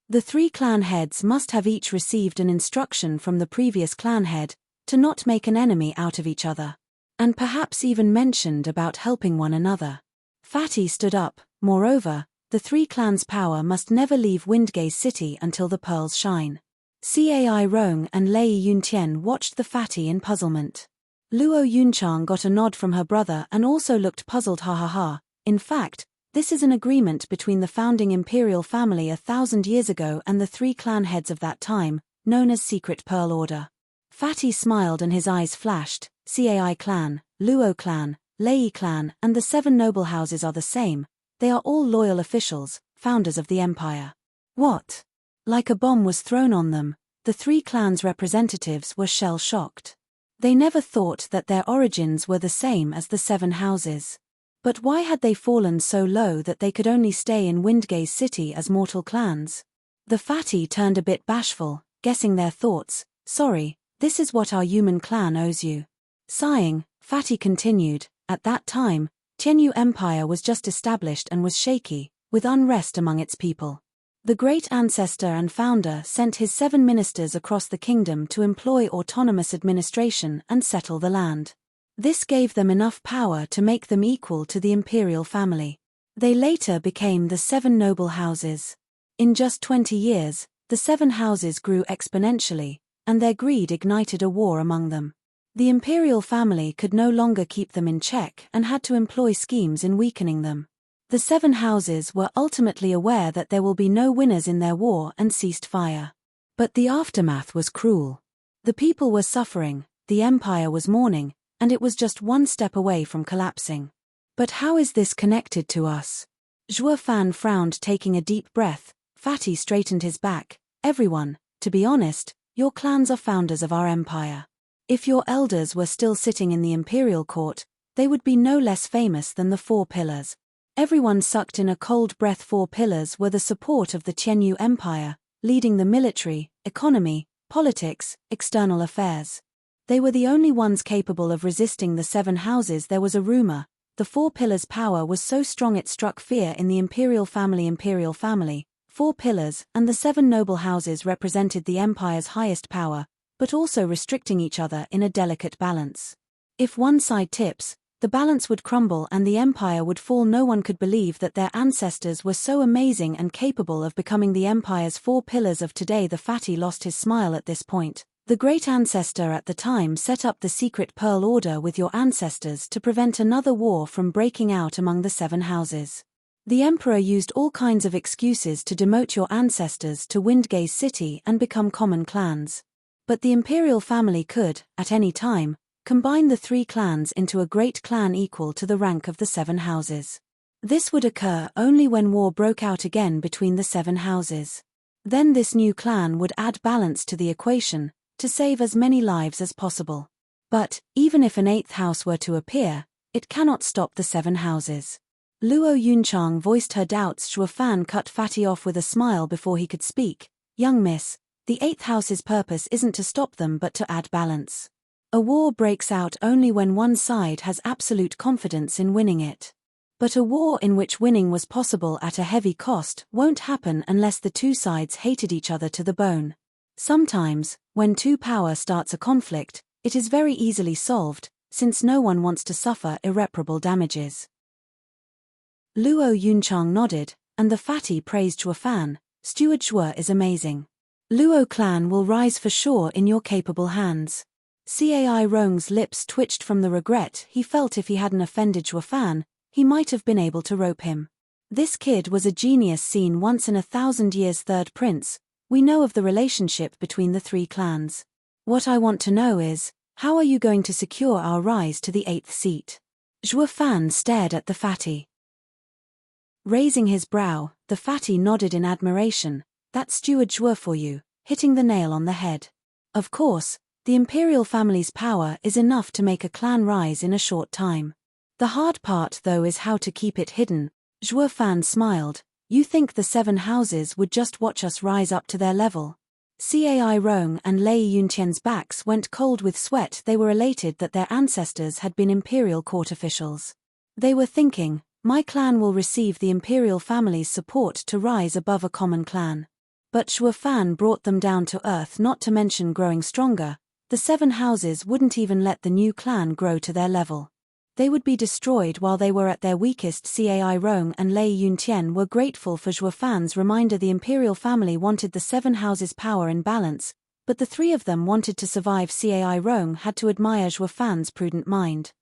The 3 clan heads must have each received an instruction from the previous clan head to not make an enemy out of each other, and perhaps even mentioned about helping one another. Fatty stood up. Moreover, the 3 clans' power must never leave Windgaze City until the pearls shine. Cai Rong and Lei Yuntian watched the Fatty in puzzlement. Luo Yunchang got a nod from her brother and also looked puzzled. Ha ha ha. In fact, this is an agreement between the founding imperial family 1,000 years ago and the 3 clan heads of that time, known as Secret Pearl Order. Fatty smiled and his eyes flashed. Cai clan, Luo clan, Lei clan and the 7 noble houses are the same. They are all loyal officials, founders of the empire. What? Like a bomb was thrown on them, the 3 clans' representatives were shell-shocked. They never thought that their origins were the same as the 7 houses. But why had they fallen so low that they could only stay in Windgaze City as mortal clans? The Fatty turned a bit bashful, guessing their thoughts. Sorry, this is what our human clan owes you. Sighing, Fatty continued, at that time, Tianyu Empire was just established and was shaky, with unrest among its people. The great ancestor and founder sent his 7 ministers across the kingdom to employ autonomous administration and settle the land. This gave them enough power to make them equal to the imperial family. They later became the 7 noble houses. In just 20 years, the 7 houses grew exponentially, and their greed ignited a war among them. The imperial family could no longer keep them in check and had to employ schemes in weakening them. The 7 houses were ultimately aware that there will be no winners in their war and ceased fire. But the aftermath was cruel. The people were suffering, the empire was mourning, and it was just one step away from collapsing. But how is this connected to us? Zhuo Fan frowned, taking a deep breath. Fatty straightened his back. Everyone, to be honest, your clans are founders of our empire. If your elders were still sitting in the imperial court, they would be no less famous than the 4 pillars. Everyone sucked in a cold breath. 4 pillars were the support of the Tianyu Empire, leading the military, economy, politics, external affairs. They were the only ones capable of resisting the 7 houses. There was a rumor, the 4 pillars' power was so strong it struck fear in the imperial family. 4 pillars and the 7 noble houses represented the empire's highest power, but also restricting each other in a delicate balance. If one side tips, the balance would crumble and the empire would fall. No one could believe that their ancestors were so amazing and capable of becoming the empire's 4 pillars of today. The Fatty lost his smile at this point. The great ancestor at the time set up the Secret Pearl Order with your ancestors to prevent another war from breaking out among the 7 houses. The emperor used all kinds of excuses to demote your ancestors to Windgaze City and become common clans. But the imperial family could, at any time, combine the 3 clans into a great clan equal to the rank of the 7 houses. This would occur only when war broke out again between the 7 houses. Then this new clan would add balance to the equation, to save as many lives as possible. But, even if an 8th house were to appear, it cannot stop the 7 houses. Luo Yunchang voiced her doubts. Zhuo Fan cut Fatty off with a smile before he could speak. Young miss, the 8th house's purpose isn't to stop them but to add balance. A war breaks out only when one side has absolute confidence in winning it. But a war in which winning was possible at a heavy cost won't happen unless the 2 sides hated each other to the bone. Sometimes, when 2 power starts a conflict, it is very easily solved, since no one wants to suffer irreparable damages. Luo Yunchang nodded, and the Fatty praised Zhuo Fan. Steward Zhuo is amazing. Luo clan will rise for sure in your capable hands. Cai Rong's lips twitched from the regret he felt. If he hadn't offended Zhuo Fan, he might have been able to rope him. This kid was a genius, seen once in 1,000 years. Third prince, we know of the relationship between the 3 clans. What I want to know is, how are you going to secure our rise to the 8th seat? Zhuo Fan stared at the Fatty. Raising his brow, the Fatty nodded in admiration. That's Steward Zhuo for you, hitting the nail on the head. Of course, the imperial family's power is enough to make a clan rise in a short time. The hard part though is how to keep it hidden. Zhuo Fan smiled. You think the 7 houses would just watch us rise up to their level? Cai Rong and Lei Yunqian's backs went cold with sweat. They were elated that their ancestors had been imperial court officials. They were thinking, my clan will receive the imperial family's support to rise above a common clan. But Zhuo Fan brought them down to earth, not to mention growing stronger. The 7 houses wouldn't even let the new clan grow to their level. They would be destroyed while they were at their weakest. Cai Rong and Lei Yunqian were grateful for Zhuo Fan's reminder. The imperial family wanted the 7 houses' power in balance, but the 3 of them wanted to survive. Cai Rong had to admire Zhuo Fan's prudent mind.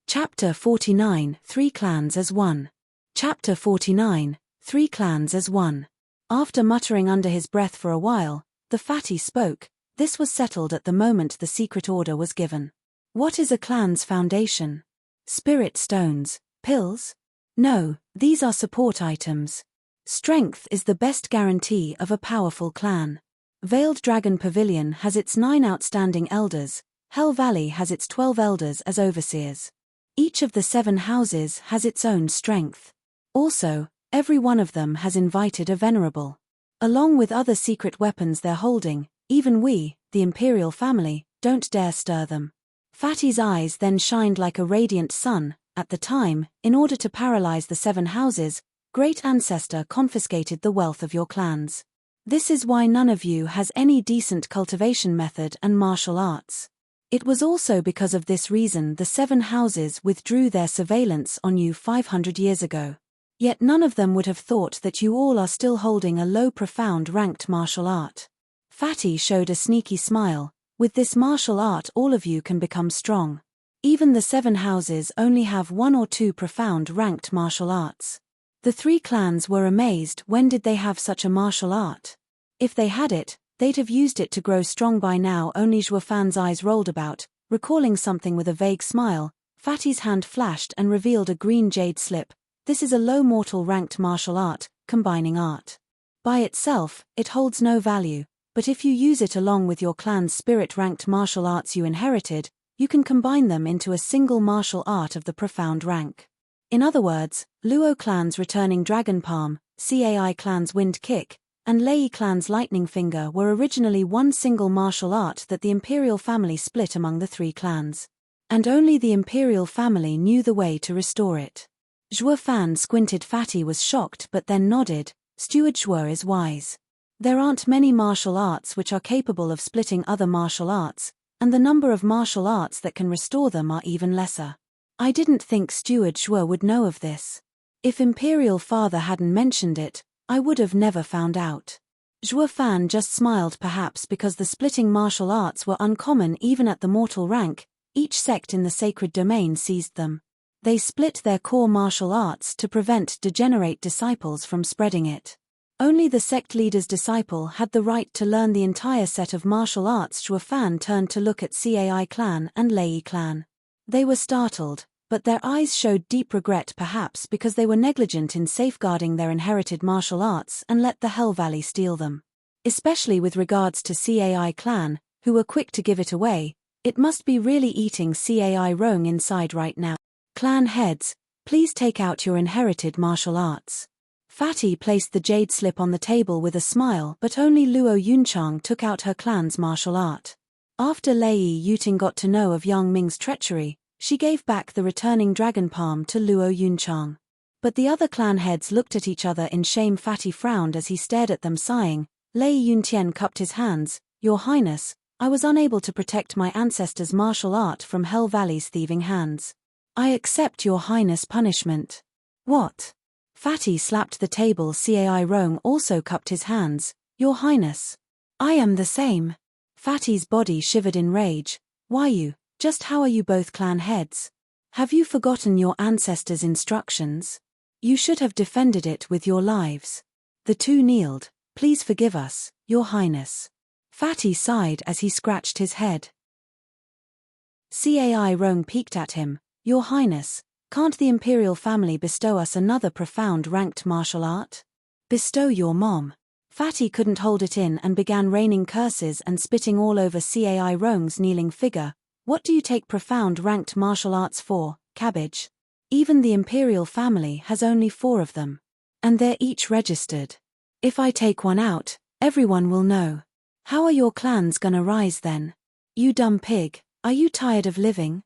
Chapter 49, 3 Clans as One. Chapter 49, 3 Clans as One. After muttering under his breath for a while, the fatty spoke. This was settled at the moment the secret order was given. What is a clan's foundation? Spirit stones, pills? No, these are support items. Strength is the best guarantee of a powerful clan. Veiled Dragon Pavilion has its 9 outstanding elders. Hell Valley has its 12 elders as overseers. Each of the 7 houses has its own strength. Also, every one of them has invited a venerable. Along with other secret weapons they're holding, even we, the imperial family, don't dare stir them. Fatty's eyes then shined like a radiant sun. At the time, in order to paralyze the 7 houses, Great Ancestor confiscated the wealth of your clans. This is why none of you has any decent cultivation method and martial arts. It was also because of this reason the 7 houses withdrew their surveillance on you 500 years ago. Yet none of them would have thought that you all are still holding a low profound ranked martial art. Fatty showed a sneaky smile. With this martial art all of you can become strong. Even the 7 houses only have 1 or 2 profound ranked martial arts. The 3 clans were amazed. When did they have such a martial art? If they had it, they'd have used it to grow strong by now. Only Zhuo Fan's eyes rolled about, recalling something with a vague smile. Fatty's hand flashed and revealed a green jade slip. This is a low mortal ranked martial art, combining art. By itself, it holds no value. But if you use it along with your clan's spirit-ranked martial arts you inherited, you can combine them into a single martial art of the profound rank. In other words, Luo clan's Returning Dragon Palm, Cai clan's Wind Kick, and Lei clan's Lightning Finger were originally one single martial art that the imperial family split among the 3 clans. And only the imperial family knew the way to restore it. Zhuo Fan squinted. Fatty was shocked but then nodded. Steward Zhuo is wise. There aren't many martial arts which are capable of splitting other martial arts, and the number of martial arts that can restore them are even lesser. I didn't think Steward Zhuo would know of this. If Imperial Father hadn't mentioned it, I would have never found out. Zhuo Fan just smiled, perhaps because the splitting martial arts were uncommon even at the mortal rank. Each sect in the sacred domain seized them. They split their core martial arts to prevent degenerate disciples from spreading it. Only the sect leader's disciple had the right to learn the entire set of martial arts. Zhuo Fan turned to look at Cai clan and Lei clan. They were startled, but their eyes showed deep regret, perhaps because they were negligent in safeguarding their inherited martial arts and let the Hell Valley steal them. Especially with regards to Cai clan, who were quick to give it away. It must be really eating Cai Rong inside right now. Clan heads, please take out your inherited martial arts. Fatty placed the jade slip on the table with a smile, but only Luo Yunchang took out her clan's martial art. After Lei Yuting got to know of Yang Ming's treachery, she gave back the Returning Dragon Palm to Luo Yunchang. But the other clan heads looked at each other in shame. Fatty frowned as he stared at them, sighing. Lei Yuntian cupped his hands. Your Highness, I was unable to protect my ancestors' martial art from Hell Valley's thieving hands. I accept your Highness' punishment. What? Fatty slapped the table. Cai Rong also cupped his hands. Your Highness. I am the same. Fatty's body shivered in rage. Why you? Just how are you both clan heads? Have you forgotten your ancestors' instructions? You should have defended it with your lives. The 2 kneeled. Please forgive us, Your Highness. Fatty sighed as he scratched his head. Cai Rong peeked at him. Your Highness, can't the imperial family bestow us another profound ranked martial art? Bestow your mom. Fatty couldn't hold it in and began raining curses and spitting all over Cai Rong's kneeling figure. What do you take profound ranked martial arts for, cabbage? Even the imperial family has only 4 of them. And they're each registered. If I take one out, Everyone will know. How are your clans gonna rise then? You dumb pig, are you tired of living?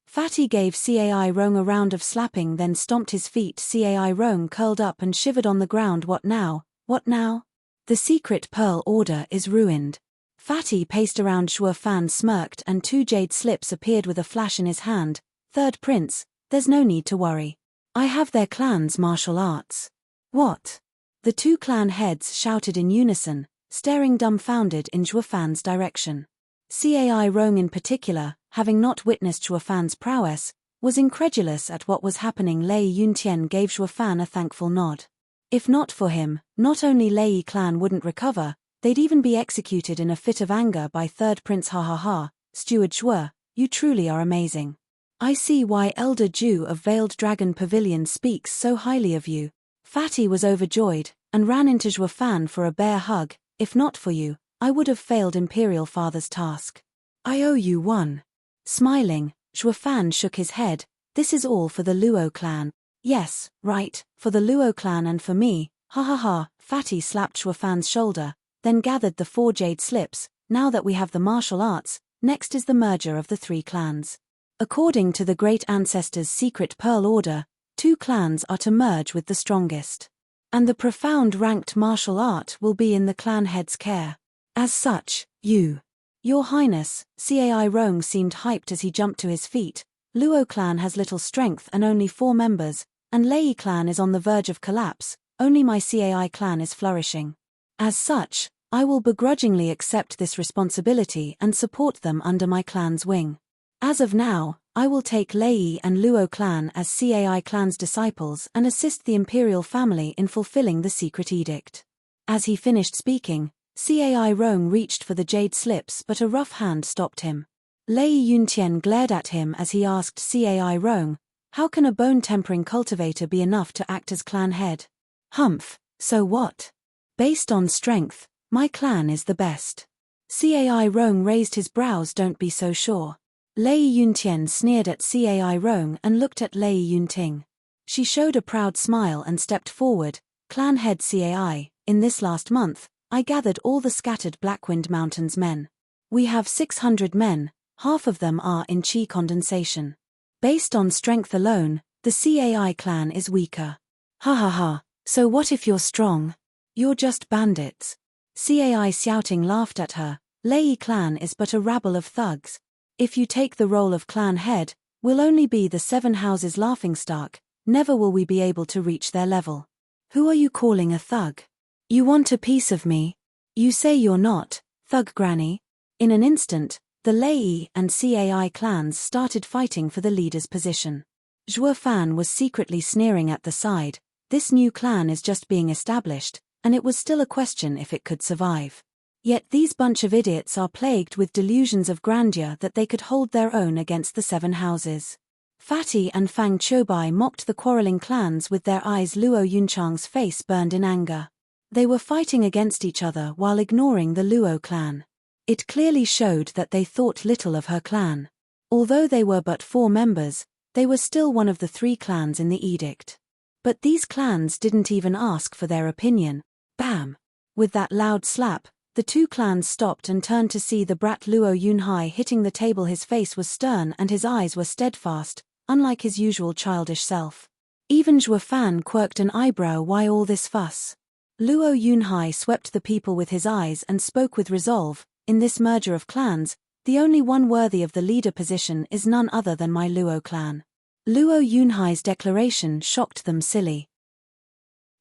Fatty gave Cai Rong a round of slapping, then stomped his feet. Cai Rong curled up and shivered on the ground. What now? What now? The secret pearl order is ruined. Fatty paced around. Zhuo Fan smirked and 2 jade slips appeared with a flash in his hand. Third prince, there's no need to worry. I have their clan's martial arts. What? The 2 clan heads shouted in unison, staring dumbfounded in Zhuo Fan's direction. Cai Rong in particular, having not witnessed Zhuo Fan's prowess, was incredulous at what was happening. Lei Yuntian gave Zhuo Fan a thankful nod. If not for him, not only Lei clan wouldn't recover, they'd even be executed in a fit of anger by third prince. Ha ha ha, Steward Zhuo, you truly are amazing. I see why Elder Ju of Veiled Dragon Pavilion speaks so highly of you. Fatty was overjoyed, and ran into Zhuo Fan for a bear hug. If not for you, I would have failed Imperial Father's task. I owe you one. Smiling, Zhuo Fan shook his head. This is all for the Luo clan. Yes, right, for the Luo clan and for me. Ha ha ha. Fatty slapped Zhuo Fan's shoulder, then gathered the 4 jade slips. Now that we have the martial arts, next is the merger of the 3 clans. According to the great ancestors' secret pearl order, 2 clans are to merge with the strongest. And the profound ranked martial art will be in the clan head's care. As such, Your Highness, Cai Rong seemed hyped as he jumped to his feet. Luo clan has little strength and only 4 members, and Lei clan is on the verge of collapse. Only my Cai clan is flourishing. As such, I will begrudgingly accept this responsibility and support them under my clan's wing. As of now, I will take Lei and Luo clan as Cai clan's disciples and assist the imperial family in fulfilling the secret edict. As he finished speaking, Cai Rong reached for the jade slips, but a rough hand stopped him. Lei Yuntian glared at him as he asked Cai Rong, how can a bone-tempering cultivator be enough to act as clan head? Humph, so what? Based on strength, my clan is the best. Cai Rong raised his brows. Don't be so sure. Lei Yuntian sneered at Cai Rong and looked at Lei Yunting. She showed a proud smile and stepped forward. Clan head Cai, in this last month, I gathered all the scattered Blackwind Mountains men. We have 600 men, half of them are in chi condensation. Based on strength alone, the Cai clan is weaker. Ha ha ha, so what if you're strong? You're just bandits. Cai Xiaoting laughed at her. Lei clan is but a rabble of thugs. If you take the role of clan head, we'll only be the 7 houses laughingstock, never will we be able to reach their level. Who are you calling a thug? You want a piece of me? You say you're not, thug granny. In an instant, the Lei and Cai clans started fighting for the leader's position. Zhuo Fan was secretly sneering at the side. This new clan is just being established, and it was still a question if it could survive. Yet these bunch of idiots are plagued with delusions of grandeur that they could hold their own against the 7 houses. Fatty and Fang Choubai mocked the quarreling clans with their eyes. Luo Yunchang's face burned in anger. They were fighting against each other while ignoring the Luo clan. It clearly showed that they thought little of her clan. Although they were but 4 members, they were still one of the 3 clans in the edict. But these clans didn't even ask for their opinion. Bam! With that loud slap, the 2 clans stopped and turned to see the brat Luo Yunhai hitting the table. His face was stern and his eyes were steadfast, unlike his usual childish self. Even Zhuo Fan quirked an eyebrow. Why all this fuss? Luo Yunhai swept the people with his eyes and spoke with resolve. In this merger of clans, the only one worthy of the leader position is none other than my Luo clan. Luo Yunhai's declaration shocked them silly.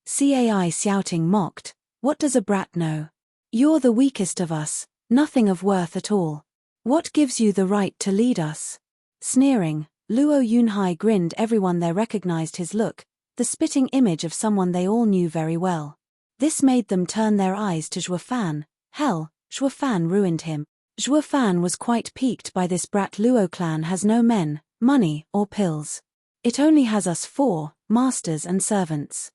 Cai Xiaoting mocked, what does a brat know? You're the weakest of us, nothing of worth at all. What gives you the right to lead us? Sneering, Luo Yunhai grinned. Everyone there recognized his look, the spitting image of someone they all knew very well. This made them turn their eyes to Zhuo Fan. Hell, Zhuo Fan ruined him. Zhuo Fan was quite piqued by this brat. Luo clan has no men, money, or pills. It only has us 4, masters and servants.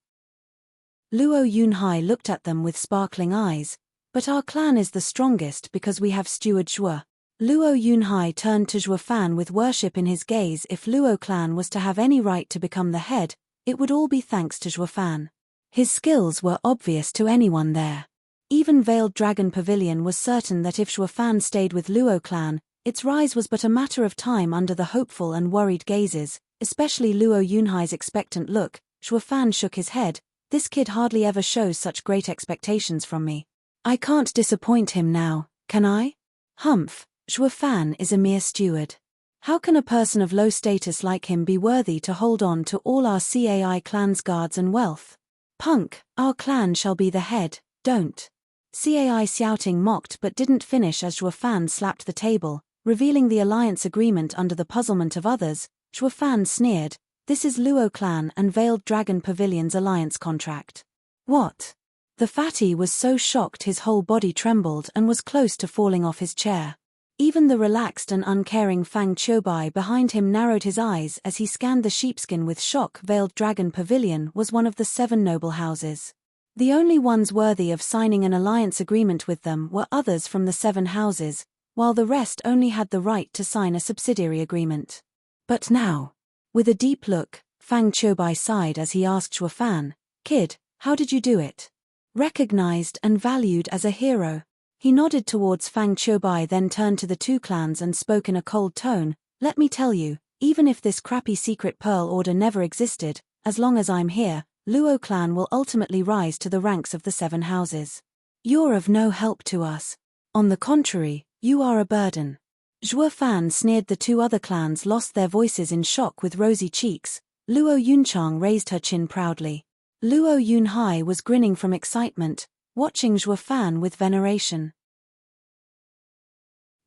Luo Yunhai looked at them with sparkling eyes. But our clan is the strongest because we have Steward Zhuo. Luo Yunhai turned to Zhuo Fan with worship in his gaze. If Luo clan was to have any right to become the head, it would all be thanks to Zhuo Fan. His skills were obvious to anyone there. Even Veiled Dragon Pavilion was certain that if Shuafan stayed with Luo clan, its rise was but a matter of time under the hopeful and worried gazes, especially Luo Yunhai's expectant look. Shuafan shook his head. This kid hardly ever shows such great expectations from me. I can't disappoint him now, can I? Humph, Shuafan is a mere steward. How can a person of low status like him be worthy to hold on to all our Cai clan's guards and wealth? Punk, our clan shall be the head, don't. Cai Xiaoting mocked but didn't finish as Shuafan slapped the table, revealing the alliance agreement under the puzzlement of others. Shuafan sneered, this is Luo clan and Veiled Dragon Pavilion's alliance contract. What? The fatty was so shocked his whole body trembled and was close to falling off his chair. Even the relaxed and uncaring Fang Qiubai behind him narrowed his eyes as he scanned the sheepskin with shock. Veiled Dragon Pavilion was one of the 7 noble houses. The only ones worthy of signing an alliance agreement with them were others from the 7 houses, while the rest only had the right to sign a subsidiary agreement. But now, with a deep look, Fang Qiubai sighed as he asked Shuafan, Kid, how did you do it? Recognized and valued as a hero. He nodded towards Fang Qiubai, then turned to the 2 clans and spoke in a cold tone, let me tell you, even if this crappy secret pearl order never existed, as long as I'm here, Luo clan will ultimately rise to the ranks of the 7 houses. You're of no help to us. On the contrary, you are a burden. Shuafan sneered. The 2 other clans lost their voices in shock with rosy cheeks. Luo Yunchang raised her chin proudly. Luo Yunhai was grinning from excitement, watching Shuafan with veneration.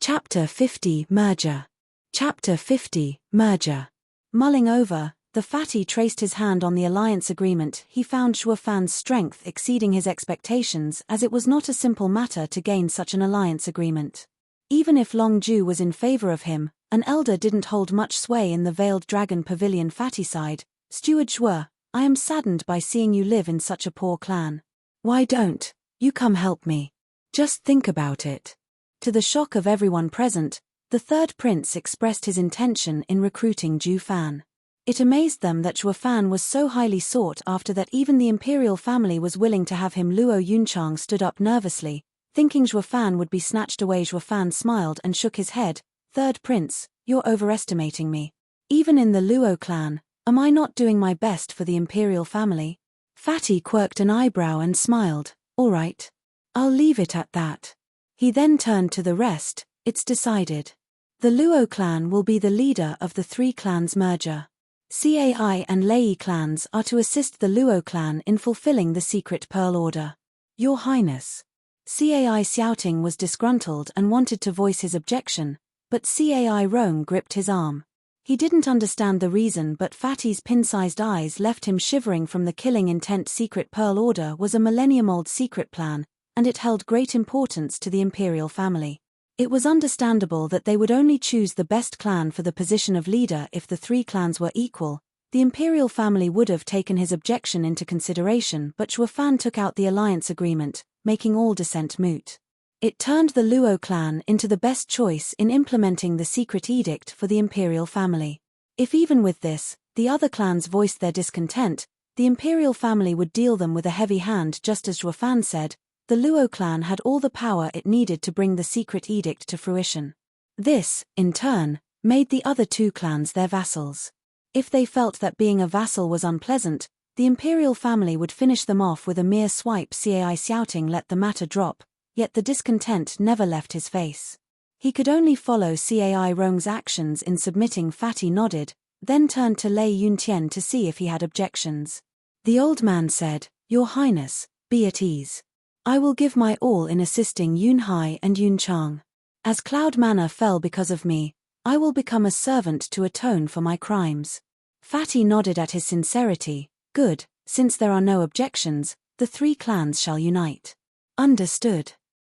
Chapter 50 Merger. Chapter 50 Merger. Mulling over, the fatty traced his hand on the alliance agreement. He found Shuafan's strength exceeding his expectations, as it was not a simple matter to gain such an alliance agreement. Even if Longju was in favor of him, an elder didn't hold much sway in the Veiled Dragon Pavilion fatty side. Steward Shua, I am saddened by seeing you live in such a poor clan. Why don't you come help me? Just think about it. To the shock of everyone present, the 3rd prince expressed his intention in recruiting Ju Fan. It amazed them that Shuafan was so highly sought after that even the imperial family was willing to have him. Luo Yunchang stood up nervously, thinking Shuafan would be snatched away. Shuafan smiled and shook his head. 3rd prince, you're overestimating me. Even in the Luo clan, am I not doing my best for the imperial family? Fatty quirked an eyebrow and smiled. All right. I'll leave it at that. He then turned to the rest. It's decided. The Luo clan will be the leader of the 3 clans merger. Cai and Lei clans are to assist the Luo clan in fulfilling the secret pearl order. Your Highness. Cai Xiaoting was disgruntled and wanted to voice his objection, but Cai Rong gripped his arm. He didn't understand the reason, but Fatty's pin-sized eyes left him shivering from the killing intent. Secret pearl order was a millennium-old secret plan, and it held great importance to the imperial family. It was understandable that they would only choose the best clan for the position of leader if the 3 clans were equal. The imperial family would have taken his objection into consideration, but Shuafan took out the alliance agreement, making all dissent moot. It turned the Luo clan into the best choice in implementing the secret edict for the imperial family. If even with this, the other clans voiced their discontent, the imperial family would deal them with a heavy hand. Just as Shuafan said, the Luo clan had all the power it needed to bring the secret edict to fruition. This, in turn, made the other 2 clans their vassals. If they felt that being a vassal was unpleasant, the imperial family would finish them off with a mere swipe. Cai Xiaoting let the matter drop, yet the discontent never left his face. He could only follow Cai Rong's actions in submitting. Fatty nodded, then turned to Lei Yuntian to see if he had objections. The old man said, Your Highness, be at ease. I will give my all in assisting Yunhai and Yunchang. As Cloud Manor fell because of me, I will become a servant to atone for my crimes. Fatty nodded at his sincerity. Good, since there are no objections, the 3 clans shall unite. Understood.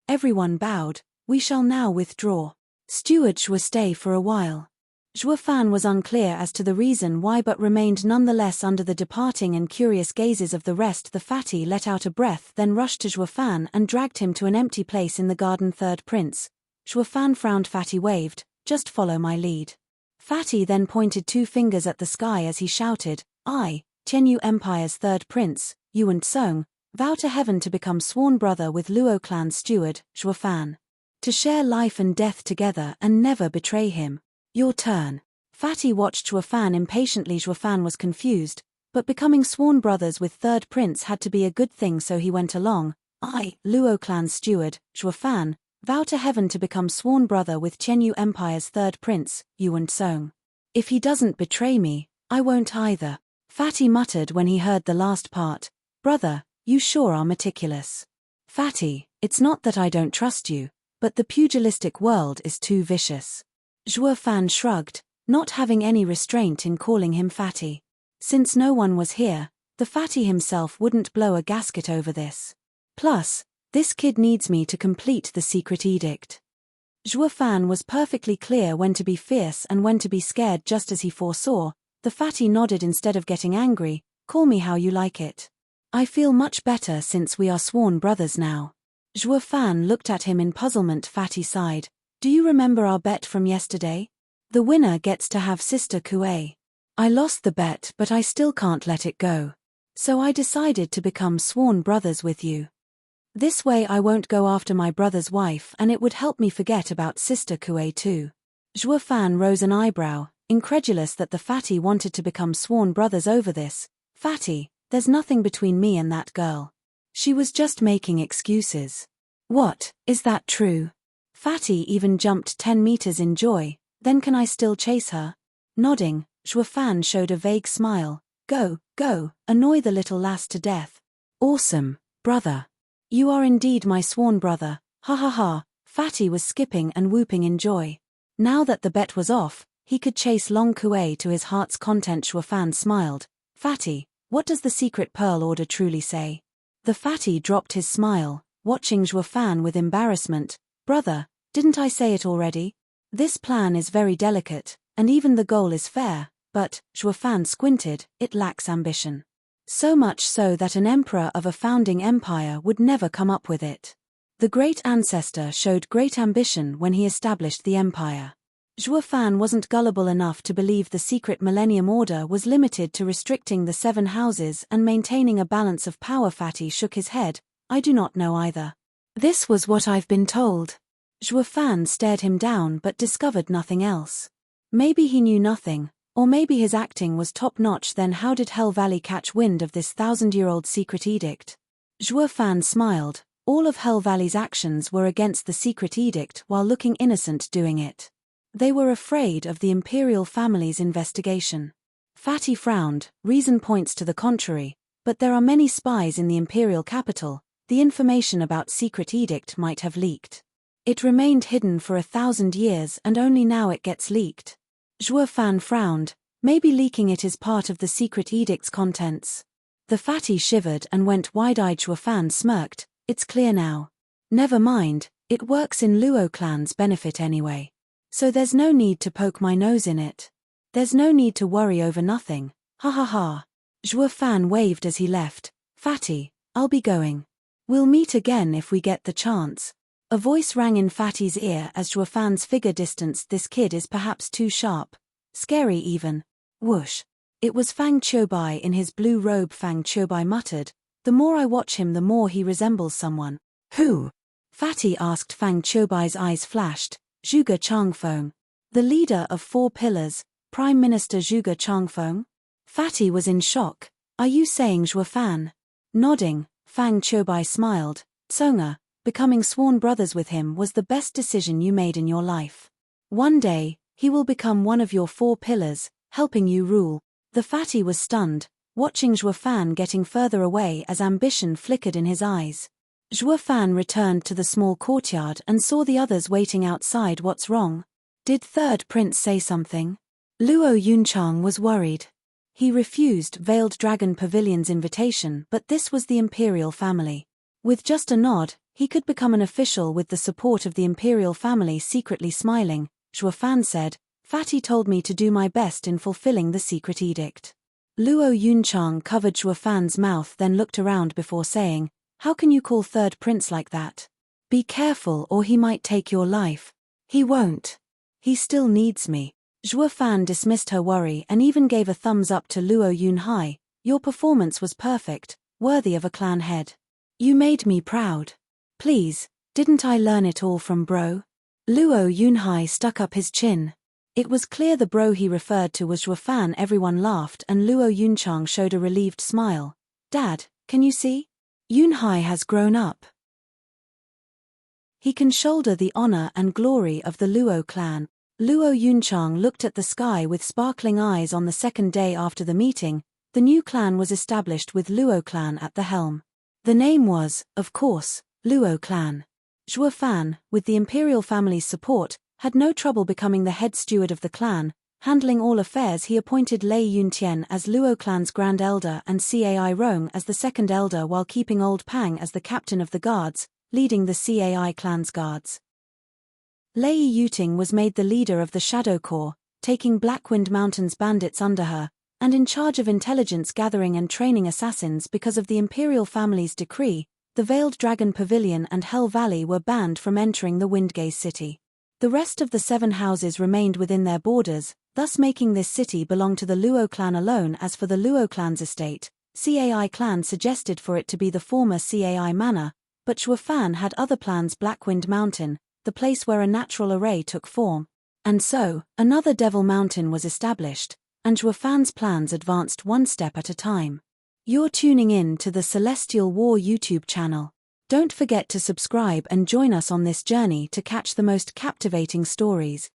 Everyone bowed. We shall now withdraw. Steward Shua stay for a while. Shuafan was unclear as to the reason why, but remained nonetheless under the departing and curious gazes of the rest. The fatty let out a breath, then rushed to Shuafan and dragged him to an empty place in the garden. 3rd prince. Shuafan frowned. Fatty waved, just follow my lead. Fatty then pointed 2 fingers at the sky as he shouted, I, Tianyu Empire's 3rd prince, Yuan Song, vow to heaven to become sworn brother with Luo clan's steward, Zhuofan. To share life and death together and never betray him. Your turn. Fatty watched Zhuofan impatiently. Zhuofan was confused, but becoming sworn brothers with third prince had to be a good thing, so he went along. I, Luo clan's steward, Zhuofan, vow to heaven to become sworn brother with Qianyu Empire's third prince, Yuan Song. If he doesn't betray me, I won't either. Fatty muttered when he heard the last part. Brother, you sure are meticulous. Fatty, it's not that I don't trust you, but the pugilistic world is too vicious. Zhuofan shrugged, not having any restraint in calling him Fatty. Since no one was here, the Fatty himself wouldn't blow a gasket over this. Plus, this kid needs me to complete the secret edict. Zhuofan was perfectly clear when to be fierce and when to be scared, just as he foresaw. The Fatty nodded instead of getting angry. Call me how you like it. I feel much better since we are sworn brothers now. Zhuofan looked at him in puzzlement. Fatty sighed. Do you remember our bet from yesterday? The winner gets to have Sister Kuei. I lost the bet, but I still can't let it go. So I decided to become sworn brothers with you. This way I won't go after my brother's wife, and it would help me forget about Sister Kuei too. Zhuofan rose an eyebrow, incredulous that the Fatty wanted to become sworn brothers over this. Fatty, there's nothing between me and that girl. She was just making excuses. What, is that true? Fatty even jumped 10 meters in joy. Then can I still chase her? Nodding, Zhuofan showed a vague smile. Go, go, annoy the little lass to death. Awesome, brother. You are indeed my sworn brother, ha ha ha. Fatty was skipping and whooping in joy. Now that the bet was off, he could chase Long Kuei to his heart's content. Zhuofan smiled. Fatty, what does the secret pearl order truly say? The Fatty dropped his smile, watching Zhuofan with embarrassment. Brother, didn't I say it already? This plan is very delicate, and even the goal is fair, but, Zhuofan squinted, it lacks ambition. So much so that an emperor of a founding empire would never come up with it. The great ancestor showed great ambition when he established the empire. Zhuofan wasn't gullible enough to believe the secret Millennium Order was limited to restricting the 7 houses and maintaining a balance of power. Fatty shook his head. I do not know either. This was what I've been told. Zhuofan stared him down but discovered nothing else. Maybe he knew nothing, or maybe his acting was top-notch. Then how did Hell Valley catch wind of this 1,000-year-old secret edict? Zhuofan smiled. All of Hell Valley's actions were against the secret edict while looking innocent doing it. They were afraid of the imperial family's investigation. Fatty frowned. Reason points to the contrary, but there are many spies in the imperial capital. The information about secret edict might have leaked. It remained hidden for 1,000 years and only now it gets leaked. Zhuofan frowned. Maybe leaking it is part of the secret edict's contents. The Fatty shivered and went wide-eyed. Zhuofan smirked. It's clear now. Never mind, it works in Luo clan's benefit anyway. So there's no need to poke my nose in it. There's no need to worry over nothing. Ha ha ha. Zhuofan waved as he left. Fatty, I'll be going. We'll meet again if we get the chance. A voice rang in Fatty's ear as Zhuofan's figure distanced. This kid is perhaps too sharp. Scary even. Whoosh. It was Fang Qiubai in his blue robe. Fang Qiubai muttered. The more I watch him the more he resembles someone. Who? Fatty asked. Fang Qiubai's eyes flashed. Zhuge Changfeng. The leader of 4 pillars, Prime Minister Zhuge Changfeng? Fatty was in shock. Are you saying Zhuofan? Nodding, Fang Qiubai smiled. Tsonga, becoming sworn brothers with him was the best decision you made in your life. One day, he will become one of your 4 pillars, helping you rule. The Fatty was stunned, watching Zhuofan getting further away as ambition flickered in his eyes. Zhuofan returned to the small courtyard and saw the others waiting outside. What's wrong? Did third prince say something? Luo Yunchang was worried. He refused Veiled Dragon Pavilion's invitation, but this was the imperial family. With just a nod, he could become an official with the support of the imperial family. Secretly smiling, Zhuofan said, Fatty told me to do my best in fulfilling the secret edict. Luo Yunchang covered Zhuofan's mouth, then looked around before saying, How can you call third prince like that? Be careful or he might take your life. He won't. He still needs me. Zhuofan dismissed her worry and even gave a thumbs up to Luo Yunhai. Your performance was perfect, worthy of a clan head. You made me proud. Please, didn't I learn it all from bro? Luo Yunhai stuck up his chin. It was clear the bro he referred to was Zhuofan. Everyone laughed and Luo Yunchang showed a relieved smile. Dad, can you see? Yunhai has grown up. He can shoulder the honor and glory of the Luo clan. Luo Yunchang looked at the sky with sparkling eyes. On the second day after the meeting, the new clan was established with Luo clan at the helm. The name was, of course, Luo clan. Zhuofan, with the imperial family's support, had no trouble becoming the head steward of the clan. Handling all affairs, he appointed Lei Yuntian as Luo clan's grand elder and Cai Rong as the second elder, while keeping Old Pang as the captain of the guards, leading the Cai clan's guards. Lei Yuting was made the leader of the Shadow Corps, taking Blackwind Mountain's bandits under her, and in charge of intelligence gathering and training assassins. Because of the imperial family's decree, the Veiled Dragon Pavilion and Hell Valley were banned from entering the Windgaze city. The rest of the 7 houses remained within their borders, thus making this city belong to the Luo clan alone. As for the Luo clan's estate, Cai clan suggested for it to be the former Cai manor, but Zhuofan had other plans. Blackwind Mountain, the place where a natural array took form. And so, another Devil Mountain was established, and Zhuofan's plans advanced one step at a time. You're tuning in to the Celestial War YouTube channel. Don't forget to subscribe and join us on this journey to catch the most captivating stories.